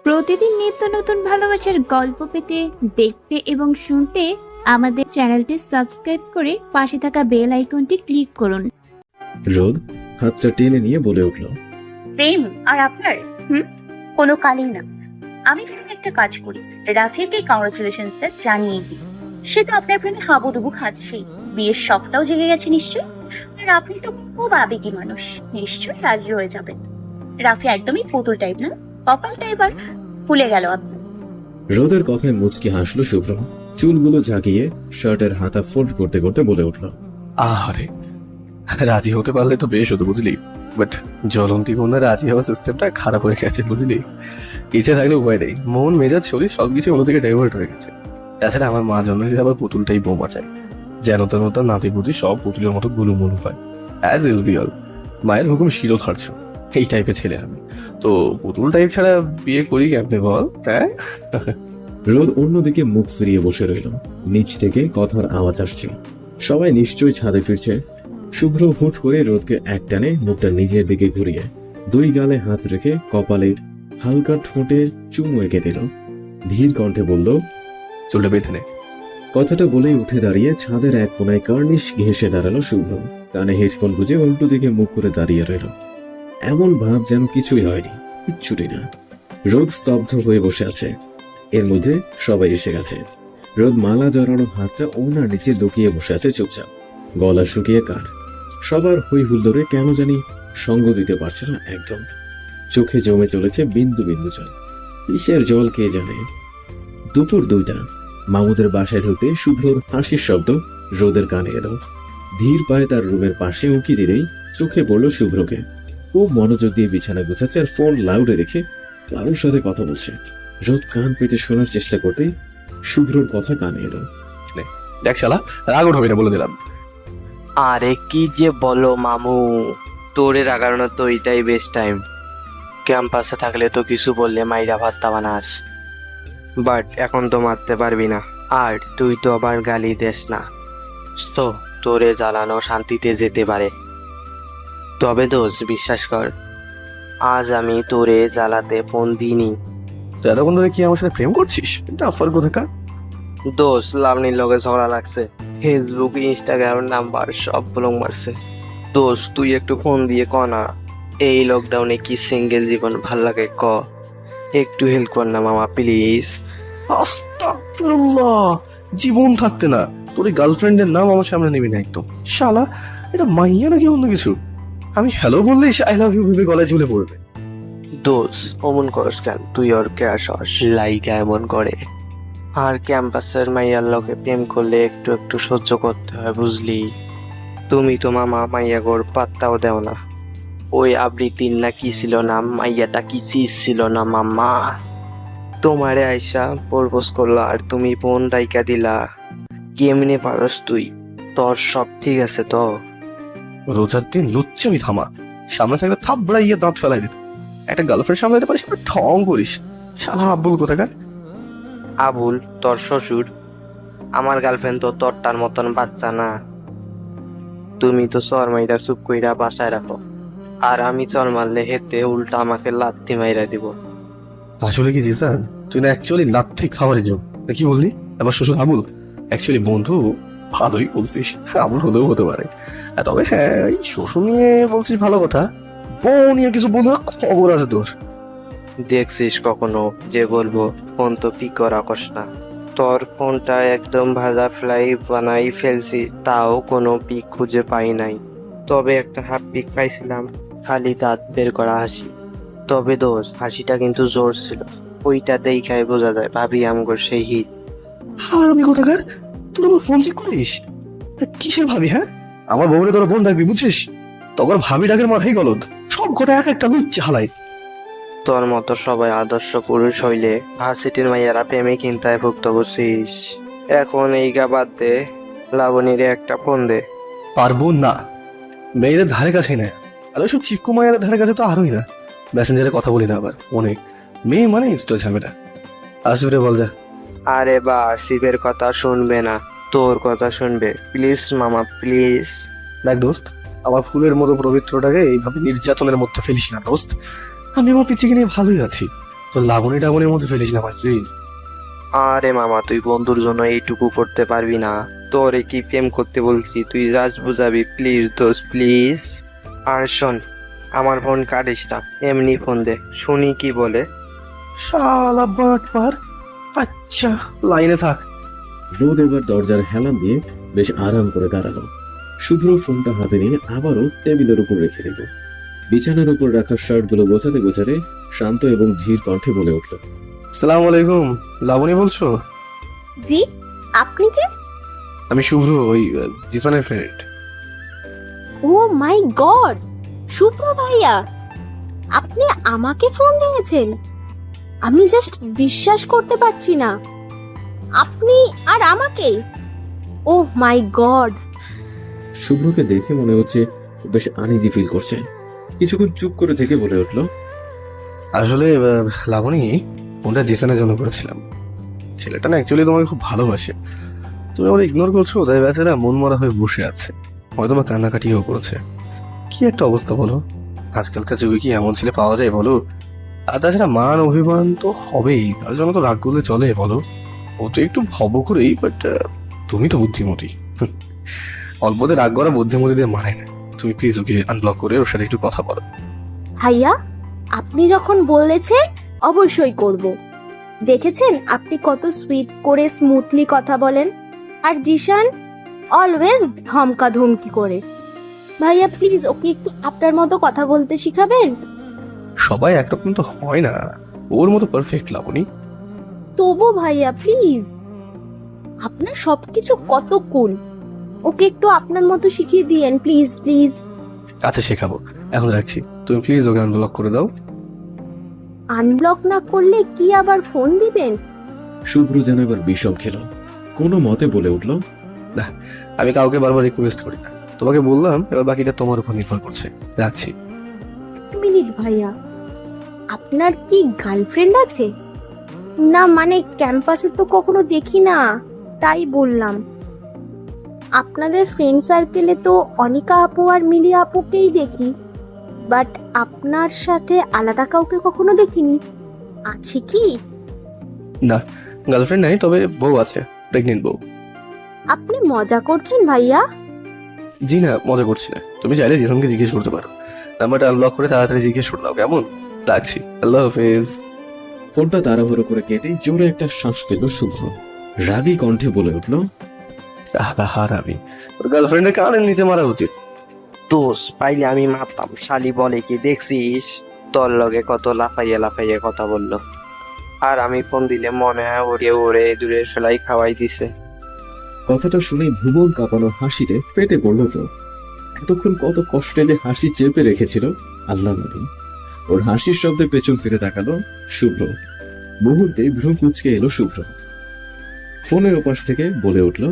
প্রতিদিন নিত্য নতুন ভালোবাসার গল্প পেতে, দেখতে এবং শুনতে আমাদের চ্যানেলটি সাবস্ক্রাইব করে পাশে থাকা বেল আইকনটি ক্লিক করুন। রোদ হাতটা টেনে নিয়ে বলে উঠল, প্রেম আর আপনার কোনো কালেই না। আমি প্রেমে একটা কাজ করি, রাফিয়াকে কংগ্রাচুলেশনসটা জানিয়ে দিই। সে তো আপনার প্রেমে হাবুডুবু খাচ্ছেই, বিয়ের শখটাও জেগে গেছে নিশ্চয়। আর আপনি তো খুব আবেগী মানুষ, নিশ্চয়ই রাজি হয়ে যাবেন। রাফিয়া একদমই পুতুল টাইপ না, কপালটা এবার ভুলে গেল আপনি। রোদের কথায় মুচকি হাসলো শুভ্র। চুলগুলো ঝাঁকিয়ে শার্টের হাতা ফোল্ড করতে করতে বলে উঠল, আরে রাজি হতে পারলে তো বেশ হতো বুঝলি, বাট জ্বলন্তি কন্যা রাজি হওয়ার সিস্টেমটা খারাপ হয়ে গেছে বুঝলি। ইচ্ছে থাকলে উপায় নেই, মন মেজাজ শরীর সবকিছু অন্যদিকে ডাইভার্ট হয়ে গেছে। তাছাড়া আমার মা জন্মের আবার পুতুলটাই বোমা চাই, যেন তেন তার নাতিপুতি সব পুতুলের মতো গুলুমুলু হয় অ্যাজ ইউজুয়াল। মায়ের হুকুম শিরোধার্য, এই টাইপের ছেলে আমি। তো পুতুল টাইপ ছাড়া বিয়ে করি কেমনে বল? হ্যাঁ। রোদ অন্যদিকে মুখ ফিরিয়ে বসে রইল। নিচ থেকে কথার আওয়াজ আসছে, সবাই নিশ্চয়ই ছাদে ফিরছে। শুভ্র হুট করে রোদকে এক টানে মুখটা নিজের দিকে ঘুরিয়ে দুই গালে হাত রেখে কপালের হালকা ঠোঁটে চুমু এঁকে দিল। ধীর কণ্ঠে বলল, চুলটা বেঁধে নে। কথাটা বলেই উঠে দাঁড়িয়ে ছাদের এক কোনায় কার্নিশ ঘেঁষে দাঁড়ালো শুভ্র। কানে হেডফোন গুঁজে উল্টো দিকে মুখ করে দাঁড়িয়ে রইল, এমন ভাব যেন কিছুই হয়নি, কিচ্ছুটি না। রোদ স্তব্ধ হয়ে বসে আছে। এর মধ্যে সবাই এসে গেছে। রোদ মালা জড়ানো হাতটা ওনার নিচে লুকিয়ে বসে আছে চুপচাপ, গলা শুকিয়ে কাঠ। সবার হই হুল্লোড়ে কেন জানি সঙ্গ দিতে পারছে না একদম। চোখে জমে চলেছে বিন্দু বিন্দু জল। কিসের জল কে জানে। দুপুর 2টা। মামুদের বাসায় ঢুকতে শুভ্রর হাসির শব্দ রোদের কানে এলো। ধীর পায়ে তার রুমের পাশে উঁকি দিলেই চোখে পড়ল শুভ্রকে। খুব মনোযোগ দিয়ে বিছানা গোছাচ্ছে আর ফোন লাউডে রেখে কারোর সাথে কথা বলছে। রোদ কান পেতে শোনার চেষ্টা করতেই শুভ্রর কথা কানে এলো। দেখ শালা, রাগ উঠাবি না বলে দিলাম। আরে কি যে বলো মামু, তোরে রাগানোর তো এটাই বেস্ট টাইম। ক্যাম্পাসে থাকলে তো কিছু বললে মাইরা ভাত্তা বানাস, বাট এখন তো মারতে পারবি না। আর তুই তো আবার গালি দেস না, তো তোরে জ্বালানো শান্তিতে যেতে পারে। তবে দোষ বিশ্বাস কর, আজ আমি তোরে জ্বালাতে ফোন দিইনি। তো এতক্ষণ ধরে কি আমার সাথে প্রেম করছিস? এটা অফার কোথাকার? দোষ লাভনির লগে ঝগড়া লাগছে, ফেসবুক ইনস্টাগ্রাম নাম্বার সব ব্লক মারছে। দোষ তুই একটু ফোন দিয়ে ক না, এই লকডাউনে কি সিঙ্গেল জীবন ভাল লাগে ক, একটু হেল্প কর না মামা প্লিজ। আস্তাগফিরুল্লাহ, জীবন থাকতে না তোর এই গার্লফ্রেন্ডের নাম আমার সামনে নিবি না একদম। শালা এটা মাইয়া নাকি অন্য কিছু? আমি হ্যালো বললে এসে আই লাভ ইউ ভেবে গলায় ঝুলে পড়বে। দোষ অমন করস কেন, তুই ওর ক্রাশ হস লাইকা এমন করে। আর ক্যাম্পাসের মাইয়ার লোকে প্রেম করলে একটু একটু সহ্য করতে হয় বুঝলি। তুমি তো মামা মাইয়া গোর পাত্তাও দেও না। ওই আবৃত্তির না কি ছিল না, মাইয়াটা কি চিজ ছিল না মাম্মা, তোমারে আইসা প্রপোজ করলো আর তুমি ফোন ডাইকা দিলা। কেমনে পারস তুই? তোর সব ঠিক আছে তো? রোজার দিন লুচ্চামি থামা, সামনে থাকলে থাপড়া ইয়ে দাঁত ফেলাই দিত। একটা গার্লফ্রেন্ড সামলাতে পারিস না, ঠং করিস। শালা আব্বুল কোথাকার। আবুল তোর শ্বশুর, আমার গার্লফ্রেন্ড তো তোরটার মতন বাচ্চা না। তুমি তো চর মাইরা চুপ কইরা বাসায় রাখো, আর আমি চর মারলে হেতে উল্টা আমাকে লাথি মাইরা দিব। আসলে কি জিসান, তুই না অ্যাকচুয়ালি লাথি খাবারের যোগ। কি বললি? আমার শ্বশুর আবুল? অ্যাকচুয়ালি বন্ধু, ভালোই বলছিস, আবুল হলেও হতে পারে। তবে হ্যাঁ, এই শ্বশুর নিয়ে বলছিস ভালো কথা, বউ নিয়ে কিছু বলবো খবর আছে তোর। দেখছিস কখনো যে বলবো ফোন তো পিক করা কস না। তোর ফোনটা একদম ভাজা ফ্লাই বানাই ফেলছি, তাও কোনো পিক খুঁজে পাই নাই। তবে একটা হাফ পিক পাইছিলাম, খালি দাঁত বের করা হাসি। তবে দোষ হাসিটা কিন্তু জোর ছিল, ওইটা দেখায় বোঝা যায় ভাবি আমগর সেই হিট। আর আমি কোথাকার, তুই আমার ফোন চেক করিস? কিসের ভাবি? হ্যাঁ, আমার বউরে তোরা বোন ডাকবি বুঝছিস? তখন ভাবি ডাকের মাথায় গলদ, সব কটা এক একটা লুচ্চা হালাই। তোর মতো সবাই আদর্শ পুরুষ হইলে ভার্সিটির মাইয়ারা প্রেমে চিন্তায় ভুক্ত বসিস। এখন এই গা বাদ দে, লাবণীরে একটা ফোন দে। পারবো না, মেয়েদের ধারে কাছে না। আর ওইসব চিপকু মায়ের ধারে কাছে তো আরোই না। মেসেঞ্জারে কথা বলি না আবার অনেক, মেয়ে মানে এক্সট্রা ঝামেলা। আসবে রে বল যা। আরে বা শিবের কথা শুনবে না, তোর কথা শুনবে, প্লিজ মামা প্লিজ। দেখ দোস্ত, আমার ফুলের মতো পবিত্রটাকে এইভাবে নির্যাতনের মধ্যে ফেলিস না দোস্ত। আমি আমার পিচিকে নিয়ে ভালোই আছি, তো লাবণী টাবণীর মধ্যে ফেলিস না ভাই প্লিজ। আরে মামা, তুই বন্ধুর জন্য এইটুকু করতে পারবি না? তোরে কি প্রেম করতে বলছি, তুই জাস্ট বুঝাবি প্লিজ দোস্ত প্লিজ। আর শোন, আমার ফোন কাটিস না, এমনি ফোন দে, শুনি কি বলে। শালা বাট পার। আচ্ছা, লাইনে থাক। রোদ এবার দরজার হেলান দিয়ে বেশ আরাম করে দাঁড়ালো। শুভ্র ফোনটা হাতে নিয়ে আবারও টেবিলের উপর রেখে দিল। বিছানার উপর রাখা শার্টগুলো গোছাতে গোছাতে শান্ত এবং ধীর কণ্ঠে বলে উঠল, সালাম আলাইকুম, লাবণী বলছো? জি, আপনি কে? আমি শুভ্র, ওই জিসানের ফ্রেন্ড। ও মাই গড, শুভ্র ভাইয়া, আপনি আমাকে ফোন দিয়েছেন? আমি জাস্ট বিশ্বাস করতে পারছি না, আপনি আর আমাকে। ও মাই গড। শুভ্রকে দেখে মনে হচ্ছে বেশ আনইজি ফিল করছে। কিছুক্ষণ চুপ করে থেকে বলে উঠল, আসলে লাবণী, ফোনটা জিসানের জন্য করেছিলাম। ছেলেটা না অ্যাকচুয়ালি তোমাকে খুব ভালোবাসে। তুমি ওরা ইগনোর করছো, তাই বেচারা মন মরা হয়ে বসে আছে, হয়তো বা কান্নাকাটিও করেছে। কি একটা অবস্থা বলো, আজকালকার যুগে কি এমন ছেলে পাওয়া যায় বলো? আর তাছাড়া মান অভিমান তো হবেই, তার জন্য তো রাগ করলে চলে বলো? ও তো একটু ভব করেই, বাট তুমি তো বুদ্ধিমতী। অল্পতে রাগ করা বুদ্ধিমতীদের মানে না। তুমি প্লিজ ওকে আনব্লক করে ওর সাথে একটু কথা বলো। ভাইয়া, আপনি যখন বলেছেন অবশ্যই করব। দেখেছেন আপনি কত সুইট করে স্মুথলি কথা বলেন, আর জিশান অলওয়েজ ধমকা ধমকি করে। ভাইয়া প্লিজ ওকে একটু আপনার মতো কথা বলতে শিখাবেন। সবাই একরকম তো হয় না, ওর মতো পারফেক্ট লাবণী। তবু ভাইয়া প্লিজ, আপনার সবকিছু কত কুল, ওকে একটু আপনার মতো শিখিয়ে দিয়েন প্লিজ প্লিজ। আচ্ছা শেখাবো, এখন রাখছি, তুমি প্লিজ ওকে আনব্লক করে দাও। আনব্লক না করলে কি আবার ফোন দিবেন? শুভ্র যেন এবার বিষম খেল। কোনো মতে বলে উঠল, আমি কাউকে বারবার রিকোয়েস্ট করি না, তোমাকে বললাম, এবার বাকিটা তোমার উপর নির্ভর করছে। রাখছি। মিনিট ভাইয়া, আপনার কি গার্লফ্রেন্ড আছে? না মানে ক্যাম্পাসে তো কখনো দেখি না, তাই বললাম। আপনাদের ফ্রেন্ড সার্কেলে তো অনিকা আপু আর মিলি আপুকেই দেখি, বাট আপনার সাথে আলাদা কাউকে কখনো দেখিনি। আছে কি? না, গার্লফ্রেন্ড নাই, তবে বউ আছে, প্রেগনেন্ট বউ। আপনি মজা করছেন ভাইয়া? জি না, মজা করছি না। তুমি চাইলে জিরনকে জিজ্ঞেস করতে পারো। নাম্বারটা আনব্লক করে তাড়াতাড়ি জিজ্ঞেস করে দাও, কেমন? রাখছি, আল্লাহ হাফেজ। ফোনটা তাড়াহুড়ো করে কেটে জোরে একটা শ্বাস ফেলল শুভ্র। রাগী কণ্ঠে বলে উঠল, হারামি, ওর গার্লফ্রেন্ডের কানের নিচে মারা উচিত। দোষ পাইলে আমি মারতাম, শালি বলে কি দেখছিস? তোর লগে কত লাফাইয়া লাফাইয়া কথা বললো, আর আমি ফোন দিলে মনে হয় ওরে ওরে দূরে ফেলাই খাওয়াই দিছে। কথাটা শুনে ভুবন কাঁপানো হাসিতে ফেটে পড়ল তো। এতক্ষণ কত কষ্টে যে হাসি চেপে রেখেছিল আল্লাহ জানে। ওর হাসির শব্দে পেছন ফিরে তাকালো শুভ্র। মুহূর্তে ভ্রু কুচকে এলো শুভ্র। ফোনের ওপাশ থেকে বলে উঠল,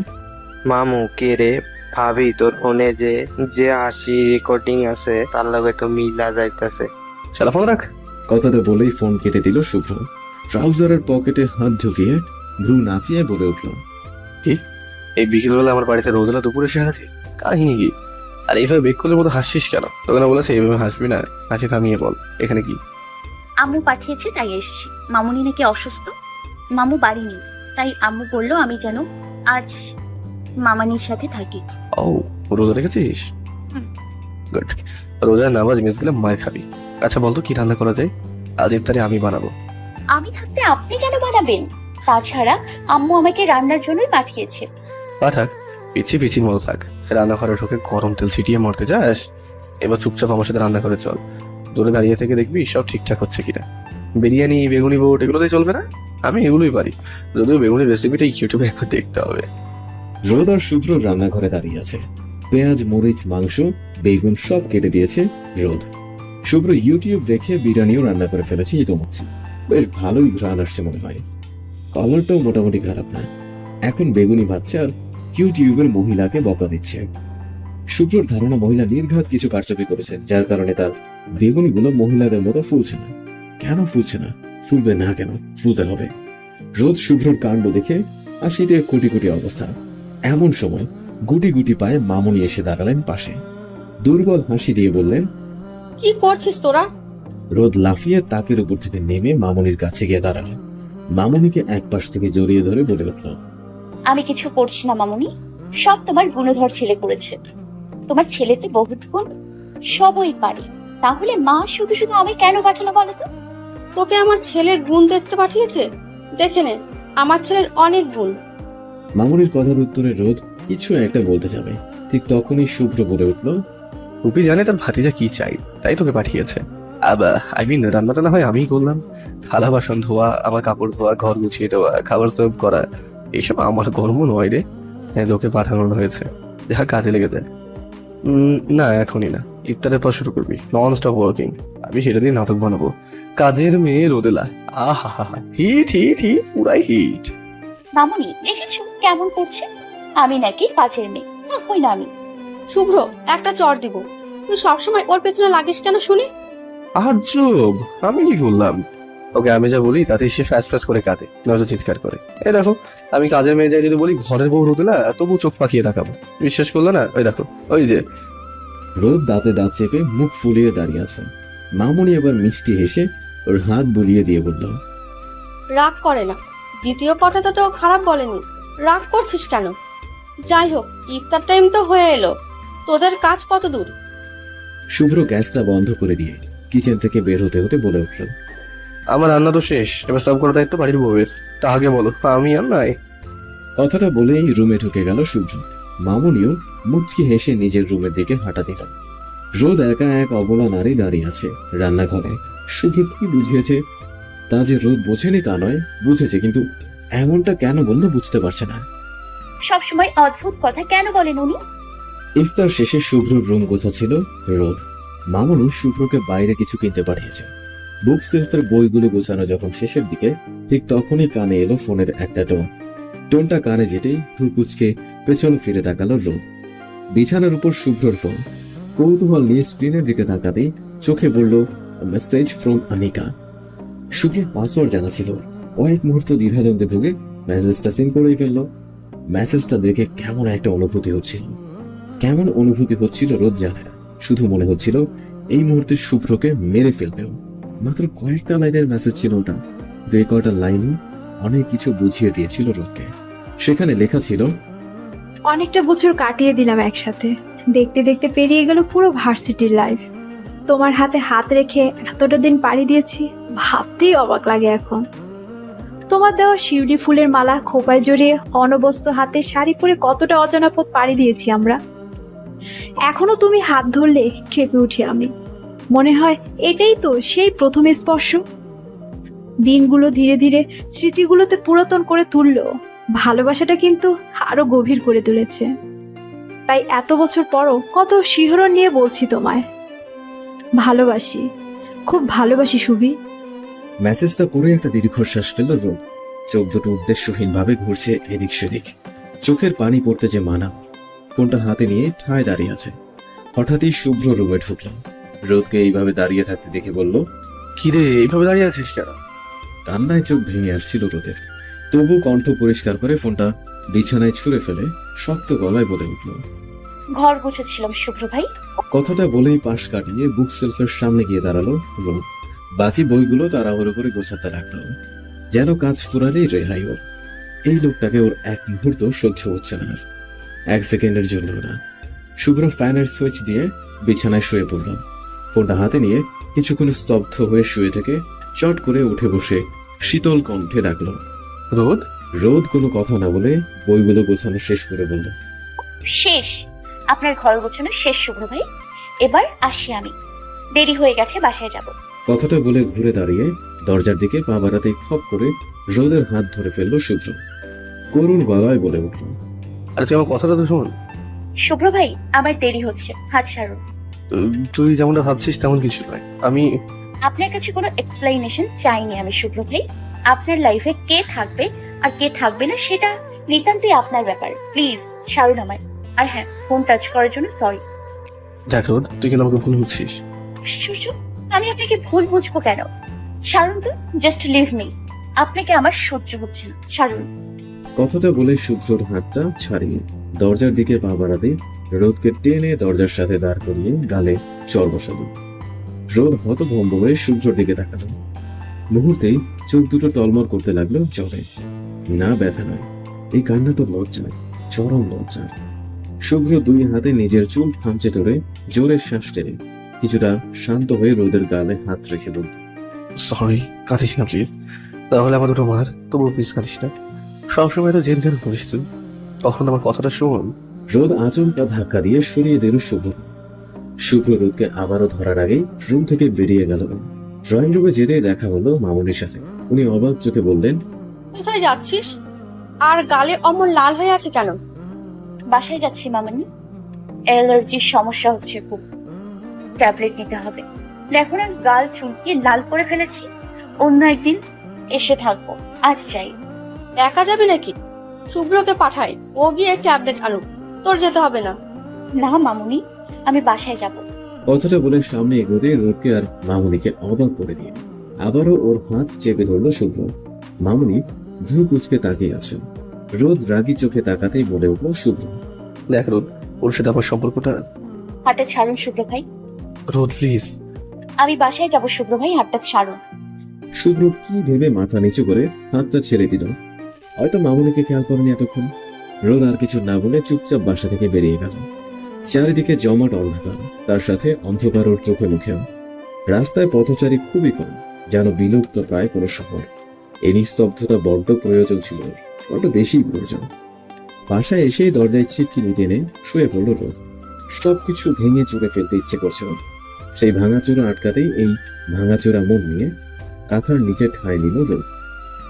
মামু কে রে? ভাবি তোর ফোনে যে যে হাসি রেকর্ডিং আছে তার লগে তো মিলা যাইতাছে। শালা ফোন রাখ। কথাটা বলেই ফোন কেটে দিল শুভ্র। ট্রাউজারের পকেটে হাত ঢুকিয়ে ভ্রু নাচিয়ে বলে উঠল, এই বিকেলবেলা আমার বাড়িতে রোদেলা দুপুরে এসে হাসিস, কাহিনী কি? আর এইভাবে বেকুলের মতো হাসছিস কেন? তোকে না বলেছে এইভাবে হাসবি না, হাসি থামিয়ে বল এখানে কি? আম্মু পাঠিয়েছে তাই এসেছি। মামুনি নাকি অসুস্থ, মামু বাড়ি নেই, তাই আম্মু বললো আমি যেন আজ মামানির সাথে থাকি। ও, রোজা রেখেছিস? হুম। গুড। রোজার নামাজ মিস গেলে মায়ের খাবি। আচ্ছা বলতো কি রান্না করা যায়? আজ ইফতারে আমি বানাবো। আমি থাকতে আপনি কেন বানাবেন? তাছাড়া আম্মু আমাকে রান্নার জন্যই পাঠিয়েছে। পাঠাক, পিছির মতো থাক। রান্নাঘরে ঢোকে গরম তেল ছিটিয়ে মরতে যাস? এবার চুপচাপ আমার সাথে রান্না করে চল। দূরে দাঁড়িয়ে থেকে দেখবি সব ঠিকঠাক হচ্ছে কিনা। বিরিয়ানি, বেগুনি বোট এগুলোতে চলবে না? আমি এগুলোই পারি, যদিও বেগুনির রেসিপিটা ইউটিউবে একবার দেখতে হবে। রোদ আর শুভ্র রান্নাঘরে দাঁড়িয়ে আছে। পেঁয়াজ, মরিচ, মাংস, বেগুন সব কেটে দিয়েছে রোদ। শুভ্র ইউটিউব দেখে বিরিয়ানিও রান্না করে ফেলেছে ইতোমধ্যে। বেশ ভালোই ঘ্রাণ আসছে মনে হয়। কালারটাও মোটামুটি খারাপ না। এখন বেগুনি ভাজছে আর ইউটিউবের মহিলাকে বকা দিচ্ছে। শুভ্রর ধারণা মহিলা নির্ঘাত কিছু কারচুপি করেছেন, যার কারণে তার বেগুনিগুলো মহিলাদের মতো ফুলছে না। কেন ফুলছে না? ফুলবে না কেন? ফুলতে হবে। রোদ শুভ্রর কাণ্ড দেখে হাসিতে কোটি কোটি অবস্থা। এমন সময় গুটি গুটি পায়ে মামুনি এসে দাঁড়ালেন পাশে। দুর্বল হাসি দিয়ে বললেন, কি করছিস তোরা? রোদ লাফিয়ে তাকের উপর থেকে নেমে মামুনির কাছে গিয়ে দাঁড়ালেন। মামুনিকে এক পাশ থেকে জড়িয়ে ধরে বলে উঠল, আমি কিছু করছি না মামুনি, সব তোমার গুণধর ছেলে করেছে। তোমার ছেলেতে বহুত গুণ, সবই পারে। তাহলে মা শুধু শুধু আমায় কেন পাঠালো বলো তো? তোকে আমার ছেলের গুণ দেখতে পাঠিয়েছে? দেখে নে, আমার ছেলের অনেক গুণ। মামুনির কথার উত্তরে রোদ কিছু একটা বলতে যাবে, ঠিক তখনই শুভ্র বলে উঠল, রুপি জানে তার ভাতিজা কি চাই, তাই তোকে পাঠিয়েছে। রান্নাটা না হয় আমিই করলাম। থালা বাসন ধোয়া, আমার কাপড় ধোয়া, ঘর গুছিয়ে দেওয়া, খাবার সার্ভ করা, এইসব আমার কর্ম নয় রে। হ্যাঁ, তোকে পাঠানো হয়েছে, দেখা কাজে লেগে যায়। না, এখনই না, ইফতারের পর শুরু করবি, নন স্টপ ওয়ার্কিং। আমি সেটা দিয়ে নাটক বানাবো, কাজের মেয়ে রোদেলা। আহা হা হা, হিট হিট হিট, পুরাই হিট। মামুনি দেখেছো কেমন করছে? আমি নাকি কাজের মেয়ে? থাকবোই না আমি। শুভ্র, একটা চর দিব। তুই সবসময় ওর পেছনে লাগিস কেন শুনি? আজব, আমি কি করলাম? ওকে আমি যা বলি তাতে সে ফ্যাস ফ্যাস করে কাঁদে, নয়তো চিৎকার করে। এই দেখো, আমি কাজের মেয়ে যাই যদি বলি ঘরের বউ রোদেলা, তবু চোখ পাকিয়ে তাকাবো। বিশ্বাস করলো না? ওই দেখো, ওই যে। রোদ দাঁতে দাঁত চেপে মুখ ফুলিয়ে দাঁড়িয়ে আছে। মামুনি এবার মিষ্টি হেসে ওর হাত বুলিয়ে দিয়ে বলল, রাগ করে না। দ্বিতীয় কথাটা তো খারাপ বলেনি, রাগ করছিস কেন? যাই হোক, ইফতার টাইম তো হয়ে এলো, তোদের কাজ কত দূর? শুভ্র গ্যাসটা বন্ধ করে দিয়ে কিচেন থেকে বের হতে হতে বলে উঠল, আমার রান্না তো শেষ, এবার সার্ভ করার দায়িত্ব বাড়ির বউয়ের। তা আগে বলো, আমি আর নাই। কথাটা বলেই রুমে ঢুকে গেল শুভ্র। মামুনিও মুচকি হেসে নিজের রুমের দিকে হাঁটা দিল। রোদ একা এক অবলা নারী দাঁড়িয়ে আছে রান্নাঘরে। শুভ্র কি বুঝিয়েছে তা যে রোদ বোঝেনি তা নয়, বুঝেছে, কিন্তু এমনটা কেন বললো বুঝতে পারছে না। সবসময় অদ্ভুত কথা কেন বলেন উনি? ইফতার শেষে শুভ্রর রুম গোছাচ্ছিল রোদ। মামুনি শুভ্রকে বাইরে কিছু কিনতে পাঠিয়েছে। বুক সেলফের বইগুলো গোছানো যখন শেষের দিকে, ঠিক তখনই কানে এলো ফোনের একটা টোনটা কানে যেতেই ভ্রুকুচকে পেছন ফিরে তাকালো রোদ। বিছানার উপর শুভ্রর ফোন। কৌতূহল নিয়ে স্ক্রিনের দিকে তাকাতেই চোখে পড়ল মেসেজ ফ্রম আনিকা। শুভ্রের পাসওয়ার্ড জানা ছিল। কয়েক মুহূর্ত দ্বিধাদ্বন্দ্বে ভুগে মেসেজটা সিন করেই ফেললো। মেসেজটা দেখে কেমন একটা অনুভূতি হচ্ছিল। কেমন অনুভূতি হচ্ছিল রোদ জানে না, শুধু মনে হচ্ছিল এই মুহূর্তে শুভ্রকে মেরে ফেলবেও। মাত্র কয়েকটা লাইনের মেসেজ ছিল ওটা, দুই কয়টা লাইনই অনেক কিছু বুঝিয়ে দিয়েছিল রোদকে। সেখানে লেখা ছিল, অনেকটা বছর কাটিয়ে দিলাম একসাথে, দেখতে দেখতে পেরিয়ে গেল পুরো ভার্সিটির লাইফ। তোমার হাতে হাত রেখে এতটা দিন পাড়ি দিয়েছি, ভাবতেই অবাক লাগে এখন। তোমার দেওয়া শিউলি ফুলের মালা খোপায় জড়িয়ে অনবস্ত হাতে শাড়ি পরে কতটা অজানা পথ পাড়ি দিয়েছি আমরা। এখনো তুমি হাত ধরলে কেঁপে উঠি আমি, মনে হয় এটাই তো সেই প্রথম স্পর্শ। দিনগুলো ধীরে ধীরে স্মৃতিগুলোতে পুরাতন করে তুললো, ভালোবাসাটা কিন্তু আরো গভীর করে তুলেছে। তাই এত বছর পরও কত শিহরণ নিয়ে বলছি তোমায় ভালোবাসি, খুব ভালোবাসি শুভি। মেসেজটা পড়ে একটা দীর্ঘশ্বাস ফেলল রোদ। চোখ দুটো উদ্দেশ্যহীন ভাবে ঘুরছে এদিক সেদিক, চোখের পানি পড়তে যে মানা। ফোনটা হাতে নিয়ে ঠায় দাঁড়িয়ে আছে। হঠাৎই শুভ্র রুমে ঢুকল। রোদকে এইভাবে দাঁড়িয়ে থাকতে দেখে বলল, কিরে, এইভাবে দাঁড়িয়ে আছিস কেন? কান্নায় চোখ ভেঙে আসছিল রোদের। তবু কণ্ঠ পরিষ্কার করে ফোনটা বিছানায় ছুঁড়ে ফেলে শক্ত গলায় বলে উঠল, ঘর গুছাচ্ছিলাম শুভ্র ভাই। কথাটা বলেই পাশ কাটিয়ে বুক সেলফের সামনে গিয়ে দাঁড়ালো রোদ। বাকি বইগুলো তাড়াহুড়ো করে গোছাতে লাগলো, যেন কাজ ফুরালেই রেহাই ওর। এই লোকটাকে ওর এক মুহূর্ত সহ্য হচ্ছে না, আর এক সেকেন্ডের জন্য না। শুভ্র ফ্যানের সুইচ দিয়ে বিছানায় শুয়ে পড়ল। ফোনটা হাতে নিয়ে কিছুক্ষণ স্তব্ধ হয়ে শুয়ে থেকে চট করে উঠে বসে শীতল কণ্ঠে ডাকলো, রোদ। রোদ কোনো কথা না বলে বইগুলো গোছানো শেষ করে বলল, শেষ? আপনার ঘর গোছানো শেষ শুভ্র ভাই, এবার আসি আমি, দেরি হয়ে গেছে, বাসায় যাব। কথাটা বলে ঘুরে দাঁড়িয়ে দরজার দিকে পা বাড়াতে খপ করে রোদের হাত ধরে ফেললো শুভ্র। করুণ গলায় বলে উঠল, আরে তুই আমার কথাটা তো শোন। শুভ্র ভাই, আমার দেরি হচ্ছে, হাত ছাড়ুন। তুই যেমনটা ভাবছিস তেমন কিছু নয়। আমি আপনার কাছে কোনো এক্সপ্লেনেশন চাইনি আমি শুভ্র ভাই। আপনার লাইফে কে থাকবে আর কে থাকবে না সেটা নিতান্তই আপনার ব্যাপার। প্লিজ ছাড়ুন আমায়। আর হ্যাঁ, ফোন টাচ করার জন্য সরি। দেখ রোদ, তুই কিন্তু আমাকে ভুল বুঝছিস। আশ্চর্য, আমি আপনাকে ভুল বুঝবো কেন? ছাড়ুন তো, জাস্ট লিভ মি। আপনাকে আমার সহ্য হচ্ছে না, ছাড়ুন। কথাটা বলে শুভ্রর হাতটা ছাড়িয়ে দরজার দিকে পা বাড়াতে রোদকে টেনে দরজার সাথে দাঁড় করিয়ে গালে চর বসালো। রোদ হতভম্ব হয়ে শুভ্রর দিকে তাকালো। মুহূর্তেই চোখ দুটো টলমল করতে লাগলো জ্বরে। না ব্যথা নয়, এই কান্না তো লজ্জায়, চরম লজ্জার। শুভ্র দুই হাতে নিজের চুল খামচে ধরে জোরে শ্বাস টেনে কিছুটা শান্ত হয়ে রোদের গালে হাত রেখে বলল, সরি, কাঁদিস না প্লিজ। তাহলে আমার দুটো মার, তবুও প্লিজ কাঁদিস না। সবসময় তো জেদ জেদ করিস তুই, তখন আমার কথাটা শোন। রোদ আচমকা ধাক্কা দিয়ে সরিয়ে দিল শুভ্র। শুভ্র রোদকে আবারও ধরার আগেই রুম থেকে বেরিয়ে গেল। ড্রয়িং রুমে যেতেই দেখা হলো মামুনির সাথে। উনি অবাক চোখে বললেন, কোথায় যাচ্ছিস? আর গালে অমন লাল হয়ে আছে কেন? বাসায় যাচ্ছি মামনি, অ্যালার্জির সমস্যা হচ্ছে খুব, ট্যাবলেট নিতে হবে। দেখো না গাল চুলকে লাল করে ফেলেছি। অন্য একদিন এসে থাকবো, আজ যাই। একা যাবে নাকি? শুভ্রকে পাঠাই, ও গিয়ে ট্যাবলেট আনুক, তোর যেতে হবে না। না মামুনি, আমি বাসায় যাব। কথাটা বলে সামনে এগোতে রোদকে আর মামুনিকে অবাক করে দিয়ে আবারও ওর হাত চেপে ধরলো শুভ্র। মামুনি ভ্রু কুচকে তাকিয়ে আছে। রোদ রাগী চোখে তাকাতেই বলে উঠলো শুভ্র, দেখ রোদ, ওর সাথে আমার সম্পর্কটা। হাতটা ছাড়ুন শুভ্র ভাই। রোদ প্লিজ। আমি বাসায় যাব শুভ্র ভাই, হাতটা ছাড়ুন। শুভ্র কি ভেবে মাথা নিচু করে হাতটা ছেড়ে দিল। হয়তো মামুনিকে খেয়াল করেনি এতক্ষণ। রোদ আর কিছু না বলে চুপচাপ বাসা থেকে বেরিয়ে গেল। চারিদিকে জমাট অন্ধকার, তার সাথে অন্ধকার ওর চোখে মুখেও। রাস্তায় পথচারী খুবই কম, যেন বিলুপ্ত প্রায় কোনো শহর। এই নিস্তব্ধতা বড্ড প্রয়োজন ছিল ওর, বড্ড বেশি প্রয়োজন। বাসায় এসেই দরজায় ছিটকিনি টেনে শুয়ে পড়ল রোদ। সবকিছু ভেঙে চুরে ফেলতে ইচ্ছে করছে ওর। সেই ভাঙাচোরা আটকাতেই এই ভাঙাচোরা মন নিয়ে কাঁথার নিচে ঠাঁই নিল রোদ।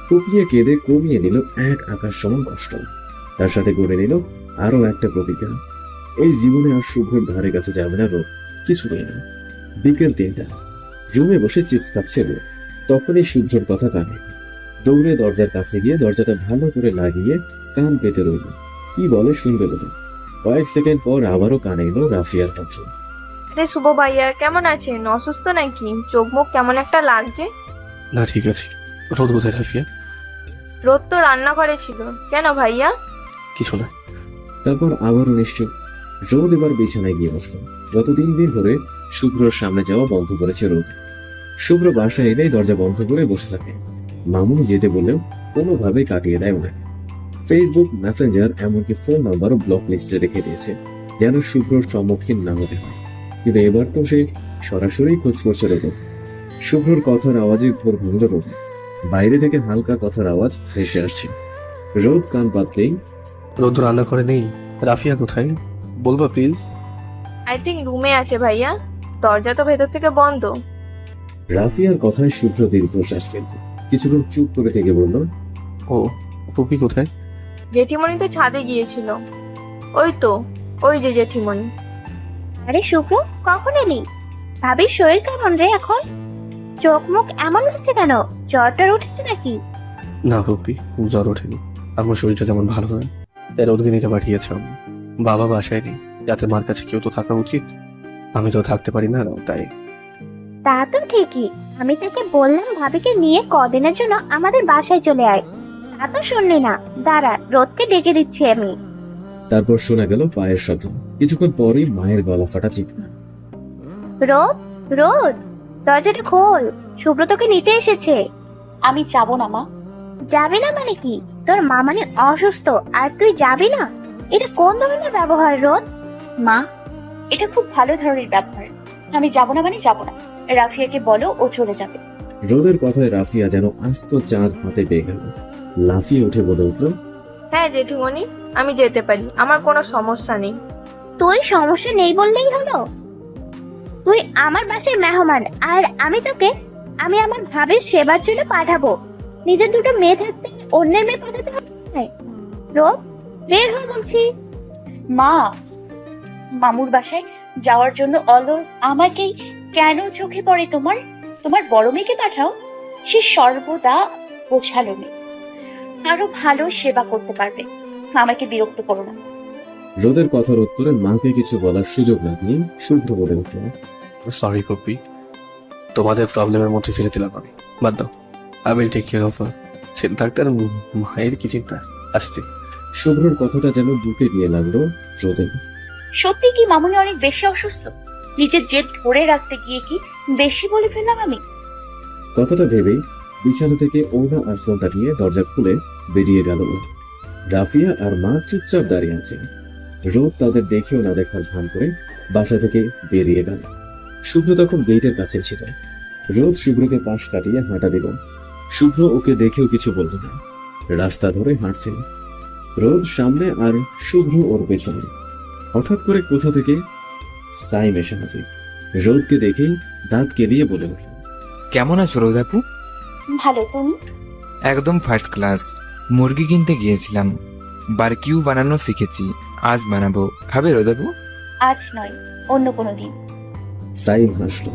ফুপিয়ে কেঁদে কমিয়ে নিল এক আকাশ সমান কষ্ট। তার সাথে গড়ে নিল আরো একটা প্রতিজ্ঞা, এই জীবনে আর শুভ্রর ধারে কাছে যাবে না রোদ, কিছুতেই না। বিকেল 3টা, রুমে বসে চিপস খাচ্ছে রোদ। তখনই শুভ্রর কথা কানে। দৌড়ে দরজার কাছে গিয়ে দরজাটা ভালো করে লাগিয়ে কান পেতে রইল। কি বলে শুনবে রোদ। কয়েক সেকেন্ড পর আবারও কানে এলো রাফিয়ার কথা। রে শুভ ভাইয়া, কেমন আছেন? অসুস্থ নাকি? চোখ মুখ কেমন একটা লাগছে। না ঠিক আছে। রোদ কোথায় রাফিয়া? রোদ তো রান্নাঘরে ছিল। কেন ভাইয়া? কিছু না। তারপর আবারও নিশ্চুপ। রোদ এবার বিছানায় গিয়ে বসলো। গত 3 দিন ধরে শুভ্রর সামনে যাওয়া বন্ধ করেছে রোদ। শুভ্র বাসায় এলেই দরজা বন্ধ করে বসে থাকে। মামুনি যেতে বললেও কোনোভাবেই কাটিয়ে দেয় ওনাকে। ফেসবুক, মেসেঞ্জার, এমনকি ফোন নাম্বারও ব্লক লিস্টে রেখে দিয়েছে, যেন শুভ্রর সম্মুখীন না হতে হয়। কিন্তু এবার তো সে সরাসরি খোঁজ করছে রোদ। শুভ্রর কথার আওয়াজে ঘোর ভাঙল রোদ। বাইরে থেকে হালকা কথার আওয়াজ ভেসে আসছে। রোদ কান পাতলেই, রোদ রান্না করে নেই। রাফিয়া কোথায় বলবা প্লিজ? আই থিঙ্ক রুমে আছে ভাইয়া, দরজা তো ভেতর থেকে বন্ধ। রাফিয়ার কথায় শুভ্র দীর্ঘশ্বাস ফেলল। কিছুক্ষণ চুপ করে থেকে বলল, ও, ফুপি কোথায়? জেঠিমণি তো ছাদে গিয়েছিল। ওই তো, ওই যে জেঠিমণি। আরে শুভ্র, কখন এলি? ভাবির শরীর কেমন রে এখন? চোখ মুখ এমন লাগছে কেন? জ্বরটার উঠেছে নাকি? না ফুপি, জ্বর ওঠেনি। আমার শরীরটা তেমন ভালো নয়, তাই রোদকে নিতে পাঠিয়েছে আমি। বাবা বাসায় নেই, যাতে মার কাছে কেউ তো থাকা উচিত। আমি তো থাকতে পারি না, তাই। তা তো ঠিকই, আমি তাকে বললাম ভাবিকে নিয়ে কদিনের জন্য আমাদের বাসায় চলে আয়। তা তো শুনলি না। দাঁড়া, রোদকে ডেকে দিচ্ছি আমি। তারপর শোনা গেল পায়ের শব্দ। কিছুক্ষণ পরই মায়ের গলা ফাটা চিৎকার। রোদ, রোদ, দরজাটা খোল, শুভ্র তোকে নিতে এসেছে। আমি যাব না মা। যাবি না মানে কি? তোর মা মানে অসুস্থ আর তুই যাবি না? এটা কোন ধরনের ব্যবহার রোদ? মা, এটা খুব ভালো ধরনের ব্যবহার। আমি যাব না মানে যাব না। রাফিয়াকে বলো ও চলে যাবে। রোদের কথায় রাফিয়া যেন আস্ত চাঁদ হাতে পেয়ে গেল। লাফিয়ে উঠে বলে উঠল, হ্যাঁ জেঠিমণি, আমি যেতে পারি, আমার কোনো সমস্যা নেই। তুই সমস্যা নেই বললেই হলো? তুই আমার বাসায় মেহমান, আর আমি আমার ভাবির সেবার জন্য পাঠাবো। নিজের দুটো মেয়ে থাকতে অন্যের মেয়ে পাঠাতে হবে? রোদ, বের হয়ে বলছি। মা, মামুর বাসায় যাওয়ার জন্য অলস আমাকেই কেন চোখে পড়ে তোমার? তোমার বড় মেয়েকে পাঠাও, সে সর্বদা বোঝালো মেয়ে, আরো ভালো সেবা করতে পারবে। আমাকে বিরক্ত করো না। রোদের কথার উত্তরে মাকে কিছু বলার সুযোগ না দিয়ে শুভ্র বলে উঠল, সরি ফুপি, তোমাদের প্রবলেমের মধ্যে ফেলে দিলাম আমি। বাদ দাও, I will take care of her. ছেলে থাকতে আর মায়ের কি চিন্তা। আসছি। শুভ্রর কথাটা যেন বুকে গিয়ে লাগলো রোদের। সত্যি কি মামুনি অনেক বেশি অসুস্থ? নিজের জেদ ধরে রাখতে গিয়ে কি বেশি বলে ফেললাম আমি? কথাটা ভেবেই বিছানা থেকে ওড়না আর ফোনটা নিয়ে দরজা খুলে বেরিয়ে গেল ও। রাফিয়া আর মা চুপচাপ দাঁড়িয়ে আছে। রোদ তাদের দেখেও না দেখার ভান করে বাসা থেকে বেরিয়ে গেল। শুভ্র তখন গেটের কাছে ছিল। রোদ শুভ্রকে পাশ কাটিয়ে হাঁটা দিল। শুভ্র ওকে দেখেও কিছু বলল না, রাস্তা ধরে হাঁটছে। রোদ সামনে আর শুভ্র ওর পেছনে। হঠাৎ করে কোথা থেকে সাইম এসে হাজির। রোদকে দেখেই দাঁত কেলিয়ে বলে উঠল, কেমন আছো রোদ আপু? ভালো, তুমি? একদম ফার্স্ট ক্লাস। মুরগি কিনতে গিয়েছিলাম, বারকিউ বানানো শিখেছি, আজ বানাবো। খাবে রোদ আপু? আজ নয়, অন্য কোনো দিন। সাইম হাসলো।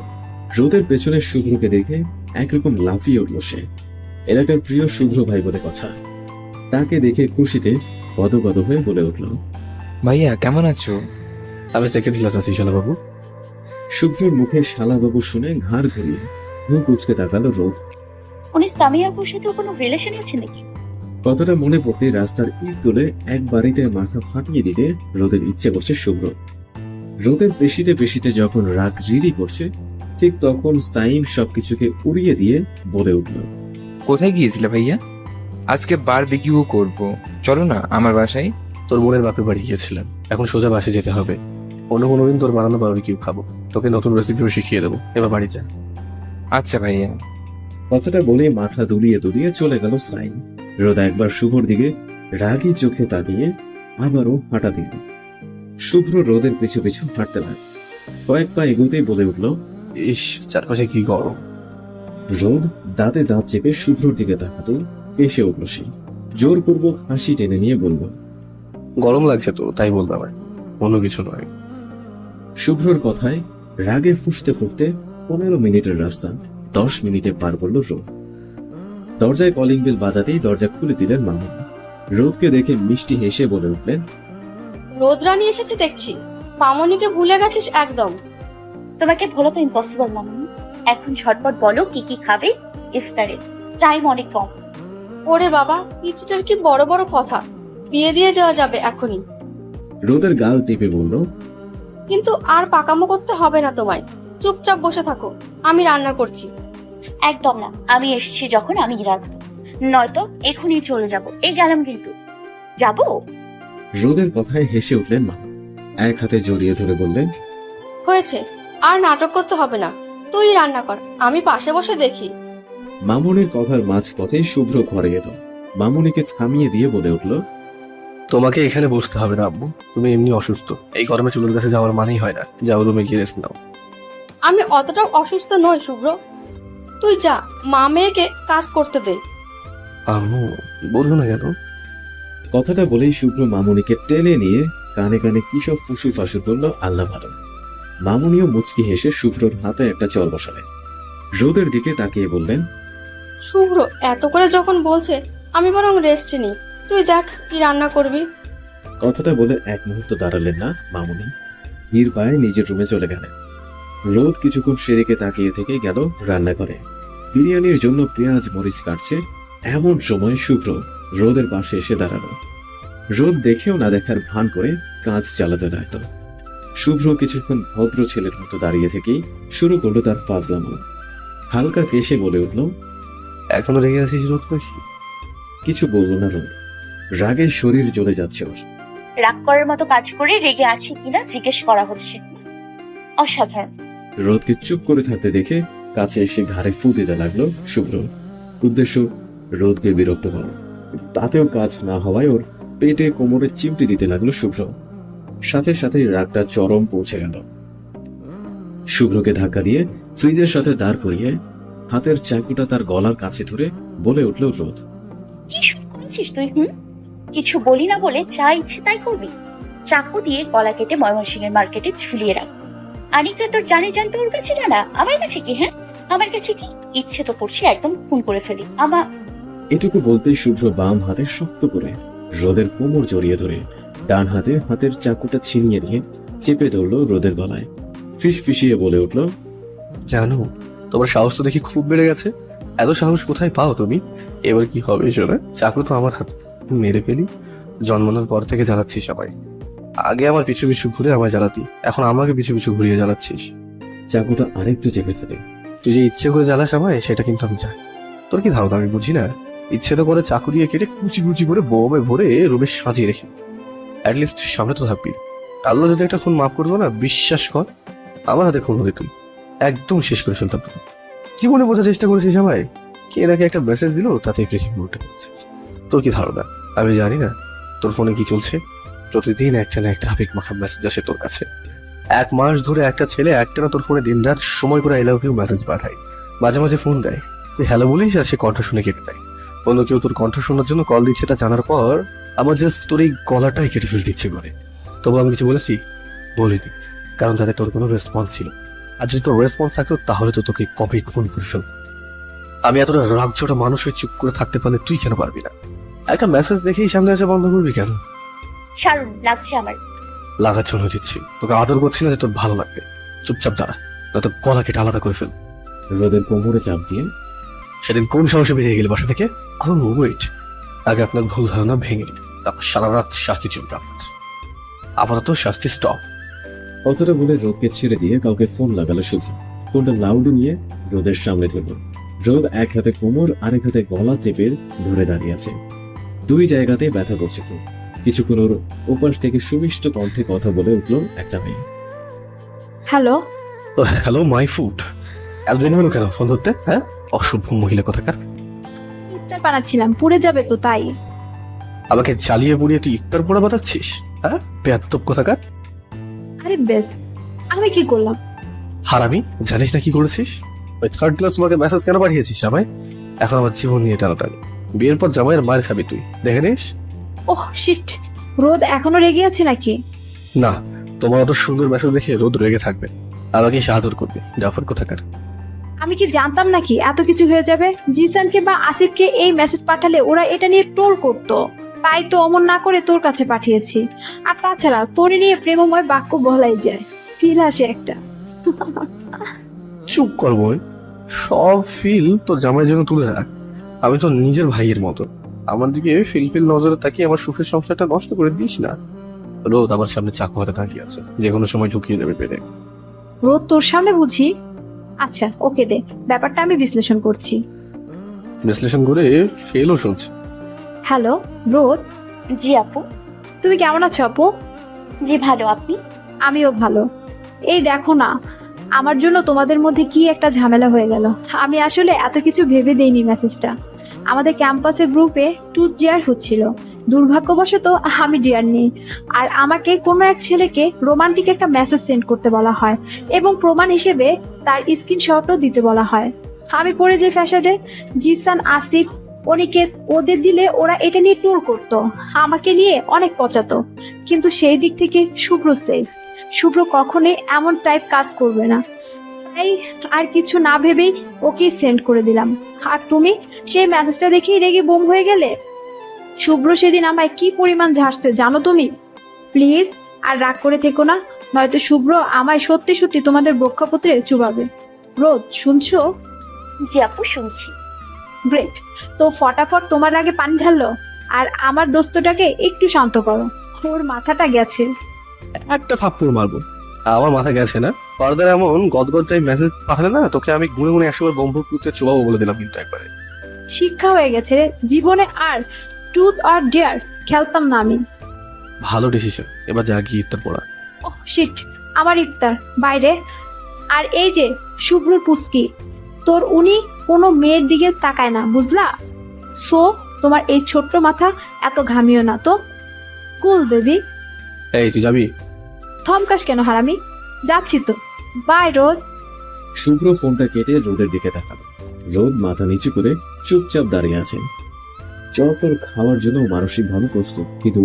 রোদের পেছনে শুভ্রকে দেখে একরকম লাফিয়ে উঠল সে। এলাকার প্রিয় শুভ্র ভাই বলে কথা। তাকে দেখে খুশিতে গদগদ হয়ে বলে উঠল, ভাইয়া কেমন আছো? আমি সেকেন্ড ক্লাস আছি শালাবাবু। শুভ্রর মুখে শালাবাবু শুনে ঘাড় ঘুরিয়ে মুখ উচকে তাকালো রোদ। উনি সামিয়া আপুর সাথে কোনো রিলেশন আছে নাকি? কথাটা মনে পড়তে রাস্তার ইট তুলে এক বাড়িতে মাথা ফাটিয়ে দিতে রোদের ইচ্ছে করছে শুভ্র। রোদের পেশিতে পেশিতে যখন রাগ রিরি করছে, ঠিক তখন সাইম সবকিছুকে উড়িয়ে দিয়ে বলে উঠল, কোথায় গিয়েছিলে ভাইয়া? আজকে বারবিকিউ করব, চলো না আমার বাসায়। তোর বোনের বাপের বাড়ি গিয়েছিলাম, এখন সোজা বাসে যেতে হবে। অন্য কোনোদিন তোর বানানো বারবিকিউ খাবো, তোকে নতুন রেসিপিও শিখিয়ে দেবো। এবার বাড়ি যা। আচ্ছা ভাইয়া। কথাটা বলে মাথা দুলিয়ে দুলিয়ে চলে গেল সাইম। রোদ একবার শুভ্রর দিকে রাগী চোখে তাকিয়ে আবারও হাঁটা দিল। শুভ্র রোদের পিছু পিছু হাঁটতে লাগে। কয়েক পা এগোতেই বলে উঠল, ইস, চারপাশে কি গরম। রোদ দাঁতে দাঁত চেপে শুভ্রর দিকে তাকাতেই কেসে উঠল সে। জোরপূর্বক হাসি টেনে নিয়ে বলল, গরম লাগছে তো তাই বললাম, আর অন্য কিছু নয়। শুভ্রর কথায় রাগে ফুঁসতে ফুঁসতে 15 মিনিটের রাস্তা 10 মিনিটে পার করল রোদ। দরজায় কলিং বেল বাজাতেই দরজা খুলে দিলেন মামুন। রোদকে দেখে মিষ্টি হেসে বলে উঠলেন, রোদরানি এসেছে দেখছি, মামনিকে ভুলে গেছিস একদম। তোমাকে ভোলা তো ইম্পসিবল মামুনি। এখন ঝটপট বলো কি কি খাবে ইফতারে, টাইম অনেক কম। ওরে বাবা, পিচিটার কি বড় বড় কথা, বিয়ে দিয়ে দেওয়া যাবে এখনই। রোদের গাল টিপে বলল, কিন্তু আর পাকামো করতে হবে না তোমায়, চুপচাপ বসে থাকো, আমি রান্না করছি। একদম না, আমি এসেছি যখন আমি রাখবো, নয়তো এখনই চলে যাব। এই গেলাম কিন্তু। যাবো? রোদের কথায় হেসে উঠলেন মা। এক হাতে জড়িয়ে ধরে বললেন, হয়েছে, আর নাটক করতে হবে না, তুই রান্না কর, আমি পাশে বসে দেখি। মামুনির কথার মাঝপথে শুভ্র ঘরে এল। মামুনিকে থামিয়ে দিয়ে বলে উঠল, তোমাকে এখানে বসতে হবে না আব্বু, তুমি এমনি অসুস্থ। এই গরমে চুলোর কাছে যাওয়ার মানেই হয় না। যাও রুমে গিয়ে রেস্ট নাও। আমি অতটাও অসুস্থ নই শুভ্র, তুই যা, মা মেয়েকে কাজ করতে দে। আম্মু, বোঝো না কেন? কথাটা বলেই শুভ্র মামুনিকে টেনে নিয়ে কানে কানে কিসব ফুসুর ফাসুর করলো আল্লাহ ভালো। মামুনিও মুচকি হেসে শুভ্রর হাতে একটা চর বসালেন। রোদের দিকে তাকিয়ে বললেন, শুভ্র এত করে যখন বলছে, আমি বরং রেস্ট নিই, তুই দেখ কি রান্না করবি। কথাটা বলে এক মুহূর্ত দাঁড়ালেন না মামুনি। ধীর পায়ে নিজের রুমে চলে গেলেন। রোদ কিছুক্ষণ সেদিকে তাকিয়ে থেকে গেল রান্নাঘরে। বিরিয়ানির জন্য পেঁয়াজ মরিচ কাটছে। এমন সময় শুভ্র রোদের পাশে এসে দাঁড়ালো। রোদ দেখেও না দেখার ভান করে কাজ চালাতে লাগলো। শুভ্র কিছুক্ষণ ভদ্র ছেলের মতো দাঁড়িয়ে থেকেই শুরু করলো তার ফাজলামো। হালকা কেশে বলে উঠল, এখনো রেগে আছিস রোদ পাখি? কিছু বলল না রোদ। রাগে শরীর জ্বলে যাচ্ছে ওর। রাগ করার মতো কাজ করে রেগে আছি কিনা জিজ্ঞেস করা হচ্ছে, অসাধারণ। রোদকে চুপ করে থাকতে দেখে কাছে এসে ঘাড়ে ফু দিতে লাগলো শুভ্র। উদ্দেশ্য রোদকে বিরক্ত করা। তাতেও কাজ না হওয়ায় ওর পেটে কোমরে চিমটি দিতে লাগলো শুভ্র। সাথে সাথে রাগটা চরম পৌঁছে গেল। শুভ্রকে ধাক্কা দিয়ে ফ্রিজের সাথে দাঁড় করিয়ে হাতের চাকুটা তার গলার কাছে ধরে বলে উঠল রোদ, কি শুরু করেছিস তুই? কিছু বলি না বলে যা ইচ্ছে তাই করবি। চাকু দিয়ে গলা কেটে ময়মনসিংহের মার্কেটে ঝুলিয়ে রাখ। আনিকা তোর জানতে ওর কাছে জানা, আমার কাছে কি? আমার কাছে কি? ইচ্ছে তো করছে একদম খুন করে ফেলি আমার। এটুকু বলতেই শুভ্র বাম হাতে শক্ত করে রোদের কোমর জড়িয়ে ধরে ডান হাতে হাতের চাকুটা ছিনিয়ে নিয়ে চেপে ধরলো রোদের গলায়। ফিস ফিসিয়ে বলে উঠল, জানো, তোমার সাহস তো দেখি খুব বেড়ে গেছে। এত সাহস কোথায় পাও তুমি? এবার কি হবে শোনা? চাকু তো আমার হাতে। মেরে ফেলি। জন্মানোর পর থেকে জ্বালাচ্ছি সবাই। আগে আমার পিছু পিছু ঘুরে আমায় জ্বালাতি, এখন আমাকে পিছু পিছু ঘুরিয়ে জ্বালাচ্ছিস। চাকুটা আরেকটু চেপে ধরে। তুই যে ইচ্ছে করে জ্বালাস আমায় সেটা কিন্তু আমি জানি। তোর কি ধারণা আমি বুঝি না? ইচ্ছে তো করে চাকু দিয়ে কেটে কুচি কুচি করে বোমে ভরে রুমে সাজিয়ে রেখে অ্যাটলিস্ট সামনে তো থাকবি। আল্লাহ যদি একটা খুন মাফ করবো না, বিশ্বাস কর আমার হাতে খুন হতে তুই একদম শেষ করে ফেলতাম। তোকে জীবনে বোঝার চেষ্টা করেছিস আমায়, কে নাকি একটা মেসেজ দিল তাতে পৃথিবী উল্টে গেছে। তোর কি ধারণা আমি জানি না তোর ফোনে কি চলছে? প্রতিদিন একটা না একটা আবেগ মাখা মেসেজ আসে তোর কাছে। 1 মাস ধরে একটা ছেলে একটা না তোর ফোনে দিনরাত সময় করে আই লাভ ইউ মেসেজ পাঠায়, মাঝে মাঝে ফোন দেয়, তুই হ্যালো বলিস আর সে কণ্ঠ শুনে কেটে দেয়। অন্য কেউ তোর কণ্ঠ শোনার জন্য কল দিচ্ছে তা জানার পর আমার জাস্ট তোর এই গলাটাই কেটে ফেলতে ইচ্ছে করে। তবু আমি কিছু বলেছি? বলিনি, কারণ তাতে তোর কোনো রেসপন্স ছিল। আর যদি তোর রেসপন্স থাকতো তাহলে তো তোকে কবে খুন করে ফেলতো। আমি এতটা রাগজোটা মানুষ হয়ে চুপ করে থাকতে পারলে তুই কেন পারবি না? একটা মেসেজ দেখেই সামনে আসা বন্ধ করবি কেন? ছাড়ুন, লাগছে আমার। লাগার জন্য দিচ্ছি, তোকে আদর করছি না যে তোর ভালো লাগবে। চুপচাপ দাঁড়া, নয়তো গলা কেটে আলাদা করে ফেল। রোদের কোমরে চাপ দিয়ে। সেদিন কোন সাহসে বেরিয়ে গেলে বাসা থেকে? ওয়েট, আগে আপনার ভুল ধারণা ভেঙে নিন, তারপর সারা রাত শাস্তি চলবে আপনার। আপাতত শাস্তি স্টপ। কথাটা বলে রোদকে ছেড়ে দিয়ে কাউকে ফোন লাগালো শুভ্র। ফোনটা লাউডে নিয়ে রোদের সামনে ধরল। রোদ এক হাতে কোমর আরেক হাতে গলা চেপে ধরে দাঁড়িয়ে আছে। 2 জায়গাতে ব্যথা করছে খুব। কিছুক্ষণ ওর ওপাশ থেকে সুমিষ্ট কণ্ঠে কথা বলে উঠল একটা মেয়ে। Hello, hello my food. এতদিন হলো কেন ফোন ধরতে? হ্যাঁ, অসভ্য মহিলা কোথাকার। ইফতার বানাচ্ছিলাম, পুড়ে যাবে তো তাই। আমাকে জ্বালিয়ে পুড়িয়ে তুই ইফতার পোড়া বাতাচ্ছিস? হ্যাঁ, বেয়াদব কোথাকার। আরে বেশ, আমি কি করলাম? হারামি, জানিস না কি করেছিস? ওই 3rd ক্লাস মাকে মেসেজ কেন পাঠিয়েছিস আমায়? এখন আমার জীবন নিয়ে টানাটানি। বিয়ের পর জামাইয়ের মার খাবি তুই, দেখে নিস। ওহ শিট, রোদ এখনো রেগে আছে নাকি? না, তোমার অত সুন্দর মেসেজ দেখে রোদ রেগে থাকবে, আমাকে সাহায্য করবে। জাফর কোথাকার। আমি কি জানতাম নাকি এত কিছু হয়ে যাবে? জিসানকে বা আসিফকে এই মেসেজ পাঠালে ওরা এটা নিয়ে ট্রোল করতো, তাই তো অমন না করে তোর কাছে পাঠিয়েছি। আর তাছাড়া তোরে নিয়ে প্রেমময় বাক্য বলাই যায়, ফিল আসে একটা। চুপ কর বোন, সব ফিল তোর জামাইয়ের জন্য তুলে রাখ। আমি তো নিজের ভাইয়ের মতো, আমার দিকে ফিল নজরে তাকিয়ে আমার সুখের সংসারটা নষ্ট করে দিস না। রোদ আমার সামনে চাকু হাতে দাঁড়িয়ে আছে, যে কোনো সময় ঢুকিয়ে দেবে পেরে। রোদ তোর সামনে বুঝি? আচ্ছা ওকে দে, ব্যাপারটা আমি বিশ্লেষণ করছি। বিশ্লেষণ করে ফেলও শুনছি। হ্যালো রোদ। জি আপু। তুমি কেমন আছো আপু? জি ভালো, আপনি? আমিও ভালো। এই দেখো না, আমার জন্য তোমাদের মধ্যে কি একটা ঝামেলা হয়ে গেল। আমি আসলে এত কিছু ভেবে দেইনি মেসেজটা। আমাদের ক্যাম্পাসের গ্রুপে ট্রুথ ডিয়ার হচ্ছিল, দুর্ভাগ্যবশত আমি ডিয়ার নেই। আর আমাকে কোনো এক ছেলেকে রোমান্টিক একটা মেসেজ সেন্ড করতে বলা হয় এবং প্রমাণ হিসেবে তার স্ক্রিনশটও দিতে বলা হয়। আমি পড়ে যে ফ্যাসাদে জিসান, আসিফ, অনিকেত ওদের দিলে ওরা এটা নিয়ে ট্রোল করতো, আমাকে নিয়ে অনেক পচাতো। কিন্তু সেই দিক থেকে শুভ্র সেফ। শুভ্র কখনোই এমন টাইপ কাজ করবে না, তাই আর কিছু না ভেবেই ওকে সেন্ড করে দিলাম। আর তুমি সেই মেসেজটা দেখেই রেগে বোম হয়ে গেলে। শুভ্র সেদিন আমায় কি পরিমাণ ঝাড়ছে জানো তুমি? প্লিজ আর রাগ করে থেকো না, নয়তো শুভ্র আমায় সত্যি সত্যি তোমাদের বক্ষপত্রে চুবাবে। রোদ শুনছো? জি আপু, শুনছি। গ্রেট, তো ফটাফট তোমার আগে পানি ঢাললো আর আমার দোস্তটাকে একটু শান্ত করো, ওর মাথাটা গেছে। একটা থাপ্পড় মারবো। আমার মাথা গেছে না? পর্দার এমন গদগদ টাইপ মেসেজ পাঠালে না, তোকে আমি গুনে গুনে 100 বার বম্বপুরতে চুবাবো বলে দিলাম কিন্তু একবারে। শিক্ষা হয়ে গেছে রে, জীবনে আর ট্রুথ আর ডেয়ার খেলতাম না আমি। ভালো ডিসিশন, এবার যা গিয়ে ইফতার পড়া। ওহ শিট, আমার ইফতার বাইরে। আর এই যে শুভ্র পুস্কি, তোর উনি কোনো মেয়ের দিকে তাকায় না, বুঝলা? সো তোমার এই ছোট্ট মাথা এত ঘামিও না তো। কুল বেবি। এই তুই যাবি? থমকাস কেন হারামি? যাচ্ছি তো, বাই রোদ। শুভ্র ফোনটা কেটে রোদের দিকে তাকালো। রোদ মাথা নিচু করে চুপচাপ দাঁড়িয়ে আছে। চপ ওর খাওয়ার জন্য মানসিকভাবে প্রস্তুত, কিন্তু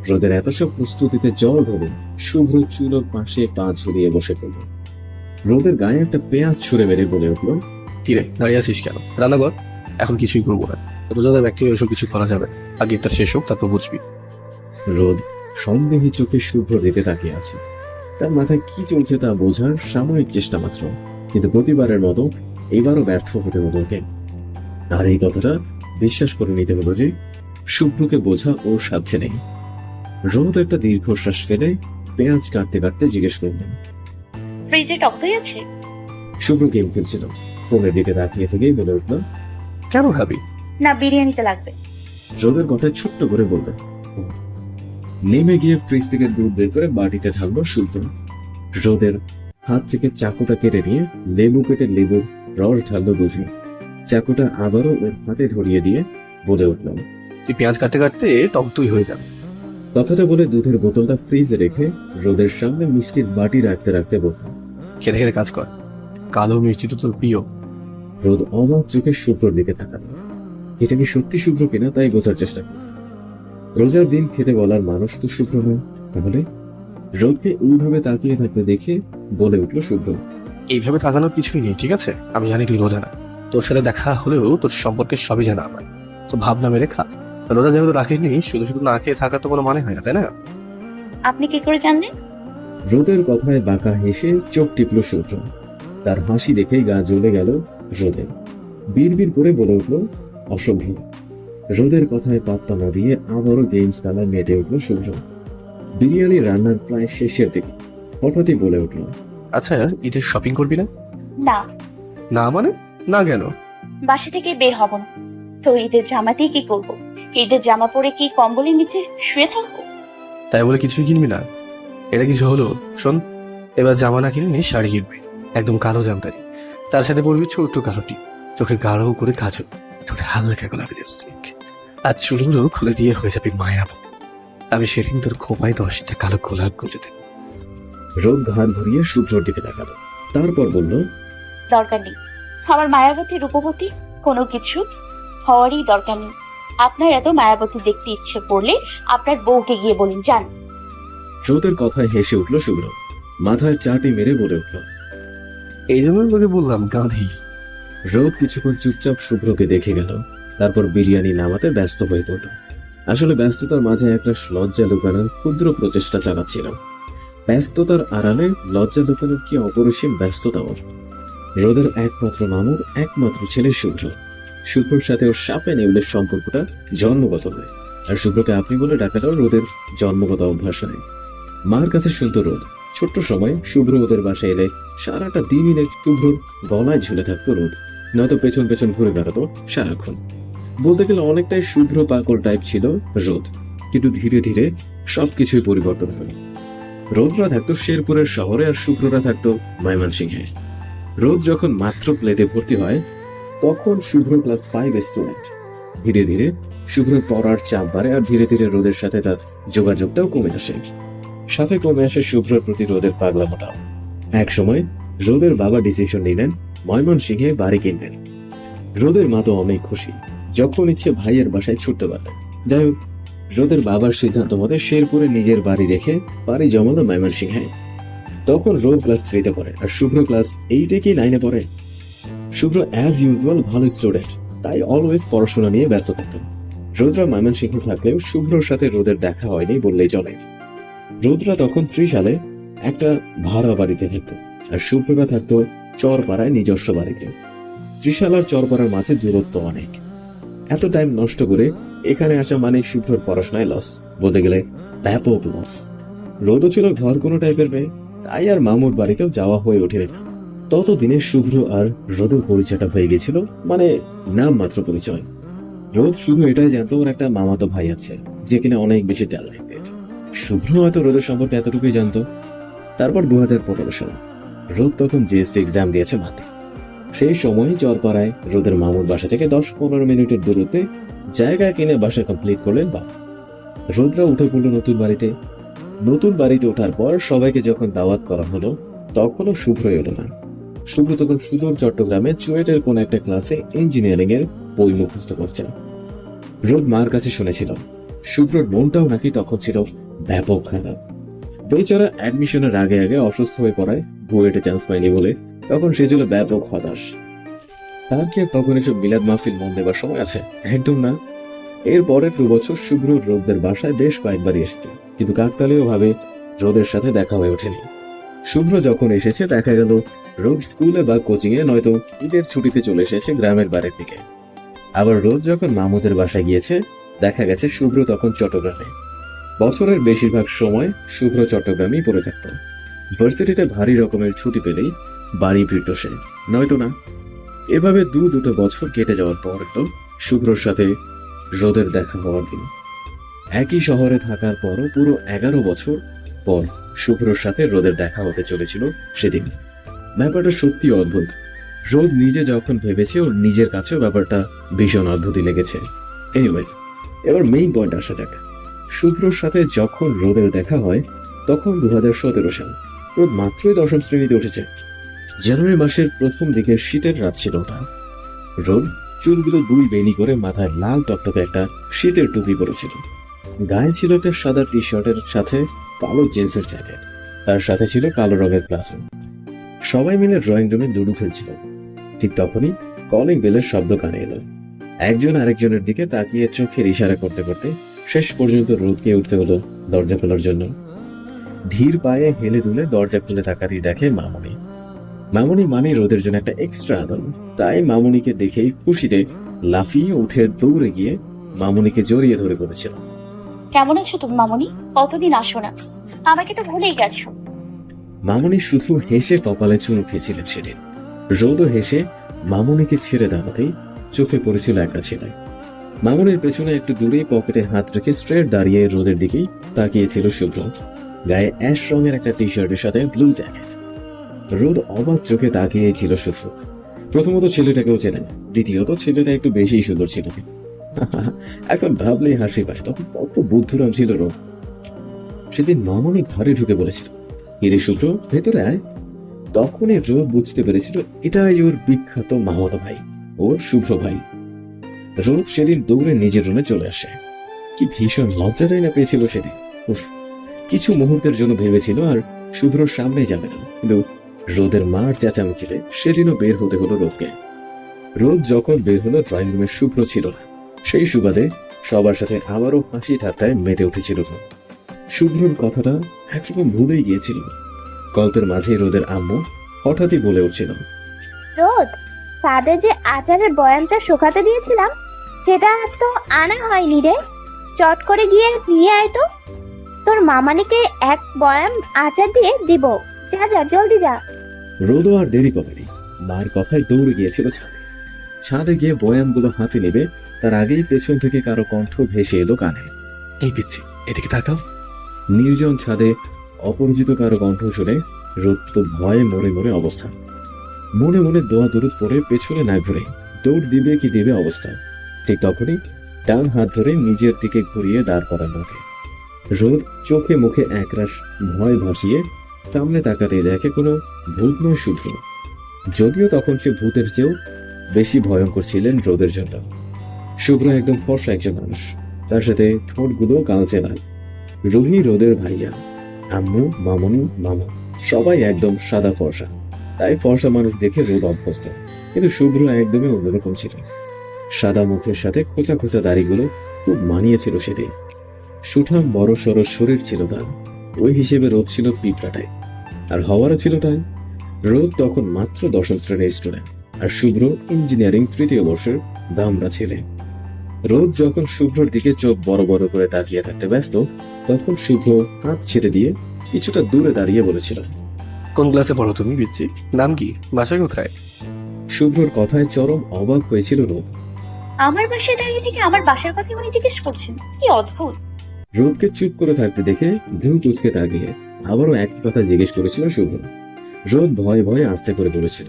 রোদের এত সব প্রস্তুতিতে জল ঢেলে শুভ্র চুলোর পাশে পা ঝুলিয়ে বসে পড়ল। রোদের গায়ে একটা পেঁয়াজ ছুঁড়ে মেরে বলে উঠল, কিরে দাঁড়িয়ে আছিস কেন? রান্না কর। এখন কিছুই করবো না, রোজাদার ব্যক্তি ওইসব কিছু করা যাবে। আগে ইফতার শেষ হোক, তারপর বুঝবি। রোদ সন্দেহী চোখে শুভ্র দিকে তাকিয়ে আছে। তার মাথায় কি চলছে তা বোঝার সাময়িক চেষ্টা মাত্র, কিন্তু প্রতিবারের মতো এবারও ব্যর্থ হতে হলো ওকে। আর এই কথাটা বিশ্বাস করে নিতে হলো যে শুভ্রকে বোঝা ওর সাধ্যে নেই। রোদ একটা দীর্ঘশ্বাস ফেলে পেঁয়াজ কাটতে কাটতে জিজ্ঞেস করলেন। ফ্রিজে টক দই আছে? শুভ্র গেম খেলছিল, ফোনের দিকে তাকিয়ে থেকেই বলে উঠল, কেন খাবি? না, বিরিয়ানিতে লাগবে। রোদের কথায় ছোট্ট করে বললেন। নেমে গিয়ে ফ্রিজ থেকে দুধ বের করে বাটিতে ঢাললো শুভ্র। রোদের হাত থেকে চাকুটা কেটে নিয়ে লেবু কেটে লেবুর রস ঢাললো দুধে। চাকুটা আবারও ওর হাতে ধরিয়ে দিয়ে বলে উঠল, তুই পেঁয়াজ কাটতে কাটতে টক দই হয়ে যাবে। কথাটা বলে দুধের বোতলটা ফ্রিজে রেখে রোদের সামনে মিষ্টির বাটি রাখতে রাখতে বলল। খেতে খেতে কাজ কর, কালো মিষ্টি তো তোর প্রিয়। রোদ অবাক চোখে শুভ্রর দিকে তাকালো। এটা কি সত্যি শুভ্র কিনা তাই বোঝার চেষ্টা করল। রোজার দিন খেতে বলার মানুষ তো শুভ্র নয়, তাহলে? রোদকে এইভাবে তাকিয়ে থাকতে দেখে বলে উঠল শুভ্র, এইভাবে তাকানোর কিছুই নেই, ঠিক আছে? আমি জানি তুই রোজা না, তোর সাথে দেখা হলেও তোর সম্পর্কে সবই জানা আমার। তো ভাবনা মেরে খা। রোজা যেহেতু রাখিসনি, শুধু শুধু না খেয়ে থাকার তো কোনো মানে হয় না, তাই না? আপনি কি করে জানলেন? রোদের কথায় বাঁকা হেসে চোখ টিপল শুভ্র। তার হাসি দেখে গা জ্বলে গেল রোদের। বিড়বিড় করে বলে উঠল, অসভ্য। রোদের কথায় পাত্তা না দিয়ে আবারও গেমস খেলায় মেতে উঠল শুভ্র। বিরিয়ানি রান্নার প্রায় শেষের দিকে হঠাৎই বলে উঠল, আচ্ছা, ঈদের শপিং করবি না? না, না মানে? না কেন? বাসা থেকে বের হব না। তো ঈদের জামাতেই কি করব? ঈদের জামা পরে কি কম্বলের নিচে শুয়ে থাকবো? তাই বলে কিছুই কিনবি না? এটা কিছু হলো? শোন, এবার জামা না কিনে শাড়ি কিনবি, একদম কালো জামদানি। তার সাথে পরবি ছোট্ট কালোটি, চোখে গাঢ় করে কাজল, ঠোঁটে হালকা গোলাপি লিপস্টিক, আর চুলগুলো খুলে দিয়ে হয়ে যাবে মায়াবতী। আমি সেদিন তোর খোপায় 10টা কালো গোলাপ গুঁজে দেব। রোদ ঘাড় ঘুরিয়ে শুভ্রর দিকে তাকালো, তারপর বলল, দরকার নেই। আমার মায়াবতী রূপবতী কোনো কিছু হওয়ারই দরকার নেই। আপনার এত মায়াবতী দেখতে ইচ্ছে করলে আপনার বউকে গিয়ে বলুন, যান। রোদের কথায় হেসে উঠল শুভ্র, মাথায় চাটি মেরে বলে উঠল। এই জন্য তোকে বললাম গাঁধী। রোদ কিছুক্ষণ চুপচাপ শুভ্রকে দেখে গেল, তারপর বিরিয়ানি নামাতে ব্যস্ত হয়ে পড়ল। আসলে ব্যস্ততার মাঝে একটা লজ্জা লুকানোর ক্ষুদ্র প্রচেষ্টা চালাচ্ছিল। ব্যস্ততার আড়ালে লজ্জা লুকানোর কি অপরিসীম ব্যস্ততা ওর। রোদের একমাত্র মামুর একমাত্র ছেলে শুভ্র। শুভ্রর সাথে ওর সাপে নেউলের সম্পর্কটা জন্মগত নয়, আর শুভ্রকে আপনি বলে ডাকাটাও রোদের জন্মগত অভ্যাস নেই। মার কাছে শুনতো রোদ, ছোট্ট সময় শুভ্র ওদের বাসায় এলে সারাটা দিনই শুভ্রর গলায় ঝুলে থাকতো রোদ, নয়তো পেছন পেছন ঘুরে বেড়াতো সারাক্ষণ। বলতে গেলে অনেকটাই শুভ্র পাগল টাইপ ছিল রোদ, কিন্তু ধীরে ধীরে সবকিছুই পরিবর্তন হয়। রোদরা থাকতো শেরপুরের শহরে আর শুভ্ররা থাকতো ময়মনসিংহে। রোদ যখন মাত্র প্লেতে ভর্তি হয় তখন শুভ্র ক্লাস 5 স্টুডেন্ট। ধীরে ধীরে শুভ্রের পড়ার চাপ বাড়ে আর ধীরে ধীরে রোদের সাথে তার যোগাযোগটাও কমে আসে। সাথে কমে আসে শুভ্রের প্রতি রোদের পাগলামোটাও। এক সময় রোদের বাবা ডিসিশন নিলেন ময়মনসিংহে বাড়ি কিনবেন। রোদের মা তো অনেক খুশি, যখন ইচ্ছে ভাইয়ের বাসায় ছুটতে পারবে। যাই হোক, রোদের বাবার সিদ্ধান্ত মতে শেরপুরে নিজের বাড়ি রেখে বাড়ি জমালো ময়মনসিংহে। তখন রোদ ক্লাস 3-তে পড়ে আর শুভ্র ক্লাস 8-এ কি 9-এ পড়ে। শুভ্র অ্যাজ ইউজুয়াল ভালো স্টুডেন্ট, তাই অলওয়েজ পড়াশোনা নিয়ে ব্যস্ত থাকতেন। রোদরা ময়মনসিংহে থাকলেও শুভ্রর সাথে রোদের দেখা হয়নি বললেই চলে। রোদরা তখন 3 সালে একটা ভাড়া বাড়িতে থাকতো আর শুভ্ররা থাকতো চরপাড়ায় নিজস্ব বাড়িতে। ত্রিশাল আর চরপাড়ার মাঝে দূরত্ব অনেক। এত টাইম নষ্ট করে এখানে আসা মানে শুভ্রর পড়াশোনায় লস, বলতে গেলে ব্যাপক লস। রোদও ছিল ঘর কোনো টাইপের মেয়ে, তাই আর মামুর বাড়িতেও যাওয়া হয়ে ওঠেনি। ততদিনে শুভ্র আর রোদের পরিচয়টা হয়ে গেছিল, মানে নাম মাত্র পরিচয়। রোদ শুধু এটাই জানতো ওর একটা মামাতো ভাই আছে যে কিনা অনেক বেশি ট্যালেন্টেড। শুভ্র হয়তো রোদের সম্পর্কে এতটুকুই জানতো। তারপর 2015 সাল, রোদ তখন জিএসসি এক্সাম দিয়েছে মাত্র। সেই সময় চরপাড়ায় রোদের মামুর বাসা থেকে 10-15 মিনিটের দূরত্বে জায়গা কিনে বাসা কমপ্লিট করলেন বাবা। রোদরা উঠে পড়লো নতুন বাড়িতে। নতুন বাড়িতে ওঠার পর সবাইকে যখন দাওয়াত করা হলো তখনও শুভ্র এলো না। শুভ্র তখন সুদূর চট্টগ্রামে চুয়েটের কোন একটা ক্লাসে ইঞ্জিনিয়ারিং এর বই মুখস্থ করছেন। রোদ মার কাছে শুনেছিল শুভ্রর মনটাও নাকি তখন ছিল ব্যাপক খারাপ। বেচারা অ্যাডমিশনের আগে আগে অসুস্থ হয়ে পড়ায় বুয়েটে চান্স পায়নি বলে তখন সে ছিল ব্যাপক হতাশ। তার কি তখন এসব মিলাদ মাহফিল মন দেবার সময় আছে? একদম না। এর পরের 2 বছর শুভ্র রোদের বাসায় বেশ কয়েকবার এসেছে, কিন্তু কাকতালীয় ভাবে রোদের সাথে দেখা হয়ে ওঠেনি। শুভ্র যখন এসেছে দেখা গেল রোদ স্কুলে বা কোচিং এ, নয়তো ঈদের ছুটিতে চলে এসেছে গ্রামের বাড়ির দিকে। আবার রোদ যখন মামুদের বাসায় গিয়েছে দেখা গেছে শুভ্র তখন চট্টগ্রামে। বছরের বেশিরভাগ সময় শুভ্র চট্টগ্রামেই পড়ে থাকত। ভার্সিটিতে ভারী রকমের ছুটি পেলেই বাড়ি ফিরত সে, নয়তো না। এভাবে দুটো বছর কেটে যাওয়ার পর এলো শুভ্রর সাথে রোদের দেখা হওয়ার দিন। একই শহরে থাকার পরও পুরো 11 বছর পর শুভ্রর সাথে রোদের দেখা হতে চলেছিল সেদিন। ব্যাপারটা সত্যি অদ্ভুত। রোদ নিজে যখন ভেবেছে ওর নিজের কাছেও ব্যাপারটা ভীষণ অদ্ভুতই লেগেছে। এনিওয়েজ, এবার মেইন পয়েন্ট আসা যাক। শুভ্রর সাথে যখন রোদের দেখা হয় তখন 2017 সাল। রোদ মাত্রই 10ম শ্রেণীতে উঠেছে। জানুয়ারি মাসের প্রথম দিকে শীতের রাত ছিল ওটা। রোদ চুলগুলো 2 বেনি করে মাথায় লাল টকটকে একটা শীতের টুপি পরেছিল। গায়ে ছিল একটা সাদা টি শার্টের সাথে কালো জিন্সের জ্যাকেট, তার সাথে ছিল কালো রঙের প্লাজো। সবাই মিলে ড্রয়িং রুমে লুডো খেলছিল। ঠিক তখনই কলিং বেলের শব্দ কানে এলো। একজন আরেকজনের দিকে তাকিয়ে চোখের ইশারা করতে করতে শেষ পর্যন্ত রোদকে উঠতে হলো দরজা খোলার জন্য। ধীর পায়ে হেলে দুলে দরজা খুলে তাকাতেই দেখে মামুনি। মামুনি মানে রোদের জন্য একটা এক্সট্রা আদর, তাই মামুনিকে দেখেই খুশিতে লাফিয়ে উঠে দৌড়ে গিয়ে মামুনিকে জড়িয়ে ধরে বলেছিল, কেমন আছো তুমি মামনি? কতদিন আসো না, আমাকে তো ভুলেই গেছো। মামুনি শুধু হেসে কপালে চুমু খেয়েছিলেন সেদিন। রোদও হেসে মামুনিকে ছেড়ে দাঁড়াতেই চোখে পড়েছিল একটা ছেলে। মামুনির পেছনে একটু দূরেই পকেটে হাত রেখে স্ট্রেট দাঁড়িয়ে রোদের দিকেই তাকিয়েছিল শুভ্র। গায়ে অ্যাশ রঙের একটা টি শার্টের সাথে ব্লু জ্যাকেট। রোদ অবাক চোখে তাকিয়েছিল শুধু। প্রথমত ছেলেটাকেও চেনে না, দ্বিতীয়ত ছেলেটা একটু বেশি সুন্দর ছিল। এখন ভাবলেই হাসি পায়, তখন কত বুদ্ধুরাম ছিল রোদ। সেদিন মামুনি ঘরে ঢুকে বলেছিল, ইরে শুভ্র ভেতরে আয়। তখনই রোদ বুঝতে পেরেছিল এটাই ওর বিখ্যাত মামাতো ভাই, ওর শুভ্র ভাই। রোদ সেদিন দৌড়ে নিজের রুমে চলে আসে। কি ভীষণ লজ্জাটাই না পেয়েছিল সেদিন। উফ, কিছু মুহূর্তের জন্য ভেবেছিল আর শুভ্রর সামনে যাবে না, কিন্তু রোদের মার চেঁচামেচিতে সেদিনও বের হতে হলো রোদকে। রোদ যখন বের হলো ড্রয়িং রুমে শুভ্র ছিল না। সেই সুবাদে সবার সাথে আবারও হাসি ঠাট্টায় মেতে উঠেছিল রোদ। শুভ্রর কথাটা একরকম ভুলেই গিয়েছিল। গল্পের মাঝে রোদের আম্মু হঠাৎই বলে উঠছিল, রোদ, ছাদে যে আচারের বয়ামটা শুকাতে দিয়েছিলাম সেটা তো আনা হয়নি রে। চট করে গিয়ে নিয়ে আয় তো। তোর মামানিকে এক বয়াম আচার দিয়ে দিব। যা যা, জলদি যা। রোদও আর দেরি করেনি, মার কথায় দৌড়ে গিয়েছিল ছাদে। ছাদে গিয়ে বয়ামগুলো হাতে নেবে তার আগেই পেছন থেকে কারো কণ্ঠ ভেসে এলো কানে, এই পিচ্ছি, এদিকে তাকাও। নির্জন ছাদে অপরিচিত কারো কণ্ঠ শুনে রোদ তো ভয়ে মরে মরে অবস্থা। মনে মনে দোয়া দরুদ পড়ে পেছনে না ঘুরে দৌড় দিবে কি দিবে অবস্থা। ঠিক তখনই ডান হাত ধরে নিজের দিকে ঘুরিয়ে দাঁড় করানো ওকে। রোদ চোখে মুখে একরাশ ভয় ভাসিয়ে সামনে তাকাতেই দেখে কোনো ভূত নয় শুভ্র। যদিও তখন সে ভূতের চেয়েও বেশি ভয়ঙ্কর ছিলেন রোদের জন্য। শুভ্র একদম ফর্সা একজন মানুষ, তার সাথে ঠোঁটগুলো কালচে লাল। রুহি রোদের ভাইয়া, আম্মু, মামুনি, মামু সবাই একদম সাদা ফর্সা, তাই ফর্সা মানুষ দেখে রোদ অভ্যস্ত। কিন্তু শুভ্র একদমই অন্যরকম ছিল। সাদা মুখের সাথে খোঁচা খোঁচা দাড়িগুলো খুব মানিয়েছিল সেদিন। সুঠাম বড় সড়ো শরীর ছিল তার, ওই হিসেবে রোদ ছিল পিঁপড়াটাই, আর হওয়ারও ছিল তাই। রোদ তখন মাত্র 10ম শ্রেণীর স্টুডেন্ট, আর শুভ্র ইঞ্জিনিয়ারিং 3য় বর্ষের দামড়া ছেলে। রোদ যখন শুভ্রর দিকে চোখ বড় বড় করে তাকিয়ে থাকতে ব্যস্ত, তখন শুভ্র হাত ছেড়ে দিয়ে কিছুটা দূরে দাঁড়িয়ে বলেছিল, কোন ক্লাসে পড়ো তুমি পিচ্ছি? নাম কি? বাসা কোথায়? শুভ্রর কথায় চরম অবাক হয়েছিল রোদ। আমার বাসায় দাঁড়িয়ে থেকে আমার বাসার কথা উনি জিজ্ঞেস করছেন, কি অদ্ভুত। রোদকে চুপ করে থাকতে দেখে ভ্রু কুচকে তাকিয়ে আবারও একই কথা জিজ্ঞেস করেছিল শুভ্র। রোদ ভয়ে ভয়ে আস্তে করে বলেছিল,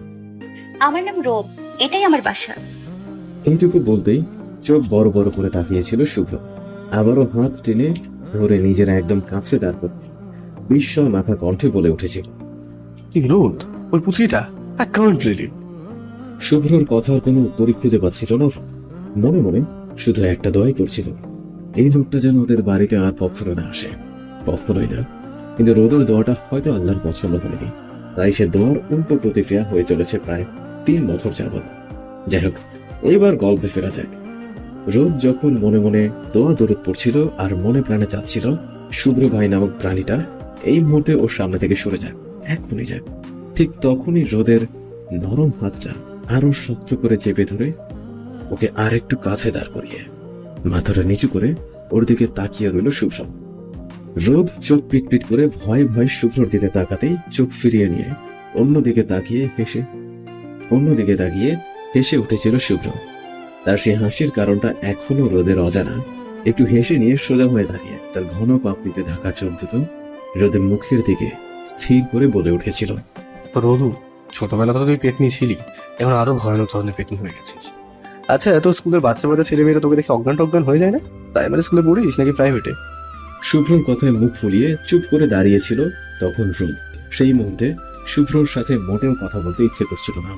আমার নাম রোদ, এটাই আমার বাসা। এইটুকু বলতেই চোখ বড় বড় করে তাকিয়েছিল শুভ্র। আবারও হাত টেনে ধরে নিজের একদম কাছে দাঁড় করে বিস্ময় মাখা কণ্ঠে বলে উঠেছিল, কি রোদ, ওই পুঁথিটা? I can't read it. শুভ্রর কথার কোনো উত্তরই খুঁজে পাচ্ছিল না। মনে মনে শুধু একটা দোয়াই করছিল, এই লোকটা যেন ওদের বাড়িতে আর কখনো না আসে, কখনোই না। কিন্তু রোদের দোয়াটা হয়তো আল্লাহর পছন্দ করেনি, তাই সে দোয়ার উল্টো প্রতিক্রিয়া হয়ে চলেছে প্রায় 3 বছর যাবৎ। যাই হোক, এইবার গল্পে ফেরা যাক। রোদ যখন মনে মনে দোয়া দরুদ পড়ছিল আর মনে প্রাণে চাচ্ছিল শুভ্র ভাই নামক প্রাণীটা এই মুহূর্তে ওর সামনে থেকে সরে যাক, এখনই যাক, ঠিক তখনই রোদের নরম হাতটা আরো শক্ত করে চেপে ধরে ওকে আর একটু কাছে দাঁড় করিয়ে মাথাটা নিচু করে ওর দিকে তাকিয়ে রইল শুভ্র। রোদ চোখ পিটপিট করে ভয়ে ভয়ে শুভ্রর দিকে তাকাতেই চোখ ফিরিয়ে নিয়ে অন্যদিকে তাকিয়ে হেসে উঠেছিল শুভ্র। তার সেই হাসির কারণটা এখনো রোদের অজানা। একটু হেসে নিয়ে সোজা হয়ে দাঁড়িয়ে তার ঘন পাপড়িতে ঢাকা চোখ দুটো রোদের মুখের দিকে স্থির করে বলে উঠেছিল, রোদু, ছোটবেলা তো তুই পেটনি ছিলি, এখন আরো ভয়ানক ধরনের পেটনি হয়ে গেছিস। আচ্ছা, এত স্কুলের বাচ্চা ছেলে মেয়েরা তোকে দেখে অজ্ঞান টজ্ঞান হয়ে যায় না? প্রাইমারি স্কুলে পড়িস নাকি প্রাইভেটে? শুভ্রর কথায় মুখ ফুলিয়ে চুপ করে দাঁড়িয়েছিল তখন রোদ। সেই মুহূর্তে শুভ্রর সাথে মোটেও কথা বলতে ইচ্ছে করছিল না।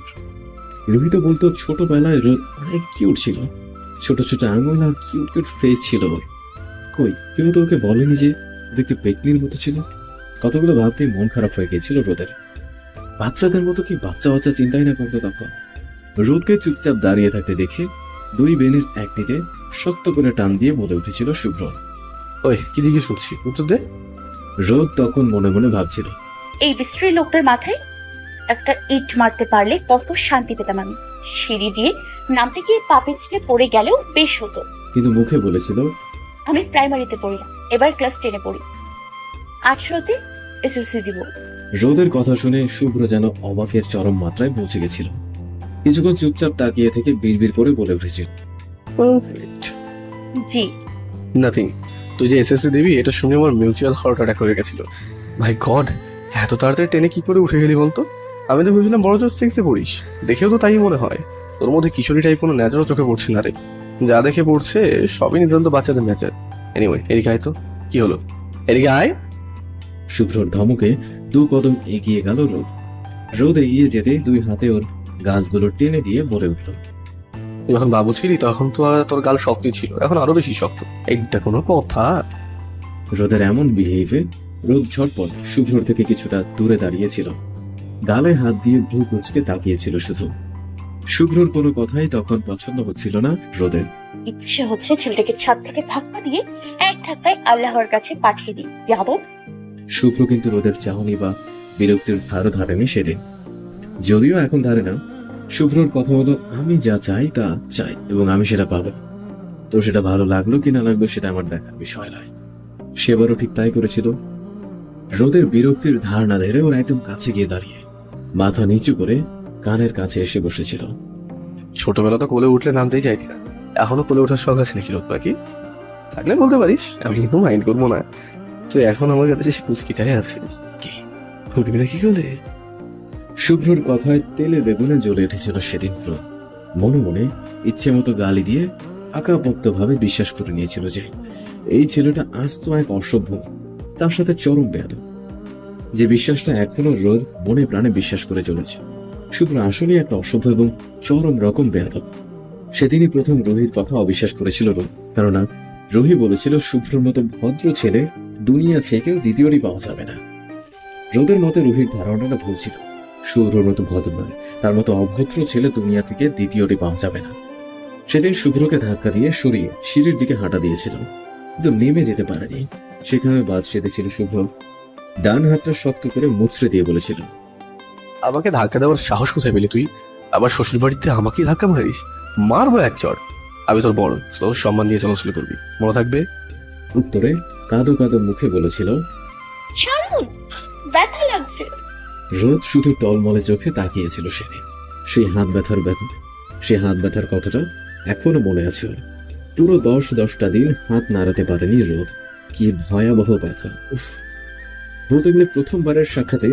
রুহি তো বলতো ছোটবেলায় রোদ অনেক কিউট ছিল, ছোট ছোট আঙুল আর কিউট কিউট ফেস ছিল ওর। কই, কেউ তো ওকে বলেনি যে দেখতে পেতনির মতো ছিল। কতগুলো ভাবতেই মন খারাপ হয়ে গিয়েছিল রোদের। বাচ্চাদের মতো কি বাচ্চা চিন্তাই না করতো তখন। রোদকে চুপচাপ দাঁড়িয়ে থাকতে দেখে দুই বেনির একদিকে শক্ত করে টান দিয়ে বলে উঠেছিল শুভ্র, ওই কি জিজ্ঞেস করছি, উত্তর দে। রোদ তখন মনে মনে ভাবছিল, এই বিশ্রী লোকটার মাথায় একটা ইট মারতে পারলে কত শান্তি পেতাম আমি। সিঁড়ি দিয়ে নামতে গিয়ে পা পিছলে পড়ে গেলেও বেশ হতো। কিন্তু মুখে বলেছিল, আমি প্রাইমারিতে পড়ি না, এবার ক্লাস 10-এ পড়ি, 18তে এসএসসি দিব। রোদের কথা শুনে শুভ্র যেন অবাকের চরম মাত্রায় পৌঁছে গেছিল। কিছুক্ষণ চুপচাপ তাকিয়ে থেকে বিড়বিড় করে বলে উঠেছিল, জি নাথিং। তুই যে এসএসসি দিবি এটা শুনে আমার মিউচুয়াল হার্ট অ্যাটাক হয়ে গেছিল। ভাই গড, এত তাড়াতাড়ি টেনে কি করে উঠে গেলি বলতো? আমি তো ভেবেছিলাম বড় জোর 6-এ পড়িস। দেখেও তো তাই মনে হয়। তোর মধ্যে কিশোরী টাইপ কোনো ন্যাচারও চোখে পড়ছে না রে। যা দেখে পড়ছে সবই নিতান্ত বাচ্চাদের ন্যাচার। এনিওয়ে, এদিকে আয় তো। কি হলো? এদিকে আয়। শুভ্রর ধমকে 2 কদম এগিয়ে গেল রোদ। রোদ এগিয়ে যেতে 2 হাতে ওর গাছগুলো টেনে দিয়ে বলে উঠল, যখন বাবু ছিলি তখন তো আর তোর গাল শক্তই ছিল, এখন আরো বেশি শক্ত। এইটা কোনো কথা? রোদের এমন বিহেভে রোদ ঝটপট শুভ্রর থেকে কিছুটা দূরে দাঁড়িয়েছিল। গালে হাত দিয়ে ভ্রু কুঁচকে তাকিয়েছিল শুধু। শুভ্রর কোনো কথাই তখন পছন্দ হচ্ছিল না রোদের। ইচ্ছে হচ্ছে ছেলেটাকে ছাদ থেকে ধাক্কা দিয়ে এক ধাক্কায় আল্লাহর কাছে পাঠিয়ে দিই। যাবো। শুভ্র কিন্তু রোদের চাহনি বা বিরক্তির ধারও ধারেনি সেদিন, যদিও এখন ধারে না। শুভ্রর কথা হলো, আমি যা চাই তা চাই এবং আমি সেটা পাবো। তো সেটা ভালো লাগলো কি না লাগলো সেটা আমার দেখার বিষয় নয়। সেবারও ঠিক তাই করেছিল। রোদের বিরক্তির ধার না ধরে ওর একদম কাছে গিয়ে দাঁড়িয়ে মাথা নিচু করে কানের কাছে এসে বসেছিল। ছোটবেলা তো কোলে উঠলে নামতেই চাইছি না, এখনো কোলে ওঠার শখ আছে নাকি রোদ পাখি? থাকলে বলতে পারিস, আমি কিন্তু মাইন্ড করবো না। তুই এখন আমার কাছে সে কুচকিটাই আছিস। কি উঠবি না কি কোলে? শুভ্রর কথায় তেলে বেগুনে জ্বলে উঠেছিল সেদিন রোদ। মনে মনে ইচ্ছে মতো গালি দিয়ে আঁকাপোক্তভাবে বিশ্বাস করে নিয়েছিল যে এই ছেলেটা আস্ত এক অসভ্য, তার সাথে চরম বেয়াদব। যে বিশ্বাসটা এখনো রোদ মনে প্রাণে বিশ্বাস করে চলেছে। শুভ্র আসলে একটা অসভ্য এবং চরম রকম বেয়াদব। সেদিনই প্রথম রোহির কথা অবিশ্বাস করেছিল রোদ, কেননা রোহি বলেছিল শুভ্রর মতো ভদ্র ছেলে দুনিয়া থেকেও দ্বিতীয়টি পাওয়া যাবে না। রোদের মতে রোহির ধারণাটা ভুল ছিল। শুভ্রর মতো ভদ্র নয়, তার মতো অভদ্র ছেলে দুনিয়া থেকে দ্বিতীয়টি পাওয়া যাবে না। সেদিন শুভ্রকে ধাক্কা দিয়ে সরিয়ে সিঁড়ির দিকে হাঁটা দিয়েছিল, কিন্তু নেমে যেতে পারেনি। সেখানে বাদ সে দেখছিল শুভ্র ডান হাতটা শক্ত করে মুচড়ে দিয়ে বলেছিল, আমাকে ধাক্কা দেওয়ার সাহস কোথায় পেলি তুই? আবার শ্বশুর বাড়িতে আমাকেই ধাক্কা মারিস? মারবো এক চড়। আমি তোর বড়, তোর সম্মান দিয়ে চলাচল করবি, মনে থাকবে। উত্তরে কাঁদো কাঁদো মুখে বলেছিল, ছাড়ুন, ব্যথা লাগছে। রোদ শুধু টলমলে চোখে তাকিয়েছিল সেদিন। সেই হাত ব্যথার কথাটা এখনো মনে আছে ওর। পুরো 10টা দিন হাত নাড়াতে পারেনি রোদ। কি ভয়াবহ ব্যথা! উফ! বলতে গেলে প্রথমবারের সাক্ষাতে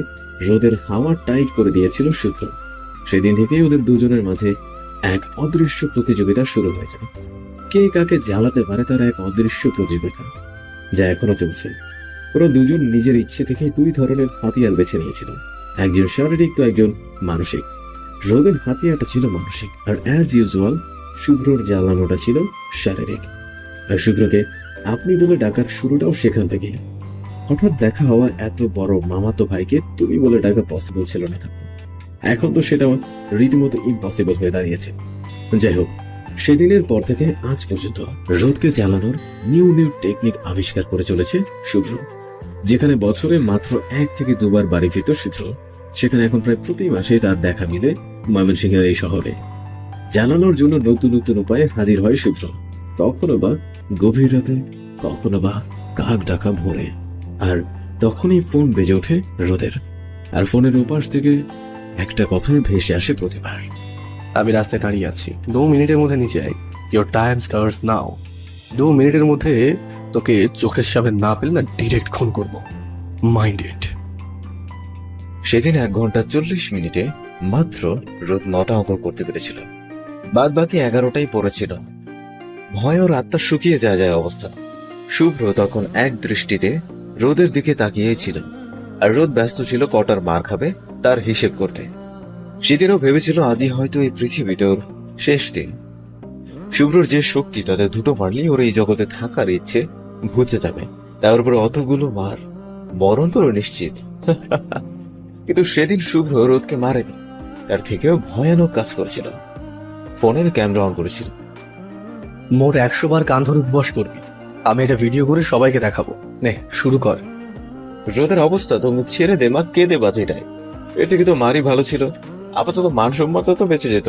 রোদের হাওয়া টাইট করে দিয়েছিল শুভ্র। সেদিন থেকেই ওদের দুজনের মাঝে এক অদৃশ্য প্রতিযোগিতা শুরু হয়ে যায়। কে কাকে জ্বালাতে পারে তার এক অদৃশ্য প্রতিযোগিতা, যা এখনো চলছে। ওরা দুজন নিজের ইচ্ছে থেকে 2 ধরনের হাতিয়ার বেছে নিয়েছিল, একজন শারীরিক তো একজন মানসিক। রোদের হাতিয়ারটা ছিল মানসিক, আর অ্যাজ ইউজুয়াল শুভ্রর জ্বালানোটা ছিল শারীরিক। আর শুভ্রকে আপনি বলে ডাকার শুরুটাও সেখান থেকে। হঠাৎ দেখা হওয়া এত বড় মামাতো ভাইকে তুমি বলে ডাকা পসিবল ছিল না তখন। এখন তো সেটা রীতিমতো ইম্পসিবল হয়ে দাঁড়িয়েছে। যাই হোক, সেদিনের পর থেকে আজ পর্যন্ত রোদকে জ্বালানোর নিউ টেকনিক আবিষ্কার করে চলেছে শুভ্র। যেখানে বছরে মাত্র 1 থেকে 2 বার বাড়ি ফিরত শুভ্র, সেখানে এখন প্রায় প্রতি মাসে তার দেখা মিলে ময়মনসিংহের এই শহরে। জ্বালানোর জন্য নতুন নতুন উপায়ে হাজির হয় শুভ্র। কখনো বা গভীর রাতে, কখনো বা কাক ডাকা ভোরে। আর তখনই ফোন বেজে ওঠে রোদের, আর ফোনের ওপাশ থেকে একটা কথাই ভেসে আসে প্রতিবার। আমি রাস্তায় দাঁড়িয়ে আছি, 2 মিনিটের মধ্যে নিচে আয়। Your time starts now. 2 মিনিটের মধ্যে তোকে চোখের সামনে না পেলে না ডিরেক্ট খুন করবো। Mind it. সেদিন 1 ঘন্টা 40 মিনিটে মাত্র রোদ 9টা অঙ্ক করতে পেরেছিল, বাদ বাকি 11টাই পড়েছিল। ভয় ওর আত্মা শুকিয়ে যায় অবস্থা। শুভ্র তখন এক দৃষ্টিতে রোদের দিকে তাকিয়েই ছিল, আর রোদ ব্যস্ত ছিল কটার মার খাবে তার হিসেব করতে। সেদিনও ভেবেছিল আজই হয়তো এই পৃথিবীতে ওর শেষ দিন। শুভ্রর যে শক্তি, তাতে দুটো মারলেই ওর এই জগতে থাকার ইচ্ছে ঘুচে যাবে। তার উপর অতগুলো মার, বরং তো নিশ্চিত। কিন্তু সেদিন শুভ্র রোদকে মারেনি, তার থেকেও ভয়ানক কাজ করেছিল। ফোনের ক্যামেরা অন করেছিল। মোট 100 বার কান ধরে উপবাস করবি। আমি এটা ভিডিও করে সবাইকে দেখাবো। নে শুরু কর। রোদের অবস্থা তো ছেড়ে দে মা, কেঁদে বাঁচিটাই। এর থেকে তো মারই ভালো ছিল, আপাতত মান সম্মান তো বেঁচে যেত।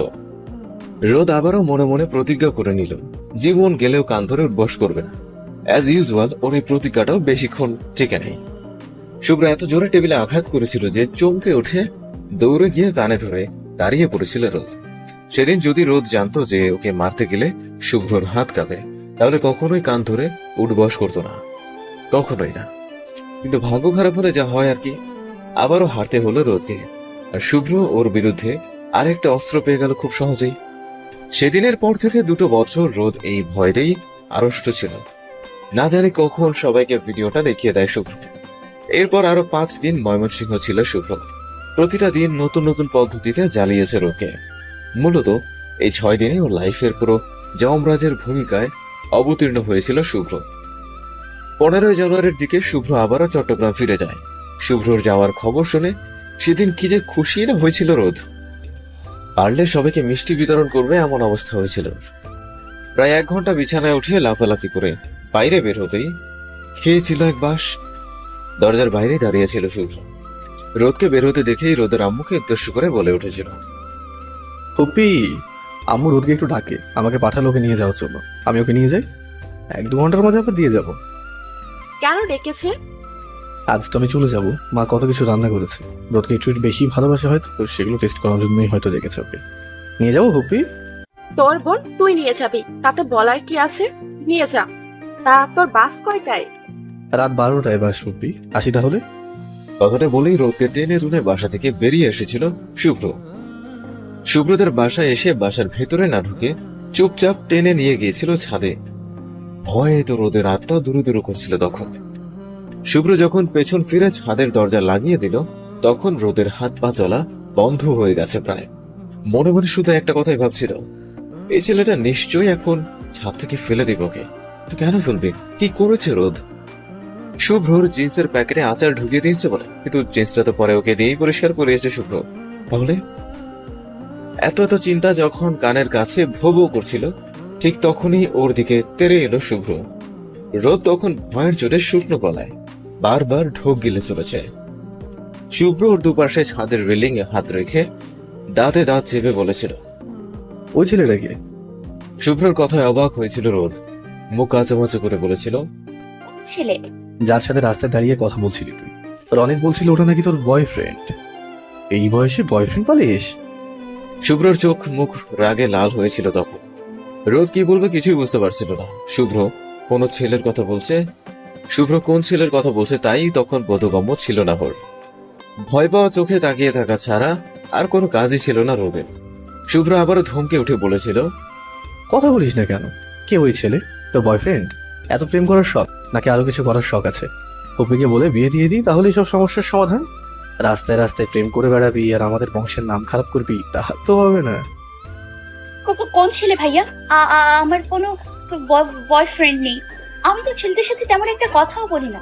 রোদ আবারও মনে মনে প্রতিজ্ঞা করে নিল, জীবন গেলেও কান ধরে উঠবস করবে না। অ্যাজ ইউজুয়াল ওর এই প্রতিজ্ঞাটাও বেশিক্ষণ টিকে নেই। শুভ্র এত জোরে টেবিলে আঘাত করেছিল যে চমকে উঠে দৌড়ে গিয়ে কানে ধরে দাঁড়িয়ে পড়েছিল রোদ। সেদিন যদি রোদ জানতো যে ওকে মারতে গেলে শুভ্রর হাত কাঁপে, তাহলে কখনোই কান ধরে উঠবস করতো না, কখনোই না। কিন্তু ভাগ্য খারাপ হলে যা হয় আর কি, আবারও হারতে হলো রোদকে। আর শুভ্র ওর বিরুদ্ধে আরেকটা অস্ত্র পেয়ে গেল খুব সহজেই। সেদিনের পর থেকে 2 বছর রোদ এই ভয়েরই আড়ষ্ট ছিল। না জানি কখন সবাইকে ভিডিওটা দেখিয়ে দেয় শুভ্র। এরপর আরো 5 দিন ময়মনসিংহ ছিল শুভ্র। প্রতিটা দিন নতুন নতুন পদ্ধতিতে জ্বালিয়েছে রোদকে। মূলত এই 6 দিনে ওর লাইফের পুরো যমরাজের ভূমিকায় অবতীর্ণ হয়েছিল শুভ্র। 15 জানুয়ারির দিকে শুভ্র আবারও চট্টগ্রাম ফিরে যায়। শুভ্রর যাওয়ার খবর শুনে সেদিন কি যে খুশি না হয়েছিল রোদ। পারলে সবাইকে মিষ্টি বিতরণ করবে এমন অবস্থা হয়েছিল। প্রায় 1 ঘন্টা বিছানায় উঠে লাফালাফি করে বাইরে বের হতেই খেয়েছিল এক বাস। দরজার বাইরে দাঁড়িয়েছিল শুভ্র। রোদকে বের হতে দেখেই রোদের আম্মুকে উদ্দেশ্য করে বলে উঠেছিল, পপি, আম্মু রোদকে একটু ডাকে, আমাকে পাঠালো ওকে নিয়ে যাওয়ার জন্য। আমি ওকে নিয়ে যাই, 1-2 ঘন্টার মাঝে আবার দিয়ে যাব। কেন ডেকেছে? আজ তো আমি চলে যাব, মা কত কিছু রান্না করেছে। রোদকে একটু বেশি ভালোবাসে হয়তো, তো সেগুলো টেস্ট করার জন্যই হয়তো ডেকেছে ওকে। নিয়ে যাবো পপি? তোর বোন, তুই নিয়ে যাবি, তাতে বলার কি আছে? নিয়ে যা। তারপর বাস কয়টায়? রাত 12টায় বাস পপি। আসি তাহলে। কথাটা বলেই রোদকে টেনে টুনে বাসা থেকে বেরিয়ে এসেছিল শুভ্র। শুভ্রদের বাসায় এসে বাসার ভেতরে না ঢুকে চুপচাপ টেনে নিয়ে গিয়েছিল ছাদে। ভয়ে তো রোদের আত্মা দুরু দুরু করছিল তখন। শুভ্র যখন পেছন ফিরে ছাদের দরজা লাগিয়ে দিল, তখন রোদের হাত পা চলা বন্ধ হয়ে গেছে প্রায়। মনে মনে শুধু একটা কথাই ভাবছিল, এই ছেলেটা নিশ্চয়ই এখন ছাদ থেকে ফেলে দিব ওকে। তো কেন ফেলবে? কি করেছে রোদ? শুভ্রর জিন্সের প্যাকেটে আচার ঢুকিয়ে দিয়েছে বলে, কিন্তু জিন্সটা তো পরে ওকে দিয়েই পরিষ্কার করিয়েছে শুভ্র। তাহলে এত এত চিন্তা যখন কানের কাছে ভো ভো করছিল, ঠিক তখনই ওর দিকে তেড়ে এলো শুভ্র। রোদ তখন ভয়ের জোরে শুকনো গলায় বারবার ঢোক গিলে চলেছে। শুভ্র ওর দুপাশে ছাদের রেলিং এ হাত রেখে দাঁতে দাঁত চেপে বলেছিল, ওই ছেলেটাকে? শুভ্রর কথায় অবাক হয়েছিল রোদ। মুখ কাঁচামাচু করে বলেছিল, ছেলে যার সাথে রাস্তায় দাঁড়িয়ে কথা বলছিলি তুই। রনিত বলছিল ওটা নাকি তোর বয়ফ্রেন্ড। এই বয়সে বয়ফ্রেন্ড পালিস? শুভ্রর চোখ মুখ রাগে লাল হয়েছিল তখন। রোদ কি বলবে কিছুই বুঝতে পারছিল না। শুভ্র কোন ছেলের কথা বলছে, শুভ্র কোন ছেলের কথা বলছে তাই তখন বোধগম্য ছিল না ওর। ভয় পাওয়া চোখে তাকিয়ে থাকা ছাড়া আর কোনো কাজই ছিল না রোদের। শুভ্র আবারও ধমকে উঠে বলেছিল, কথা বলিস না কেন? কে ওই ছেলে? তোর বয়ফ্রেন্ড? এত প্রেম করার শখ নাকি আরো কিছু করার শখ আছে? পপিকে বলে বিয়ে দিয়ে দিই, তাহলেই সব সমস্যার সমাধান। রাস্তায় রাস্তায় প্রেম করে বেড়াবি আর আমাদের বংশের নাম খারাপ করবি, তাহা তো হবে না। কোন ছেলে ভাইয়া? আমার কোনো বয়ফ্রেন্ড নেই। আমি তো ছেলেদের সাথে তেমন একটা কথাও বলি না।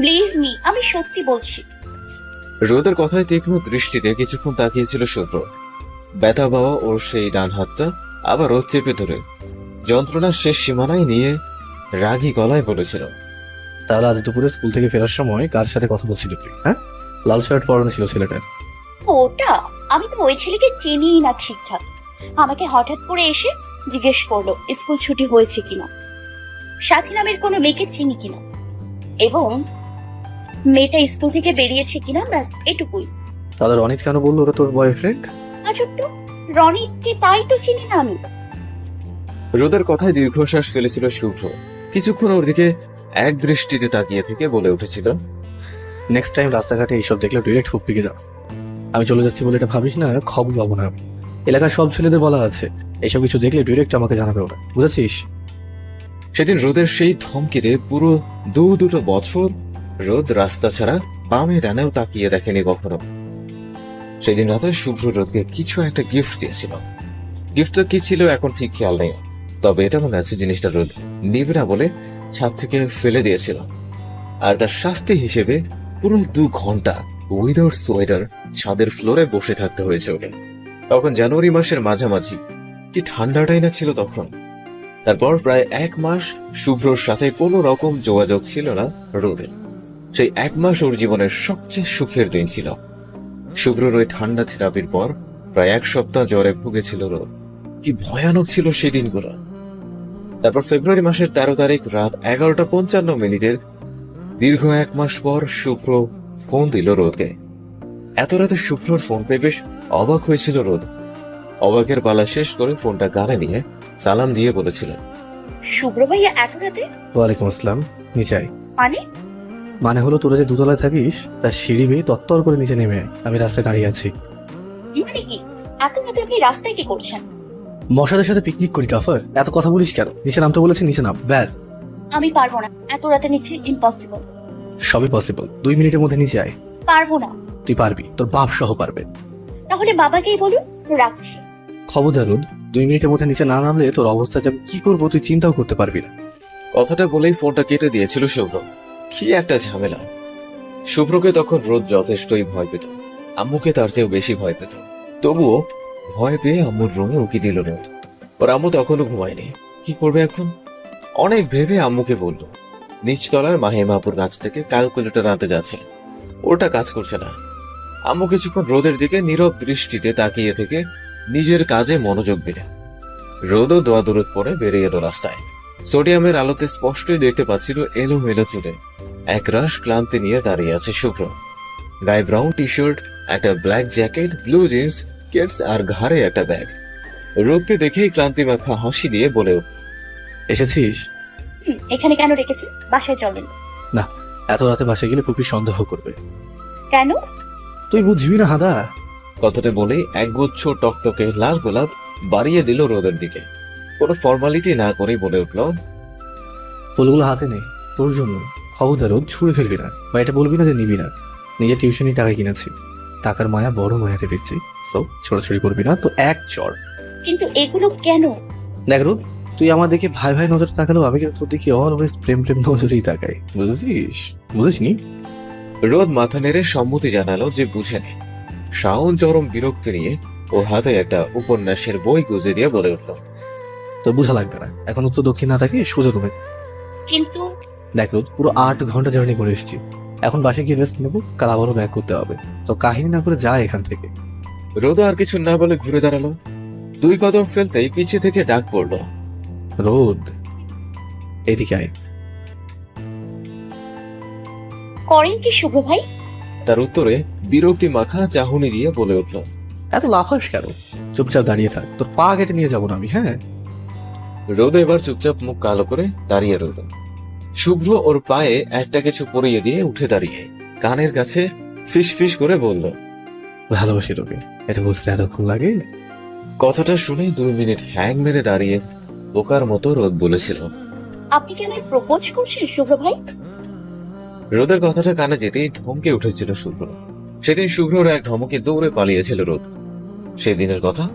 বিলিভ মি, আমি সত্যি বলছি। রোদের কথায় তীক্ষ্ণ দৃষ্টিতে কিছুক্ষণ তাকিয়েছিল শুভ্র। ব্যথা পাওয়া ওর সেই ডান হাতটা আবার রোদ চেপে ধরে যন্ত্রণার শেষ সীমানায় নিয়ে রাগী গলায় বলেছিল, তাহলে আজ দুপুরে স্কুল থেকে ফেরার সময় কার সাথে কথা বলছিলি তুই? হ্যাঁ, লাল শার্ট পরানো ছিল ছেলেটার। ওটা আমি তো ওই ছেলেকে চিনিই না ঠিকঠাক। আমাকে হঠাৎ করে এসে জিজ্ঞেস করলো স্কুল ছুটি হয়েছে কিনা, সাথী নামের কোনো মেয়েকে চিনি কিনা, এবং মেয়েটা স্কুল থেকে বেরিয়েছে কিনা, ব্যাস এটুকুই। তাহলে রনিত কেন বললো ওরা তোর বয়ফ্রেন্ড? আজব তো, রনিকে তাই তো চিনি না আমি। রোদের কথায় দীর্ঘশ্বাস ফেলেছিল শুভ্র। কিছুক্ষণ ওর দিকে এক দৃষ্টিতে তাকিয়ে থেকে বলে উঠেছিল, নেক্সট টাইম রাস্তাঘাটে এইসব দেখলে ডিরেক্ট হুপ পিকে যাও। আমি চলে যাচ্ছি বলে এটা ভাবিস না, খবর পাবো না আমি। এলাকার সব ছেলেদের বলা আছে এইসব কিছু দেখলে ডিরেক্ট আমাকে জানাবে ওরা, বুঝেছিস? সেদিন রোদের সেই ধমকিতে পুরো দুটো বছর রোদ রাস্তা ছাড়া বামে ডানেও তাকিয়ে দেখেনি কখনো। সেদিন রাতে শুভ্র রোদকে কিছু একটা গিফট দিয়েছিল। গিফটটা কি ছিল এখন ঠিক খেয়াল নেই, তবে এটা মনে আছে জিনিসটা রোদ নিবে না বলে ছাদ থেকে ফেলে দিয়েছিল। আর তার শাস্তি হিসেবে পুরো 2 ঘন্টা উইদাউট সোয়েটার ছাদের ফ্লোরে বসে থাকতে হয়েছে ওকে। তখন জানুয়ারি মাসের মাঝামাঝি, কি ঠান্ডাটাই না ছিল তখন। তারপর প্রায় 1 মাস শুভ্রর সাথে কোনো রকম যোগাযোগ ছিল না রোদের। সেই 1 মাস ওর জীবনের সবচেয়ে সুখের দিন ছিল। শুভ্রর ওই ঠান্ডা থেরাপির পর প্রায় 1 সপ্তাহ জ্বরে ভুগেছিল রোদ। কি ভয়ানক ছিল সেই দিনগুলো। তারপর ফেব্রুয়ারি মাসের 13 তারিখ রাত 11:55 দীর্ঘ 1 মাস পর শুভ্র ফোন দিল রোদকে। এত রাতে শুভ্রর ফোন পেয়ে বেশ অবাক হয়েছিল রোদ। অবাকের পালা শেষ করে ফোনটা কানে নিয়ে সালাম দিয়ে বলেছিলেন, শুভ্র ভাইয়া এত রাতে? ওয়ালাইকুম আসসালাম, নিচে আয়। মানে? মানে হলো তোরা যে দুতলায় থাকিস তার সিঁড়ি বেয়ে তত্তর করে নিচে নেমে আয়। আমি রাস্তায় দাঁড়িয়ে আছি। মানে কি এত রাতে আপনি রাস্তায় কি করছেন? মশাদের সাথে পিকনিক করি টাফার, এত কথা বলিস কেন? নিচে নামতে বলেছি, নিচে নাম, ব্যাস। আমি পারবো না, এত রাতে নিচে ইম্পসিবল। সবই পসিবল, 2 মিনিটের মধ্যে নিচে আয়। পারবো না। তুই পারবি, তোর বাপ সহ পারবে। তাহলে বাবাকেই বলুন, রাখছি। খবরদার রোদ, 2 মিনিটের মধ্যে নিচে না নামলে তোর অবস্থা যে আমি কি করবো তুই চিন্তাও করতে পারবি না। কথাটা বলেই ফোনটা কেটে দিয়েছিল শুভ্র। কি একটা ঝামেলা। শুভ্রকে তখন রোদ যথেষ্টই ভয় পেত, আম্মুকে তার চেয়েও বেশি ভয় পেত। তবুও ভয় পেয়ে আম্মুর রুমে উকি দিল রোদ। ওর আম্মু তখনও ঘুমায়নি। কি করবে এখন? অনেক ভেবে আম্মুকে বলল নিচতলার মাহিমাপুর কাছ থেকে ক্যালকুলেটর আনতে যাচ্ছে। ওটা কাজ করছে না। আম্মু কিছুক্ষণ রোদের দিকে নীরব দৃষ্টিতে তাকিয়ে থেকে নিজের কাজে মনোযোগ দিলেন। রোদও দোয়া দূরত পরে বেরিয়ে এলো রাস্তায়। সোডিয়ামের আলোতে স্পষ্টই দেখতে পাচ্ছিল এলোমেলো চুলে একরাশ ক্লান্তি নিয়ে দাঁড়িয়ে আছে শুভ্র। গায়ে ব্রাউন টি শার্ট, একটা black jacket, blue jeans, Keds আর ঘাড়ে একটা ব্যাগ। রোদকে দেখেই ক্লান্তি মাখা হাসি দিয়ে বলে উঠল, এসেছিস? এখানে কেন রেখেছি? বাসায় চলেন। না, এত রাতে বাসায় গেলে পুপি সন্দেহ করবে। কেন? তুই বুঝবি না হাদা। কথাটা বলেই একগুচ্ছ টকটকে লাল গোলাপ বাড়িয়ে দিল রোদের দিকে। কোনো ফর্মালিটি না করেই বলে উঠল, ফুলগুলো হাতে নেই, তোর জন্য। খবরদার রোদ, ছুঁড়ে ফেলবি না বা এটা বলবি না যে নিবি না। নিজের টিউশনি টাকা কিনেছি, টাকার মায়া বড় মায়াতে ফিরছি। সো ছোড়াছুড়ি করবি না তো এক চড়। কিন্তু এগুলো কেন? দেখ রোদ, তুই আমার দিকে ভাই ভাই নজরে তাকালেও আমি কিন্তু তোর দিকে অলওয়েজ প্রেম প্রেম নজরেই তাকাই, বুঝেছিস? বুঝিসনি? রোদ মাথা নেড়ে সম্মতি জানালো যে বুঝে নে। শাওন চরম বিরক্তি নিয়ে ওর হাতে একটা উপন্যাসের বই গুজে দিয়ে বলে উঠল, তোর বোঝা লাগবে না, এখন উত্তর দক্ষিণ না থাকে সোজা রুমে। কিন্তু দেখ রোদ, পুরো 8 ঘন্টা জার্নি করে এসেছি। এখন বাসায় গিয়ে রেস্ট নেবো, কাল আবারও ব্যাক করতে হবে। তো কাহিনী না করে যা এখান থেকে। রোদ আর কিছু না বলে ঘুরে দাঁড়ালো। 2 কদম ফেলতেই পিছে থেকে ডাক পড়লো, রোদ এদিকে আয়। করেন কি শুভ ভাই? তার উত্তরে বিরক্তি মাখা চাহনি দিয়ে বলে উঠল, এত লাফাস কেন? চুপচাপ দাঁড়িয়ে থাক, তোর পা কেটে নিয়ে যাবো না আমি, হ্যাঁ? রোদ এবার চুপচাপ মুখ কালো করে দাঁড়িয়ে রইল। শুভ্র ওর পায়ে একটা কিছু পরিয়ে দিয়ে উঠে দাঁড়িয়ে কানের কাছে ফিস ফিস করে বলল, ভালোবাসি তোকে, এটা বুঝতে এতক্ষণ লাগে? কথাটা শুনে 2 মিনিট হ্যাং মেরে দাঁড়িয়ে বোকার মতো রোদ বলেছিল, আপনি কি আমায় প্রপোজ করছেন শুভ ভাই? রোদের কথাটা কানে যেতেই ধমকে উঠেছিল শুভ্র। সেদিন শুভ্রর এক ধমকে দৌড়ে পালিয়েছিল রোদ। সেদিনের কথা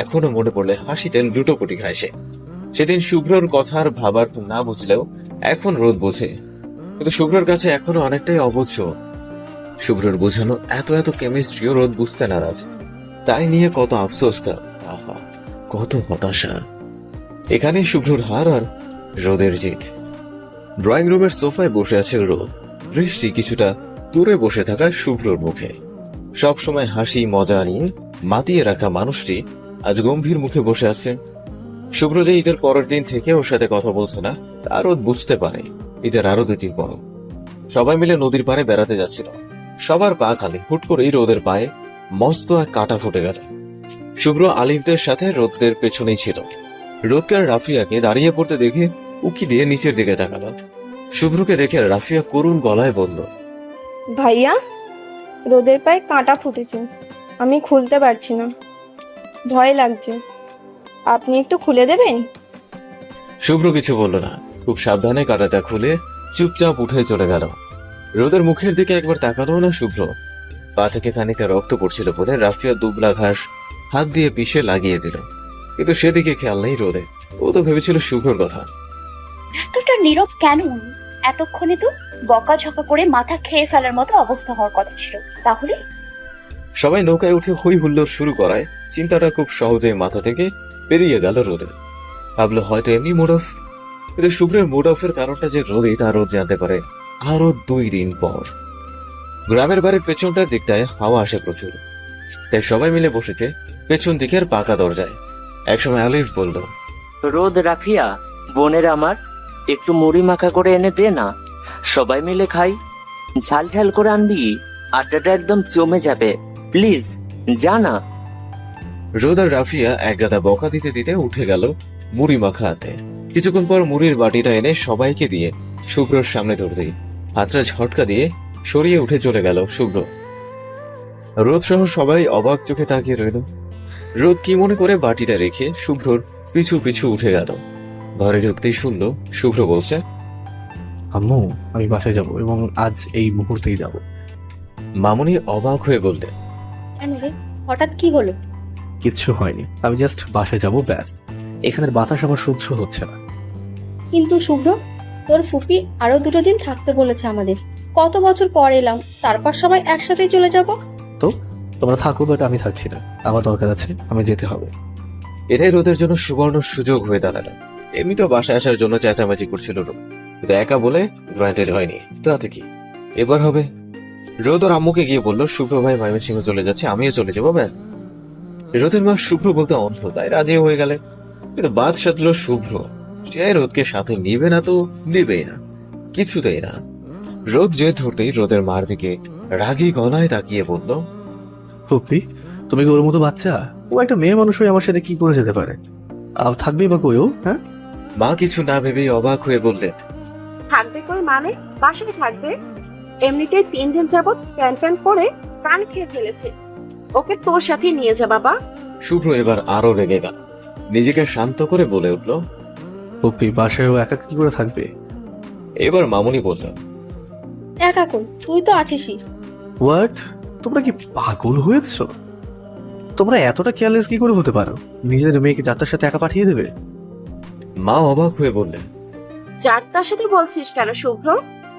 এখনো মনে পড়লে হাসিতে লুটোপুটি খায় সে। সেদিন শুভ্রর কথা আর ভাবার না বুঝলেও এখন রোদ বোঝে, কিন্তু শুভ্রর কাছে এখনো অনেকটাই অবুঝ। শুভ্রর বোঝানো এত এত কেমিস্ট্রিও রোদ বুঝতে নারাজ। তাই নিয়ে কত আফসোস তার, আহা কত হতাশা। এখানে শুভ্রর হার আর রোদের জিত। ড্রয়িং রুমের সোফায় বসে আছে রোদ, দৃষ্টি কিছুটা দূরে বসে থাকা শুভ্রর মুখে। সবসময় হাসি মজা নিয়ে মাতিয়ে রাখা মানুষটি আজ গম্ভীর মুখে বসে আছে। শুভ্র যে ঈদের পরের দিন থেকে ওর সাথে কথা বলছে না তা রোদ বুঝতে পারে ঈদের আরো 2 দিন পর সবাই মিলে নদীর পাড়ে বেড়াতে যাচ্ছিল। সবার পা খালি, হুট করেই রোদের পায়ে মস্ত এক কাঁটা ফুটে গেল। শুভ্র আলিফদের সাথে রোদের পেছনেই ছিল। রোদকে আর রাফিয়াকে দাঁড়িয়ে পড়তে দেখে উকি দিয়ে নিচের দিকে তাকালো। শুভ্রকে দেখে রাফিয়া করুণ গলায় বলল, ভাইয়া, রোদের পায়ে কাঁটা ফুটেছে, আমি খুলতে পারছি না, ভয় লাগছে, আপনি একটু খুলে দেবেন? শুভ্র কিছু বলল না, খুব সাবধানে কাঁটাটা খুলে চুপচাপ উঠে চলে গেল। রোদের মুখের দিকে একবার তাকালো না শুভ্র। পা থেকে খানিকটা রক্ত পড়ছিল বলে রাফিয়া দুবলা ঘাস হাত দিয়ে পিষে লাগিয়ে দিল, কিন্তু সেদিকে খেয়াল নেই রোদে। ও তো ভেবেছিল শুভ্রর কথা। এতটা নীরব কেন উনি? এতক্ষণে তো বকাঝকা করে মাথা খেয়ে ফেলার মতো অবস্থা হওয়ার কথা ছিল। তাহলে সবাই নৌকায় উঠে হই হুল্লোড় শুরু করায় চিন্তাটা খুব সহজে মাথা থেকে পেরিয়ে গেল রোদের। ভাবলো হয়তো এমনি মুড অফ, কিন্তু শুভ্রের মুড অফের কারণটা যে রোদে তা রোদ জানতে পারে আরো 2 দিন পর। গ্রামের বাড়ির পেছনটার দিকটায় হাওয়া আসে প্রচুর, তাই সবাই মিলে বসেছে পেছন দিকের পাকা দরজায়। একসময় আলিফ বলল, রোদ, রাফিয়া, বোনের আমার, একটু মুড়ি মাখা করে এনে দে না, সবাই মিলে খাই। ঝাল ঝাল করে আনবি, আটাটা একদম জমে যাবে, প্লিজ যা না। রোদ আর রাফিয়া এক গাদা বকা দিতে দিতে উঠে গেল মুড়ি মাখা হাতে। কিছুক্ষণ পর মুড়ির বাটিটা এনে সবাইকে দিয়ে শুভ্রর সামনে ধরতেই হাতটা ঝটকা দিয়ে সরিয়ে উঠে চলে গেল শুভ্র। রোদ সহ সবাই অবাক চোখে তাকিয়ে রইল। রোদ কি মনে করে বাটিটা রেখে শুভ্রর পিছু পিছু উঠে গেল। ঘরে ঢুকতেই শুনলো শুভ্র বলছে, আম্মু, আমি বাসায় যাব এবং আজ এই মুহূর্তেই যাব। মামুনি অবাক হয়ে বললেন, কেন রে, হঠাৎ কি হলো? কিচ্ছু হয়নি, আমি জাস্ট বাসায় যাব, ব্যাস। এখানের বাতাস আমার সহ্য হচ্ছে না। কিন্তু শুভ্র, তোর ফুফি আরো 2 দিন থাকতে বলেছে আমাদের। কত বছর পর এলাম, তারপর সবাই একসাথেই চলে যাব। তো তোমরা থাকো, বাট আমি থাকছি না, আমার দরকার আছে, আমি যেতে হবে। এটাই রোদের জন্য সুবর্ণ সুযোগ হয়ে দাঁড়ালো। এমনি তো বাসায় আসার জন্য চেঁচামেচি করছিল রোদ, কিন্তু একা বলে গ্রান্টেড হয়নি, তাতে কি এবার হবে। রোদ ওর আম্মুকে গিয়ে বললো শুভ্র ভাই ময়মনসিংহ চলে যাচ্ছে, আমিও চলে যাবো, ব্যাস। রোদের মা শুভ্র বলতে অন্ধ, তাই রাজি হয়ে গেলে। কিন্তু বাদ সাধলো শুভ্র, সে রোদকে সাথে নিবে না তো নিবেই না, কিছুতেই না। রোদ জেদ ধরতেই রোদের মার দিকে রাগী গলায় তাকিয়ে বলল, ফুপি, তুমি কি ওর মতো বাচ্চা? ও একটা মেয়ে মানুষ হয়ে আমার সাথে কি করে যেতে পারে? আর থাকবেই বা কই ও? হ্যাঁ, মা কিছু না ভেবেই অবাক হয়ে বললেন, থাকবে কই মানে? বাসায় থাকবে। এমনিতেই 3 দিন যাবত প্যান প্যান করে কান খেয়ে ফেলেছে, ওকে তোর সাথে নিয়ে যা বাবা। শুভ্র এবার আরো রেগে গেল, নিজেকে শান্ত করে বলে উঠল, ফুপি, বাসায় ও একা কি করে থাকবে? এবার মামুনি বলল, একা কই, তুই তো আছিসই। হোয়াট? তোমরা কি পাগল হয়েছো? তোমরা এতটা কেয়ারলেস কি করে হতে পারো? নিজের মেয়েকে যাত্রার সাথে একা পাঠিয়ে দেবে? মা অবাক হয়ে বললেন, যার তার সাথে বলছিস কেন শুভ্র?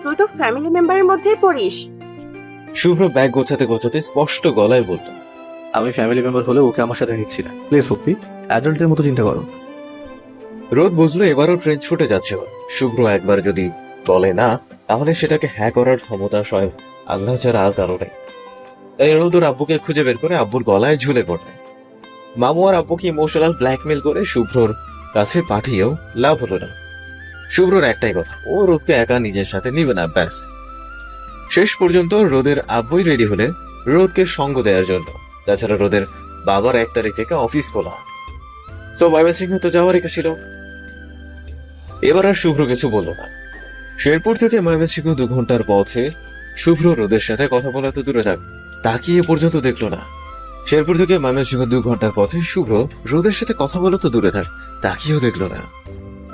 তুই তো ফ্যামিলি মেম্বারের মধ্যেই পড়িস। শুভ্র ব্যাগ গোছাতে গোছাতে স্পষ্ট গলায় বলল, আমি ফ্যামিলি মেম্বার হলে ওকে আমার সাথে নিচ্ছি না, প্লিজ ফুপি, অ্যাডাল্টের মতো চিন্তা করো। রোদ বুঝলো এবারও ট্রেন ছুটে যাচ্ছে ওর। শুভ্র একবার যদি বলে না, তাহলে সেটাকে হ্যাঁ করার ক্ষমতা স্বয়ং আল্লাহ ছাড়া আর কারো নেই। তাই রোদ ওর আব্বুকে খুঁজে বের করে আব্বুর গলায় ঝুলে পড়ে। মামু আর আব্বুকে ইমোশনাল ব্ল্যাকমেল করে শুভ্রর কাছে পাঠিয়েও লাভ হলো না। শুভ্রর একটাই কথা, ও রোদকে একা নিজের সাথে নিবে না, ব্যাস। শেষ পর্যন্ত রোদের আব্বুই রেডি হলে রোদকে সঙ্গ দেওয়ার জন্য। তাছাড়া রোদের বাবার 1 তারিখ থেকে অফিস খোলা, সো ময়মনসিংহ তো যাওয়ার রেখে ছিল। এবার আর শুভ্র কিছু বলল না। শেরপুর থেকে ময়মনসিংহ 2 ঘন্টার পথে শুভ্র রোদের সাথে কথা বলা তো দূরে থাক, তাকিয়ে পর্যন্ত দেখলো না। শেরপুর থেকে ময়মনসিংহ 2 ঘন্টার পথে শুভ্র রোদের সাথে কথা বলা তো দূরে থাক, তাকিয়েও দেখলো না।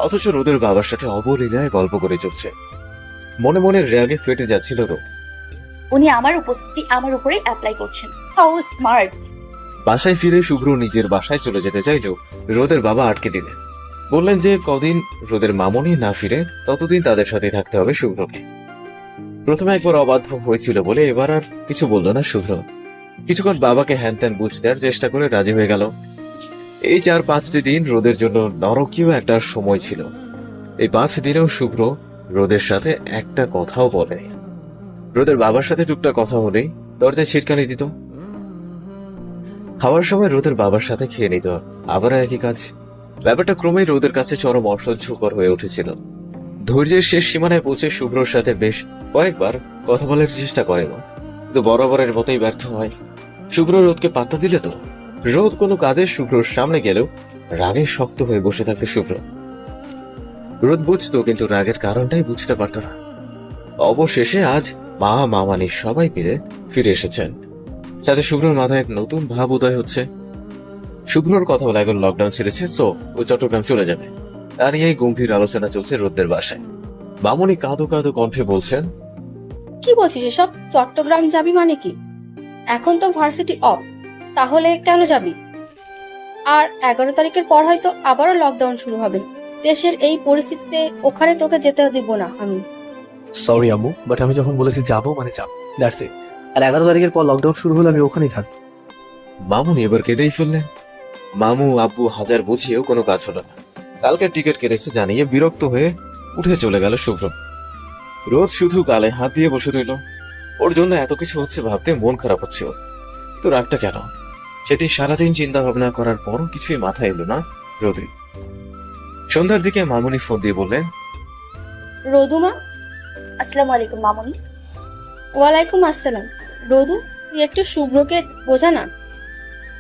অথচ রোদের বাবার সাথে অবলীলায় গল্প করে চলছে। মনে মনে রেগে ফেটে যাচ্ছিল রোদ। উনি আমার উপস্থিতি আমার উপরে অ্যাপ্লাই করছেন, হাউ স্মার্ট। বাসায় ফিরে শুভ্র নিজের বাসায় চলে যেতে চাইলেও রোদের বাবা আটকে দিলেন। বললেন যে কদিন রোদের মামনি না ফিরে ততদিন তাদের সাথে থাকতে হবে শুভ্রকে। প্রথমে একবার অবাধ্য হয়েছিল বলে এবার আর কিছু বলল না শুভ্র। কিছুক্ষণ বাবাকে হ্যান ত্যান বুঝ দেওয়ার চেষ্টা করে রাজি হয়ে গেল। এই 4-5টি দিন রোদের জন্য নরকীয় একটা সময় ছিল। এই 5 দিনেও শুভ্র রোদের সাথে একটা কথাও বলেনি। রোদের বাবার সাথে টুকটাক কথা হলেই দরজায় ছিটকানি দিত। খাওয়ার সময় রোদের বাবার সাথে খেয়ে নিত, আবার একই কাজ। ব্যাপারটা ক্রমেই রোদের কাছে চরম অসহ্যকর হয়ে উঠেছিল। ধৈর্যের শেষ সীমানায় পৌঁছে শুভ্রর সাথে বেশ কয়েকবার কথা বলার চেষ্টা করেন, কিন্তু বরাবরের মতোই ব্যর্থ হয়। শুভ্র রোদকে পাত্তা দিলে তো রোদ কোনো কাজে শুভ্রর সামনে গেলেও রাগে শক্ত হয়ে বসে থাকবে শুভ্র। রোদ বুঝতো, কিন্তু রাগের কারণটাই বুঝতে পারত না। অবশেষে আজ মা মামানি সবাই মিলে ফিরে এসেছেন। সাথে শুভ্রর মাথায় এক নতুন ভাব উদয় হচ্ছে। শুভ্রর কথা বলা, এখন লকডাউন ছেড়েছে, সো ও চট্টগ্রাম চলে যাবে। তা নিয়েই গম্ভীর আলোচনা চলছে রোদদের বাসায়। মামনি কাঁদো কাঁদো কণ্ঠে বলছেন, কি বলছিস এসব? চট্টগ্রাম যাবি মানে কি? এখন তো ভার্সিটি অফ, তাহলে কেন যাবি? আর 11 তারিখের পর হয়তো আবারও লকডাউন শুরু হবে। দেশের এই পরিস্থিতিতে ওখানে তোকে যেতে দিব না আমি। সরি আম্মু, বাট আমি যখন বলেছি যাবো মানে যাবো, দ্যাটস ইট। আর 11 তারিখের পর লকডাউন শুরু হলে আমি ওখানেই থাকবো। মামুনি এবার কেঁদেই ফেললেন। মামু আব্বু হাজার বুঝিয়েও কোনো কাজ হলো না। কালকে টিকিট কেটেছে জানিয়ে বিরক্ত হয়ে উঠে চলে গেল শুভ্র। রোদ শুধু গালে হাত দিয়ে বসে রইল। ওর জন্য এত কিছু হচ্ছে ভাবতে মন খারাপ হচ্ছে ওর। তো রাগটা কেন? সেদিন সারাদিন চিন্তা ভাবনা করার পরও কিছুই মাথায় এলো না রোদে। সন্ধ্যার দিকে মামুনি ফোন দিয়ে বললেন, রোদুমা। আসসালামু আলাইকুম মামুনি। ওয়ালাইকুম আসসালাম। রোদু, তুই একটু শুভ্রকে বোঝা না।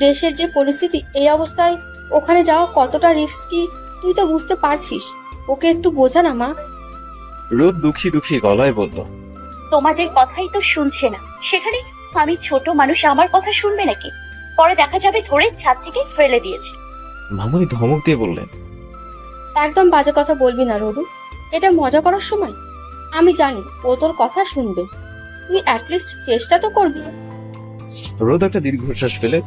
দেশের যে পরিস্থিতি, এই অবস্থায় ওখানে যাওয়া কতটা রিস্কি তুই তো বুঝতে পারছিস। ওকে একটু বোঝা না মা। রোদ দুঃখী দুঃখী গলায় বলল, তোমাদের কথাই তো শুনছে না, সেখানে আমি ছোট মানুষ, আমার কথা শুনবে নাকি? পরে দেখা যাবে ধরে ছাদ থেকে ফেলে দিয়েছে। মামুনি ধমক দিয়ে বললেন, একদম বাজে কথা বলবি না রোদু, এটা মজা করার সময়। আমি জানি ও তোর কথা শুনবে, তুই অ্যাটলিস্ট চেষ্টা তো করবি। রোদ একটা দীর্ঘশ্বাস ফেলে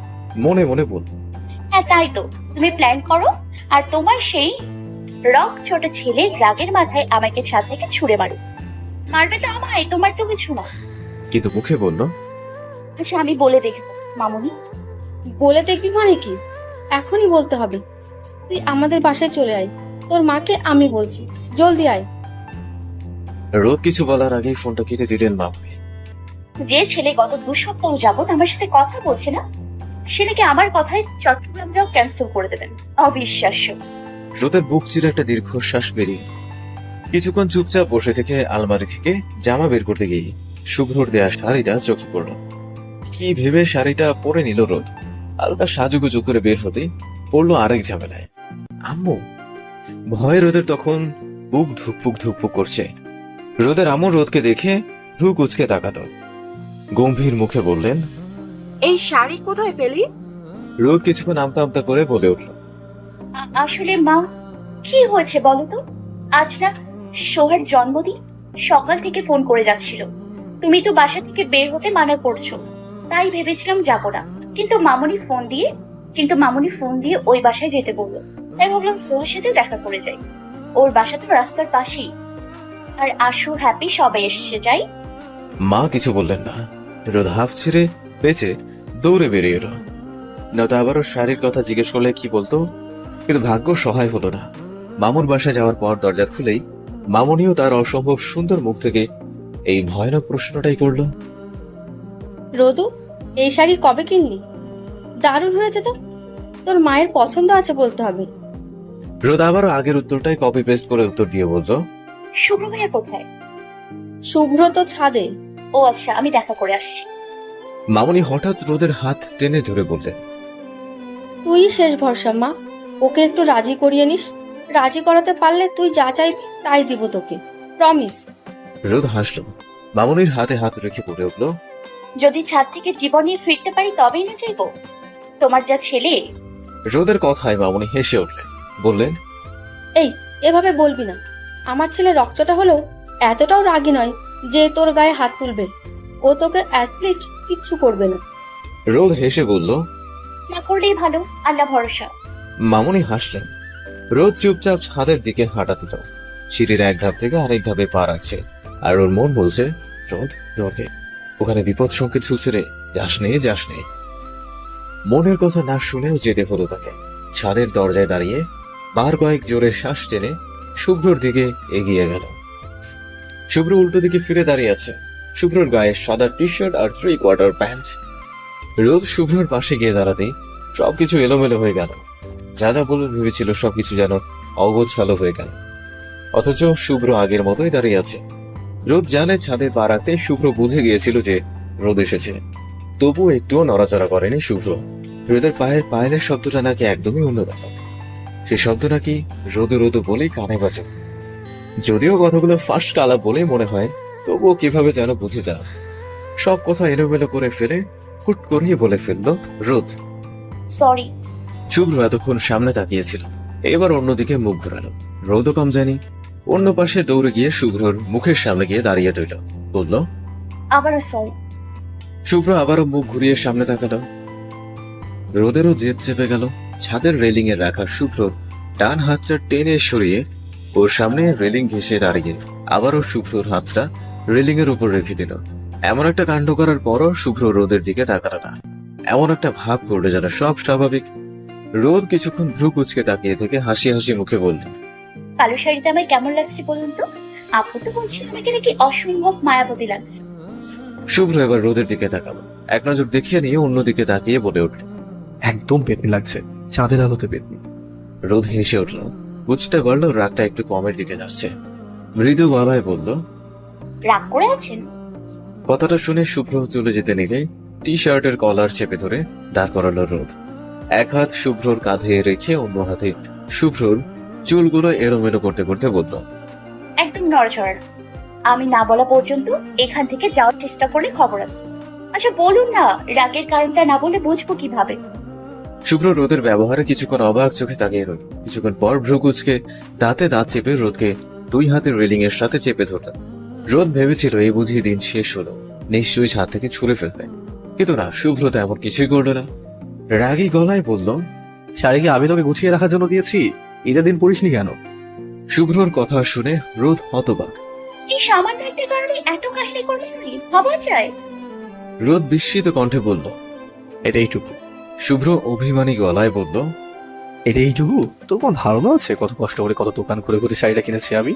মনে মনে বলল, হ্যাঁ তাই তো, তুমি প্ল্যান করো আর তোমার সেই রক ছোট ছেলে রাগের মাথায় আমাকে ছাদ থেকে ছুঁড়ে মারো। মারবে তো আমায়, তোমার তো কিছু না। কিন্তু মুখে বলল, আচ্ছা আমি বলে দেখবো মামুনি। বলে দেখবি মানে কি? এখনই বলতে হবে। তুই আমাদের বাসায় চলে আয়, তোর মাকে আমি বলছি, জলদি আয়। রোদ কিছু বলার আগেই ফোনটা কেটে দিলেন মামুনি। যে ছেলে গত 2 সপ্তাহ যাবত আমার সাথে কথা বলছে না, সে নাকি আমার কথায় চট্টগ্রাম যাও ক্যান্সেল করে দেবেন। অবিশ্বাস্য। রোদের বুক চিরে একটা দীর্ঘশ্বাস বেরিয়ে কিছুক্ষণ চুপচাপ বসে থেকে আলমারি থেকে জামা বের করতে গিয়ে শুভ্রর দেয়া শাড়িটা চোখে পড়ল। কি ভেবে শাড়িটা পরে নিল রোদ। হালকা সাজুগুজু করে বের হতে পড়লো আরেক ঝামেলায়। আম্মু। ভয়ে রোদের তখন বুক ধুকপুক ধুকপুক করছে। রোদের আম্মু রোদকে দেখে ধুক উচকে তাকালো। গম্ভীর মুখে বললেন, এই শাড়ি কোথায় পেলি? রোদ কিছুক্ষণ আমতা আমতা করে বলে উঠল, আসলে মা, কি হয়েছে বলো তো? আজ না সোহার জন্মদিন, সকাল থেকে ফোন করে যাচ্ছিল। তুমি তো বাসা থেকে বের হতে মানা করছো, তাই ভেবেছিলাম যাবো না। কিন্তু মামুনি ফোন দিয়ে ওই বাসায় যেতে বললো, তাই ভাবলাম সোহার সাথে দেখা করে যাই। ওর বাসা তো রাস্তার পাশেই। আর আশু হ্যাপি সবাই এসেছে, যাই। মা কিছু বললেন না। রোদ হাফ ছেড়ে বেঁচে দৌড়ে বেরিয়ে এলো। নয়তো আবারও শাড়ির কথা জিজ্ঞেস করলে কি বলতো, কিন্তু ভাগ্য সহায় হলো না। মামুর বাসায় যাওয়ার পর দরজা খুলেই মামুনিও তার অসম্ভব সুন্দর মুখ থেকে এই ভয়ানক প্রশ্নটাই করলো, রোদু, এই শাড়ি কবে কিনলি? দারুণ হয়েছে তো। তোর মায়ের পছন্দ আছে বলতে হবে। রোদ আবারও আগের উত্তরটাই কপি পেস্ট করে উত্তর দিয়ে বলল, শুভ্র ভাইয়া কোথায়? শুভ্র তো ছাদে। ও আচ্ছা, আমি দেখা করে আসছি। মামুনি হঠাৎ রোদের হাত টেনে ধরে বললেন, তুই শেষ ভরসা মা, ওকে একটু রাজি করিয়ে নিস। রাজি করাতে পারলে তুই যা চাইবি তাই দিব তোকে, প্রমিস। রোদ হাসল। মামুনির হাতে হাত রেখে বলে উঠল, যদি ছাদ থেকে জীবন নিয়ে ফিরতে পারি তবেই না যাইবো। তোমার যা ছেলে। রোদের কথায় মামুনি হেসে উঠলেন, বললেন, এই এভাবে বলবি না। আমার ছেলে রক্তটা হলেও এতটাও রাগী নয় যে তোর গায়ে হাত তুলবে। ও তোকে অ্যাটলিস্ট কিচ্ছু করবে না। রোদ হেসে বলল, না করলেই ভালো, আল্লাহ ভরসা। মামুনি হাসলেন। রোদ চুপচাপ ছাদের দিকে হাঁটা দিল। সিঁড়ির এক ধাপ থেকে আরেক ধাপে পা রাখছে। আর ওর মন বলছে, রোদ দৌড়তে, ওখানে বিপদ সংকেত ঝুলছে রে, যাস নে। মনের কথা না শুনেও যেতে হলো তাকে। ছাদের দরজায় দাঁড়িয়ে বার কয়েক জোরে শ্বাস টেনে শুভ্রর দিকে এগিয়ে গেল। শুভ্র উল্টো দিকে ফিরে দাঁড়িয়ে আছে। শুভ্রর গায়ে সাদা টি শার্ট আর 3/4 প্যান্ট। রোদ শুভ্রর পাশে গিয়ে দাঁড়াতেই সবকিছু এলোমেলো হয়ে গেল। যা যা বলে ভেবেছিল সবকিছু যেন অগোছালো হয়ে গেল। অথচ শুভ্র আগের মতোই দাঁড়িয়ে আছে। রোদ জানে ছাদে পা রাখতে শুভ্র বুঝে গিয়েছিল যে রোদ এসেছে, তবুও একটুও নড়াচড়া করেনি শুভ্র। রোদের পায়ের শব্দটা নাকি একদমই অন্য ব্যাপার। সে শব্দ নাকি রোদো রোদো বলেই কানে বাজে। যদিও কথাগুলো ফাঁস কালা বলেই মনে হয়, তবুও কিভাবে যেন বুঝে যান। সব কথা এলোমেলো করে ফেলে হুট করেই বলে ফেললো রোদ। সরি। শুভ্র এতক্ষণ সামনে তাকিয়েছিল, এবার অন্যদিকে মুখ ঘুরালো। রোদও কম জানি, অন্য পাশে দৌড়ে গিয়ে শুভ্রর মুখের সামনে গিয়ে দাঁড়িয়ে রইল। বলল, আবারও সরি। শুভ্র আবারও মুখ ঘুরিয়ে সামনে তাকালো। রোদেরও জেদ চেপে গেল। ছাদের রেলিং এ রাখা শুভ্রর ডান হাতটা টেনে সরিয়ে ওর সামনে রেলিং ঘেঁষে দাঁড়িয়ে আবারও শুভ্রর হাতটা রেলিং এর উপর রেখে দিল। এমন একটা কাণ্ড করার পরও শুভ্র রোদের দিকে তাকালো না। এমন একটা ভাব করলে যেন সব স্বাভাবিক। রোদ কিছুক্ষণ ভ্রু কুচকে তাকিয়ে থেকে হাসি হাসি মুখে বলল, কালো শাড়িতে আমায় কেমন লাগছে বলুন তো? আপু তো বলছিল আমাকে নাকি অসম্ভব মায়াবতী লাগছে। শুভ্র এবার রোদের দিকে তাকালো। এক নজর দেখিয়ে নিয়ে অন্যদিকে তাকিয়ে বলে উঠল, একদম পেতনি লাগছে, চাঁদের আলোতে পেতনি। রোদ হেসে উঠল। বুঝতে পারলো রাগটা একটু কমের দিকে যাচ্ছে। মৃদু গলায় বলল, রাগ করে আছেন? কথাটা শুনে শুভ্র চলে যেতে নিলেই টি শার্টের কলার চেপে ধরে দাঁড় করালো রোদ। এক হাত শুভ্রর কাঁধে রেখে অন্য হাতে শুভ্রর চুলগুলো এলোমেলো করতে করতে বলল, একদম নড়াচড়া না। আমি না বলা পর্যন্ত এখান থেকে যাওয়ার চেষ্টা করলে খবর আছে। আচ্ছা বলুন না, রাগের কারণটা না বলে বুঝবো কিভাবে? শুভ্র রোদের ব্যবহারে কিছুক্ষণ অবাক চোখে তাকিয়ে রইল। কিছুক্ষণ পর ভ্রু কুচকে দাঁতে দাঁত চেপে রোদকে দুই হাতের রেলিং এর সাথে চেপে ধরল। রোদ ভেবেছিল এই বুঝি দিন শেষ হলো, নিশ্চয়ই ছাদ থেকে ছুড়ে ফেলবে। কিন্তু না, শুভ্র তেমন কিছুই করলো না। রাগী গলায় বলল, শাড়িকে আমি তোকে গুছিয়ে রাখার জন্য দিয়েছি, ঈদের দিন পড়িসনি কেন? শুভ্রর কথা শুনে রোদ হতবাক। এই সামান্য একটা কারণে এত কাহিনী করবেন উনি? ভাবা যায়? রোদ বিস্মিত কণ্ঠে বলল, এটা এইটুকু। শুভ্র অভিমানী গলায় বলল, এটা এইটুকু? তোর কোনো ধারণা আছে কত কষ্ট করে কত দোকান ঘুরে ঘুরে শাড়িটা কিনেছি আমি?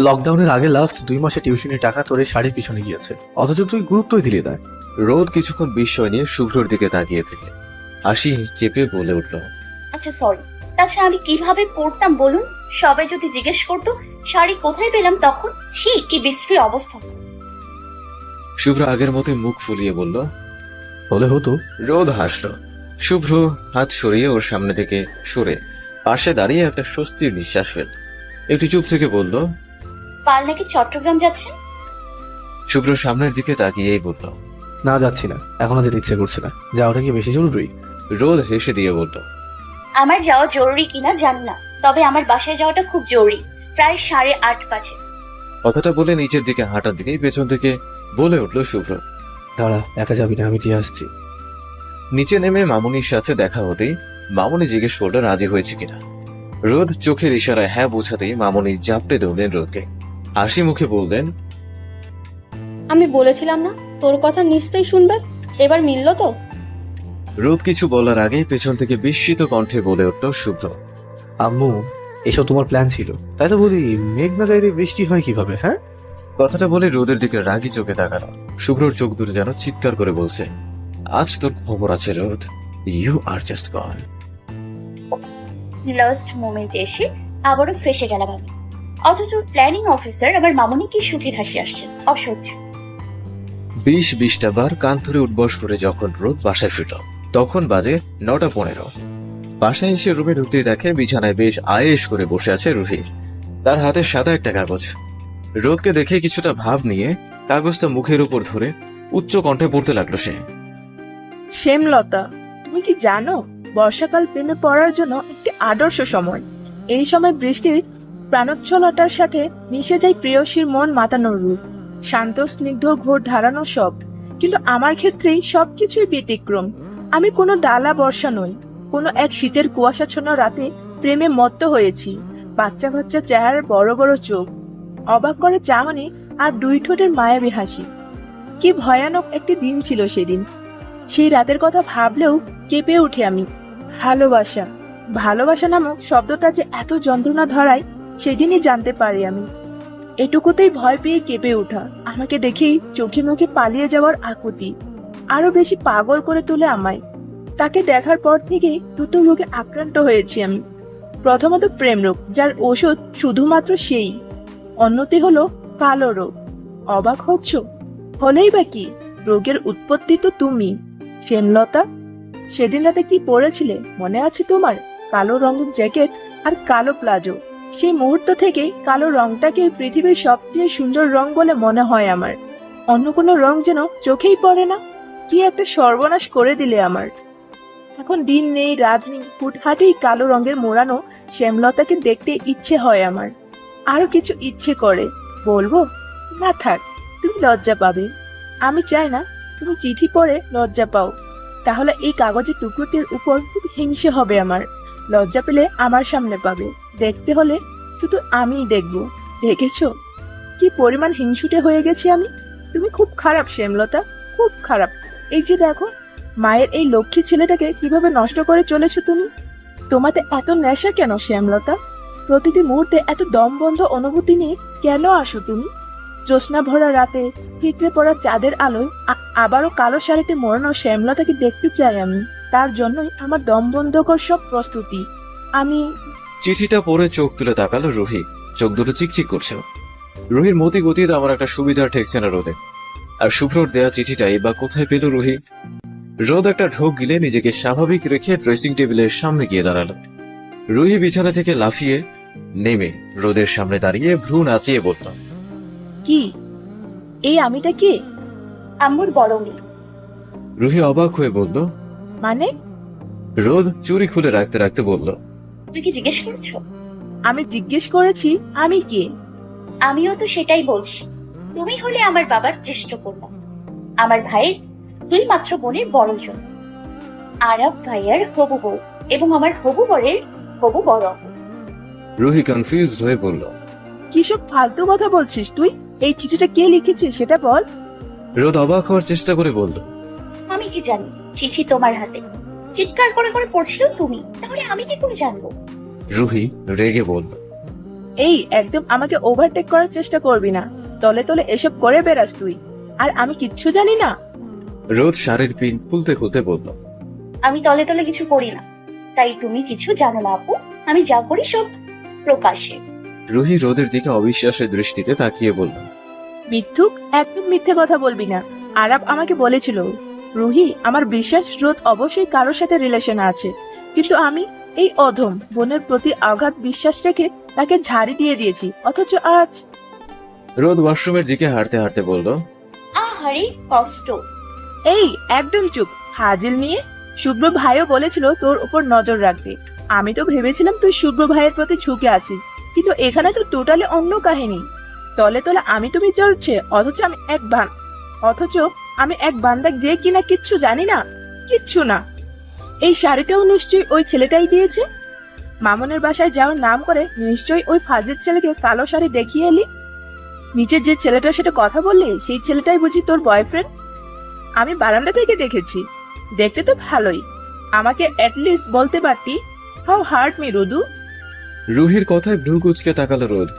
লকডাউনের আগে লাস্ট 2 মাসে টিউশনের টাকা তোর এই শাড়ির পিছনে গিয়েছে, অথচ তুই গুরুত্বই দিলি না। রোদ কিছুক্ষণ বিস্ময় নিয়ে শুভ্রর দিকে তাকিয়ে থেকে হাসি চেপে বলে উঠল, আচ্ছা সরি। তাছাড়া আমি কিভাবে পড়তাম বলুন? সবাই যদি জিজ্ঞেস করতো শাড়ি কোথায় পেলাম, তখন ছি কি বিশ্রী অবস্থা। শুভ্র আগের মতোই মুখ ফুলিয়ে বলল, বলে হতো। রোদ হাসলো। শুভ্র হাত সরিয়ে ওর সামনে থেকে সরে পাশে দাঁড়িয়ে একটা স্বস্তির নিঃশ্বাস ফেলল। একটু চুপ থেকে বলল, কাল নাকি চট্টগ্রাম যাচ্ছেন? শুভ্র সামনের দিকে তাকিয়েই বলল, না যাচ্ছি না, এখনো যেতে ইচ্ছে করছে না। যাওয়াটা কি বেশি জরুরি? রোদ হেসে দিয়ে বলল, আমার যাওয়া জরুরি কিনা জানি না, তবে আমার বাসায় যাওয়াটা খুব জরুরি। প্রায় 8:30 বাজে। কথাটা বলে নিচের দিকে হাঁটার দিকেই পেছন থেকে বলে উঠল শুভ্র, দাঁড়া, একা যাবি না, আমি দিয়ে আসছি। নিচে নেমে মামুনির সাথে দেখা হতেই মামুনি জিজ্ঞেস করলো রাজি হয়েছে কিনা। রোদ চোখের ইশারায় হ্যাঁ বোঝাতেই মামুনি জাপটে দৌড়লেন রোদকে। হাসি মুখে বললেন, আমি বলেছিলাম না তোর কথা নিশ্চয়ই শুনবে। এবার মিললো তো? রোদ কিছু বলার আগেই পেছন থেকে বিস্মিত কণ্ঠে বলে উঠল শুভ্র, আম্মু, এসব তোমার প্ল্যান ছিল? তাই তো বলি, মেঘ না যাইলে বৃষ্টি হয় কিভাবে? হ্যাঁ, কথাটা বলে রোদের দিকে রাগি চোখে তাকালো। শুভ্রর চোখ দুটো যেন চিৎকার করে বলছে, আজ তোর খবর আছে রোদ, you are just gone. Last মোমেন্টে এসে আবারও ফেসে গেলাম আমি। অথচ প্ল্যানিং অফিসার আমার মামুনি কি সুখের হাসি আসছেন, অসহ্য। 20-20টা বার কান ধরে উঠবস করে যখন রোদ বাসায় ফিরল, তখন বাজে 9:15। বাসায় এসে রুমে ঢুকতেই দেখে বিছানায় বেশ আয়েশ করে বসে আছে রুহি। তার হাতে সাদা একটা কাগজ। রোদকে দেখে কিছুটা ভাব নিয়ে কাগজটা মুখের উপর ধরে উচ্চ কণ্ঠে পড়তে লাগলো সে। শ্যামলতা, তুমি কি জানো বর্ষাকাল প্রেমে পড়ার জন্য একটি আদর্শ সময়। এই সময় বৃষ্টির প্রাণোচ্ছলতার সাথে মিশে যায় প্রেয়সীর মন মাতানোর রূপ, শান্ত স্নিগ্ধ ঘোর ধারানো সব। কিন্তু আমার ক্ষেত্রেই সবকিছুই ব্যতিক্রম। আমি কোনো ডালা বর্ষা নই, কোনো এক শীতের কুয়াশাচ্ছন্ন রাতে প্রেমে মত্ত হয়েছি। বাচ্চা বাচ্চা চেহারার বড় বড় চোখ, অবাক করে চাহনি আর 2 ঠোঁটের মায়াবী হাসি। কি ভয়ানক একটি দিন ছিল সেদিন। সেই রাতের কথা ভাবলেও কেঁপে উঠি আমি। ভালোবাসা, ভালোবাসা নামক শব্দটা যে এত যন্ত্রণা ধরায় সেদিনই জানতে পারি আমি। এটুকুতেই ভয় পেয়ে কেঁপে ওঠা, আমাকে দেখেই চোখে মুখে পালিয়ে যাওয়ার আকুতি আরো বেশি পাগল করে তোলে আমায়। তাকে দেখার পর থেকে দুটো রোগে আক্রান্ত হয়েছি আমি। প্রথমত প্রেম রোগ, যার ওষুধ শুধুমাত্র সেই। অন্যটি হলো কালো রোগ। অবাক হচ্ছ? হলেই বা কি, রোগের উৎপত্তি তো তুমি, শ্যামলতা। সেদিন রাতে কি পরেছিলে মনে আছে তোমার? কালো রঙের জ্যাকেট আর কালো প্লাজো। সেই মুহূর্ত থেকে কালো রংটাকে পৃথিবীর সবচেয়ে সুন্দর রং বলে মনে হয় আমার। অন্য কোনো রং যেন চোখেই পড়ে না। কি একটা সর্বনাশ করে দিলে আমার। এখন দিন নেই রাত নেই, হুটহাটেই কালো রঙের মোড়ানো শ্যামলতাকে দেখতে ইচ্ছে হয় আমার। আরো কিছু ইচ্ছে করে, বলবো? না থাক, তুমি লজ্জা পাবে। আমি চাই না তুমি চিঠি পড়ে লজ্জা পাও। তাহলে এই কাগজের টুকরোটির উপর খুব হিংসে হবে আমার। লজ্জা পেলে আমার সামনে পাবে। দেখতে হলে শুধু আমিই দেখবো। দেখেছো কি পরিমাণ হিংসুটে হয়ে গেছি আমি? তুমি খুব খারাপ শ্যামলতা, খুব খারাপ। এই যে দেখো, মায়ের এই লক্ষ্মী ছেলেটাকে কিভাবে নষ্ট করে চলেছো তুমি। তোমাতে এত নেশা কেন শ্যামলতা? প্রতিটি মুহূর্তে এত দমবন্ধ অনুভূতি নিয়ে কেন আসো তুমি? জ্যোৎস্না ভরা রাতে ঠিকরে পড়া চাঁদের আলোয় আবারও কালো শাড়িতে মোড়ানো শ্যামলতাকে দেখতে চাই আমি। তার জন্যই আমার দমবন্ধকর সব প্রস্তুতি। আমি চিঠিটা পড়ে চোখ তুলে তাকালো রুহি। চোখ দুটো চিকচিক করছে। রুহির মতি গতিতে আমার একটা সুবিধার ঠেকছে না রোদে। আর শুভ্রর দেয়া চিঠিটাই বা কোথায় পেল রুহি? রোদ একটা ঢোক গিলে নিজেকে স্বাভাবিক রেখে ড্রেসিং টেবিলের সামনে গিয়ে দাঁড়ালো। রুহি বিছানা থেকে লাফিয়ে নেমে রোদের সামনে দাঁড়িয়ে ভ্রু নাচিয়ে বলল, কি? এই আমিটা কে? আম্মুর বড় মেয়ে। রুহি অবাক হয়ে বলল, মানে? রোদ চুরি খুলে রাখতে রাখতে বলল, তুমি কি জিজ্ঞেস করেছো? আমি জিজ্ঞেস করেছি আমি কে। আমিও তো সেটাই বলছি। তুমি হলে আমার বাবার জ্যেষ্ঠ কন্যা, আমার ভাইয়ের দুই মাত্র বোনের বড় জন, আরব ভাইয়ার হবু বউ এবং আমার হবু বরের হবু বড় আপু। রুহি কনফিউজড হয়ে বলল, কি সব ফালতু কথা বলছিস তুই? এই চিঠিটা কে লিখেছে সেটা বল। রোদ অবাক হওয়ার চেষ্টা করে বলল, আমি কি জানি চিঠি তোমার হাতে? চিৎকার করে করে পড়ছিল তুমি, তাহলে আমি কি করে জানবো? রুহি রেগে বলল, এই একদম আমাকে ওভারটেক করার চেষ্টা করবি না। তলে তলে এসব করে বেড়াস তুই, আর আমি কিচ্ছু জানি না। রোদ শাড়ির পিন খুলতে খুলতে বলল, আমি তলে তলে কিছু করি না, তাই তুমি কিছু জানো না আপু। আমি যা করি সব প্রকাশ্যে। রুহি রোদের দিকে অবিশ্বাসের দৃষ্টিতে তাকিয়ে বলল, মিথ্যুক, একদম মিথ্যে কথা বলবি না। আরব আমাকে বলেছিল, রুহি আমার বিশ্বাস রোদ অবশ্যই কারোর সাথে রিলেশন আছে, কিন্তু আমি এই অধম বোনের প্রতি আঘাত বিশ্বাস রেখে তাকে ঝাড়ি দিয়ে দিয়েছি। অথচ আজ রোদ ওয়াশরুমের দিকে হাঁটতে হাঁটতে বলল, আহারে কষ্ট। এই একদম চুপ হাজিল নিয়ে। শুভ্র ভাইও বলেছিল তোর উপর নজর রাখতে। আমি তো ভেবেছিলাম তুই শুভ্র ভাইয়ের প্রতি ঝুঁকে আছিস, কিন্তু এখানে তো টোটালি অন্য কাহিনী। তলে তলে আমি তুমি চলছে, অথচ আমি এক বান্দা যে কিনা কিচ্ছু জানি না, কিচ্ছু না। এই শাড়িটাও নিশ্চয়ই ওই ছেলেটাই দিয়েছে। মামুনের বাসায় যাওয়ার নাম করে নিশ্চয়ই ওই ফাজিল ছেলেকে কালো শাড়ি দেখিয়ে এলি। নিচে যে ছেলেটার সাথে কথা বললি সেই ছেলেটাই বুঝি তোর বয়ফ্রেন্ড? আমি বারান্দা থেকে দেখেছি, দেখতে তো ভালোই। আমাকে অ্যাটলিস্ট বলতে পারতি, হাউ হার্ট মি রুদু। রুহির কথায় ভ্রু কুচকে তাকালো রোদ।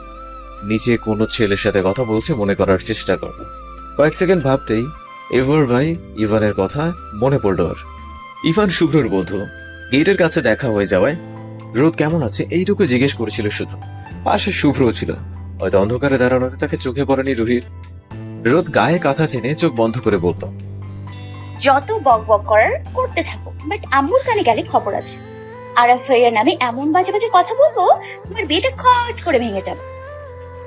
নিচে কোনো ছেলের সাথে কথা বলছে মনে করার চেষ্টা করল। কয়েক সেকেন্ড ভাবতেই এভার ভাই ইভানের কথা মনে পড়ল ওর। ইভান শুভ্রর বন্ধু। গেটের কাছে দেখা হয়ে যাওয়ায় রোদ কেমন আছে এইটুকু জিজ্ঞেস করেছিল শুধু। পাশে শুভ্রও ছিল, হয়তো অন্ধকারে দাঁড়ানোতে তাকে চোখে পড়েনি রুহির। রোদ গায়ে কাঁথা টেনে চোখ বন্ধ করে বলল, যত বক বক করার করতে থাকো, বাট আম্মুর কানে গেলে খবর আছে। আরব ভাইয়ার নামে এমন বাজে বাজে কথা বলবো তোমার বিয়েটা খট করে ভেঙে যাবে।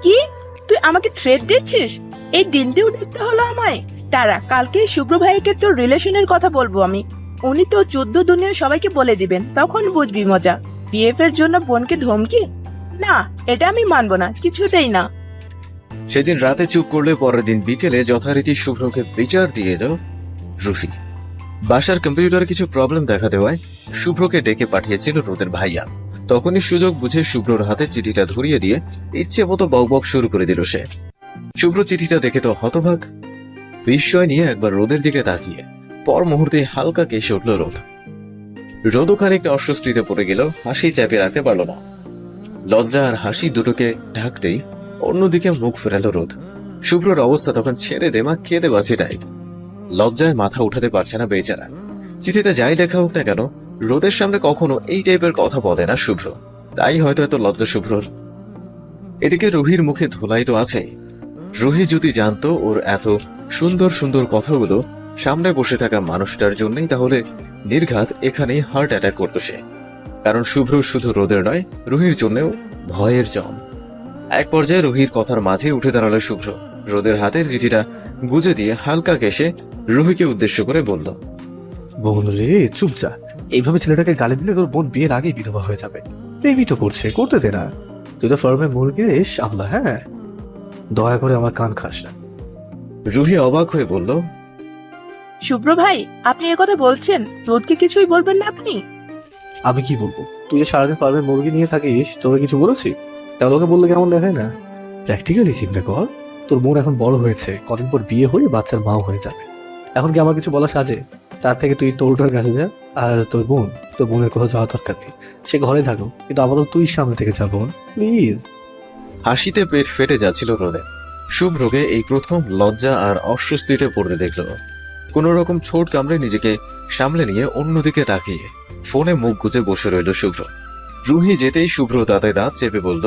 কি তুই আমাকে থ্রেট দিচ্ছিস? এই দিনটিও দেখতে হলো আমায়। তারা কালকে শুভ্র ভাইকে তোর রিলেশনের কথা বলবো আমি। উনি তো 14 দুনিয়ার সবাইকে বলে দিবেন, তখন বুঝবি মজা। বিএফ এর জন্য বোনকে ধমকি? না, এটা আমি মানবো না, কিছুতেই না। সেদিন রাতে চুপ করলে পরের দিন বিকেলে যথারীতি শুভ্রকে বিচার দিয়ে এলো রুহি। বাসার কম্পিউটারে কিছু প্রবলেম দেখা দেওয়ায় শুভ্রকে ডেকে পাঠিয়েছিল রোদের ভাইয়া। তখনই সুযোগ বুঝে শুভ্রর হাতে চিঠিটা ধরিয়ে দিয়ে ইচ্ছে মতো বকবক শুরু করে দিল সে। শুভ্র চিঠিটা দেখে তো হতবাক। বিস্ময় নিয়ে একবার রোদের দিকে তাকিয়ে পর মুহূর্তে হালকা কেসে উঠল রোদ। রোদও খানিকটা অস্বস্তিতে পড়ে গেল, হাসি চাপে রাখতে পারল না। লজ্জা আর হাসি দুটোকে ঢাকতেই অন্যদিকে মুখ ফেরালো রোদ। শুভ্রর অবস্থা তখন ছেড়ে দেমা কেঁদে বাঁচিটাই। লজ্জায় মাথা উঠাতে পারছে না বেচারা। চিঠিতে যাই লেখা হোক না কেন, রোদের সামনে কখনো এই টাইপের কথা বলে না শুভ্র, তাই হয়তো এত লজ্জা শুভ্রর। এদিকে রুহির মুখে ধোলাই তো আছেই। রুহি যদি জানতো ওর এত সুন্দর সুন্দর কথাগুলো সামনে বসে থাকা মানুষটার জন্যই, তাহলে নির্ঘাত এখানেই হার্ট অ্যাটাক করতো সে। কারণ শুভ্র শুধু রোদের নয়, রুহির জন্যও ভয়ের জম। এক পর্যায়ে রুহির কথার মাঝে উঠে দাঁড়ালো শুভ্র। রোদের হাতে চিঠিটা গুজে দিয়ে হালকা কেশে রুহিকে উদ্দেশ্য করে বলল, বোন রে চুপ যা, এইভাবে ছেলেটাকে গালি দিলে তোর বোন বিয়ের আগেই বিধবা হয়ে যাবে। প্রেমই তো করছে, করতে দে না। তুই তো ফার্মে মুরগি রে সামলা, হ্যাঁ দয়া করে আমার কান খাস না। রুহি অবাক হয়ে বলল, শুভ্র ভাই, আপনি এ কথা বলছেন? রোদকে কিছুই বলবেন না আপনি? আমি কি বলবো? তুই যে সারাদিন ফার্মে মুরগি নিয়ে থাকিস, তোকে কিছু বলেছি? তাহলে ওকে বললে কেমন দেখায় না? প্র্যাকটিক্যালি চিন্তা কর, তোর বোন এখন বড় হয়েছে, কদিন পর বিয়ে হয়ে বাচ্চার মাও হয়ে যাবে। এখন কি আমার কিছু বলা সাজে? তার থেকে তুই তোরটার কাছে যা, আর তোর বোনের কোথাও যাওয়া দরকার নেই, সে ঘরে থাকো, কিন্তু আপাতত তুই সামনে থেকে যা বোন, প্লিজ। হাসিতে পেট ফেটে যাচ্ছিল রোদের। শুভ্রকে এই প্রথম লজ্জা আর অস্বস্তিতে পড়তে দেখল। কোন রকম ছোট কামড়ে নিজেকে সামলে নিয়ে অন্যদিকে তাকিয়ে ফোনে মুখ গুজে বসে রইল শুভ্র। রুহি যেতেই শুভ্র দাঁতে দাঁত চেপে বলল,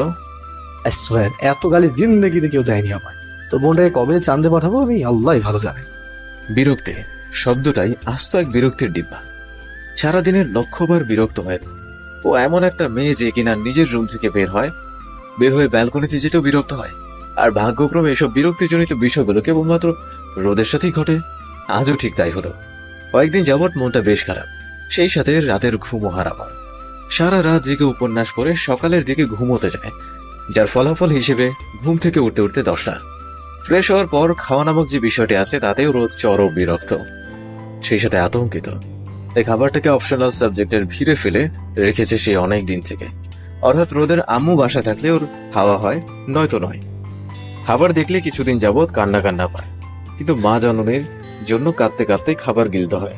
এত গালি জিন্দেগিতে কেউ দেয়নি আমায়। তোর বোনটাকে কবে চাঁদে পাঠাবো আমি আল্লাহ ভালো জানে। বিরক্তি শব্দটাই আস্ত এক বিরক্তির ডিব্বা। সারাদিনের লক্ষ্যবার বিরক্ত হয় ও। এমন একটা মেয়ে যে কিনা নিজের রুম থেকে বের হয়ে ব্যালকনিতে যেতেও বিরক্ত হয়। আর ভাগ্যক্রমে এসব বিরক্তিজনিত বিষয়গুলো কেবলমাত্র রোদের সাথেই ঘটে। আজও ঠিক তাই হলো। কয়েকদিন যাবৎ মনটা বেশ খারাপ, সেই সাথে রাতের ঘুমও হারাম। সারা রাত জেগে উপন্যাস পড়ে সকালের দিকে ঘুমোতে যায়, যার ফলাফল হিসেবে ঘুম থেকে উঠতে উঠতে 10টা। ফ্রেশ হওয়ার পর খাওয়া নামক যে বিষয়টি আছে তাতেও রোদ চরম বিরক্ত, সেই সাথে আতঙ্কিত। তাই খাবারটাকে অপশনাল সাবজেক্টের ভিড়ে ফেলে রেখেছে সেই অনেক দিন থেকে। অর্থাৎ রোদের আম্মু বাসা থাকলে ওর খাওয়া হয়, নয়তো নয়। খাবার দেখলে কিছুদিন যাবৎ কান্না পায়, কিন্তু মা জননীর জন্য কাঁদতে কাঁদতে খাবার গিলতে হয়।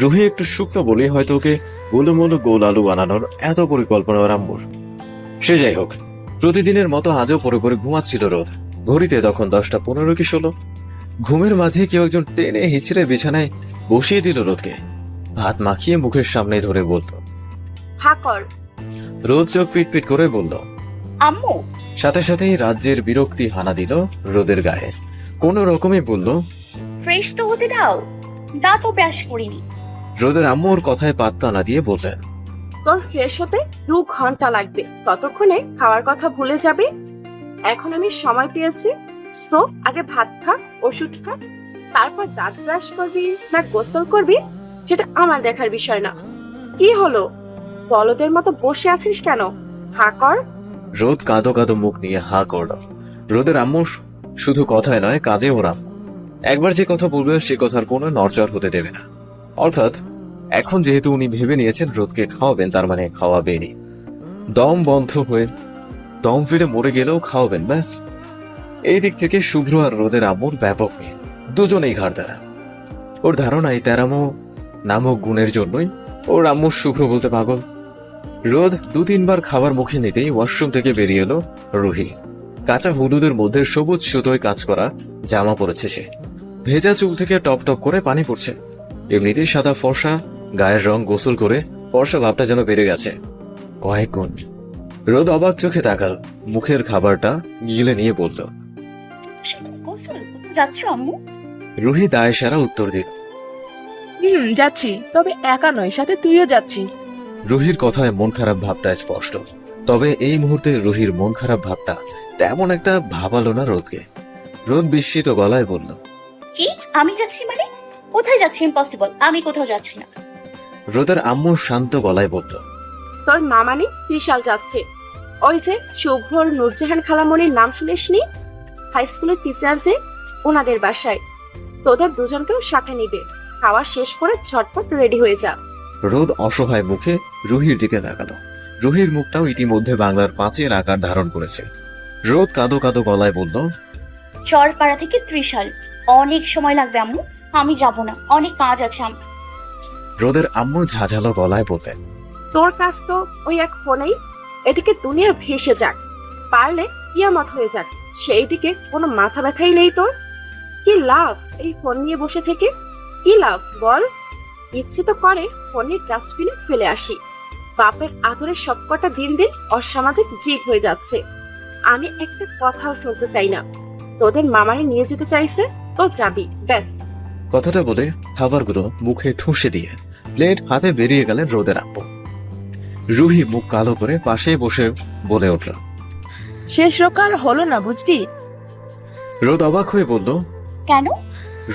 রুহি একটু শুকনো বলে হয়তো ওকে গোলমোলো গোল আলু বানানোর এত পরিকল্পনা ওর আম্মুর। সে যাই হোক, প্রতিদিনের মতো আজও পরে পরে ঘুমাচ্ছিল রোদ। ঘড়িতে তখন 10:15 কি 16। ঘুমের মাঝে কেউ একজন টেনে হিচড়ে বিছানায় বসিয়ে দিল রোদকে। ভাত মাখিয়ে মুখের সামনে ধরে বলল, হা কর। রোদ চোখ পিটপিট করে বলল, আম্মু। সাথে সাথেই রাজ্যের বিরক্তি হানা দিল রোদের গায়ে। কোন রকমে বলল, ফ্রেশ তো হতে দাও, দাঁতও ব্রাশ করিনি। রোদের আম্মু ওর কথায় পাত্তা না দিয়ে বললেন, তোর ফ্রেশ হতে 2 ঘন্টা লাগবে, ততক্ষণে খাওয়ার কথা ভুলে যাবে। এখন আমি সময় পেয়েছি, সো আগে ভাত খা, ওষুধ খা, তারপর দাঁত ব্রাশ করবি না গোসল করবি সেটা আমার দেখার বিষয় না। কি হলো, বলদের মতো বসে আছিস কেন? হা কর। রোদ কাঁদো কাঁদো মুখ নিয়ে হা করল। রোদের আম্মু শুধু কথায় নয়, কাজে ওরা একবার যে কথা বলবে সে কথার কোনো নড়চড় হতে দেবে না। অর্থাৎ এখন যেহেতু উনি ভেবে নিয়েছেন রোদকে খাওয়াবেন, তার মানে খাওয়াবেনই। দম বন্ধ হয়ে দম ফিরে মরে গেলেও খাওয়াবেন, ব্যাস। এই দিক থেকে শুভ্র আর রোদের আম্মুর ব্যাপক মিল, দুজনেই ঘাড় দ্বারা। ওর ধারণা এই তেরামো নামক গুণের জন্যই ওর আম্মু শুভ্র বলতে পাগল। রোদ 2-3 বার খাবার মুখে নিতেই ওয়াশরুম থেকে বেরিয়ে এলো রুহি। কাঁচা হলুদের মধ্যে সবুজ সুতোয় কাজ করা জামা পরেছে সে। ভেজা চুল থেকে টপ টপ করে পানি পড়ছে। এমনিতেই সাদা ফর্সা গায়ের রং, গোসল করে ফর্সা ভাবটা যেন বেড়ে গেছে কয়েক গুণ। রোদ অবাক চোখে তাকাল, মুখের খাবারটা গিলে নিয়ে বলল, গোসল যাচ্ছ আম্মু? রুহি দায় সারা উত্তর দিল, যাচ্ছি, তবে একা নয়, সাথে তুইও যাচ্ছিস। রুহির কথায় মন খারাপ ভাবটা স্পষ্ট। তবে এই মুহূর্তে রুহির মন খারাপ ভাবটা তেমন একটা ভাবালো না রোদকে। রোদ বিস্মিত গলায় বলল, কি আমি যাচ্ছি মানে? কোথায় যাচ্ছি? ইম্পসিবল, আমি কোথাও যাচ্ছি না। রোদের আম্মু শান্ত গলায় বলল, তোর মামানি ত্রিশাল যাচ্ছে, ওই যে শুভ্রর নূরজাহান খালামণির নাম শুনিসনি? হাই স্কুলের টিচার যে, ওনাদের বাসায়। তোদের দুজনকেও সাথে নিবে। খাওয়া শেষ করে ঝটপট রেডি হয়ে যা। রোদ অসহায় মুখে রুহির দিকে তাকালো। রুহির মুখটাও ইতিমধ্যে বাংলার 5-এর আকার ধারণ করেছে। রোদ কাঁদো কাঁদো গলায় বলল, চরপাড়া থেকে ত্রিশাল অনেক সময় লাগবে আম্মু, আমি যাব না, অনেক কাজ আছে আমার। রোদের আম্মু ঝাঝালো গলায় বললেন, তোর কাজ তো ওই এক ফোনেই, এদিকে দুনিয়া ভেসে যাক, পারলে কিয়ামত হয়ে যাক, সেই দিকে কোনো মাথা ব্যথাই নেই তোর। কি লাভ এই ফোন নিয়ে বসে থেকে? কি লাভ বল? ইচ্ছে তো করে ফোনের ডাস্টবিনে ফেলে আসি। বাপের আদরের সবকটা দিন দিন অসামাজিক জীব হয়ে যাচ্ছে। আমি একটা কথাও শুনতে চাই না। তোদের মামারে নিয়ে যেতে চাইছে তো যাবি, ব্যাস। কথাটা বলে খাবারগুলো মুখে ঠুসে দিয়ে প্লেট হাতে বেরিয়ে গেলেন রোদের আব্বু। রুহি মুখ কালো করে পাশেই বসে বলে উঠল, শেষ রোকার হলো না বুঝলি? রোদ অবাক হয়ে বলল। কেন?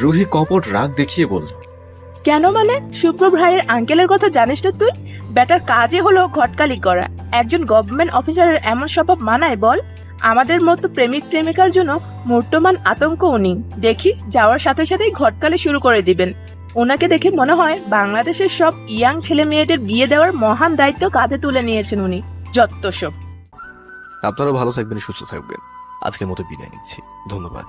রুহি কপট রাগ দেখিয়ে বলল, কেন মানে? শুক্র ভাইয়ের আঙ্কেলের কথা জানিস না তুই? বেটার কাজে হলো ঘটকালি করা। একজন গভর্নমেন্ট অফিসারের এমন স্বভাব মানায় বল? আমাদের মতো প্রেমিক প্রেমিকার জন্য মূর্তমান আতঙ্ক উনি। দেখি যাওয়ার সাথে সাথেই ঘটকালি শুরু করে দিবেন। ওনাকে দেখে মনে হয় বাংলাদেশের সব ইয়াং ছেলে মেয়েদের বিয়ে দেওয়ার মহান দায়িত্ব কাঁধে তুলে নিয়েছেন উনি। যত সব। আপনারা ভালো থাকবেন, সুস্থ থাকবেন। আজকের মতো বিদায় নিচ্ছি, ধন্যবাদ।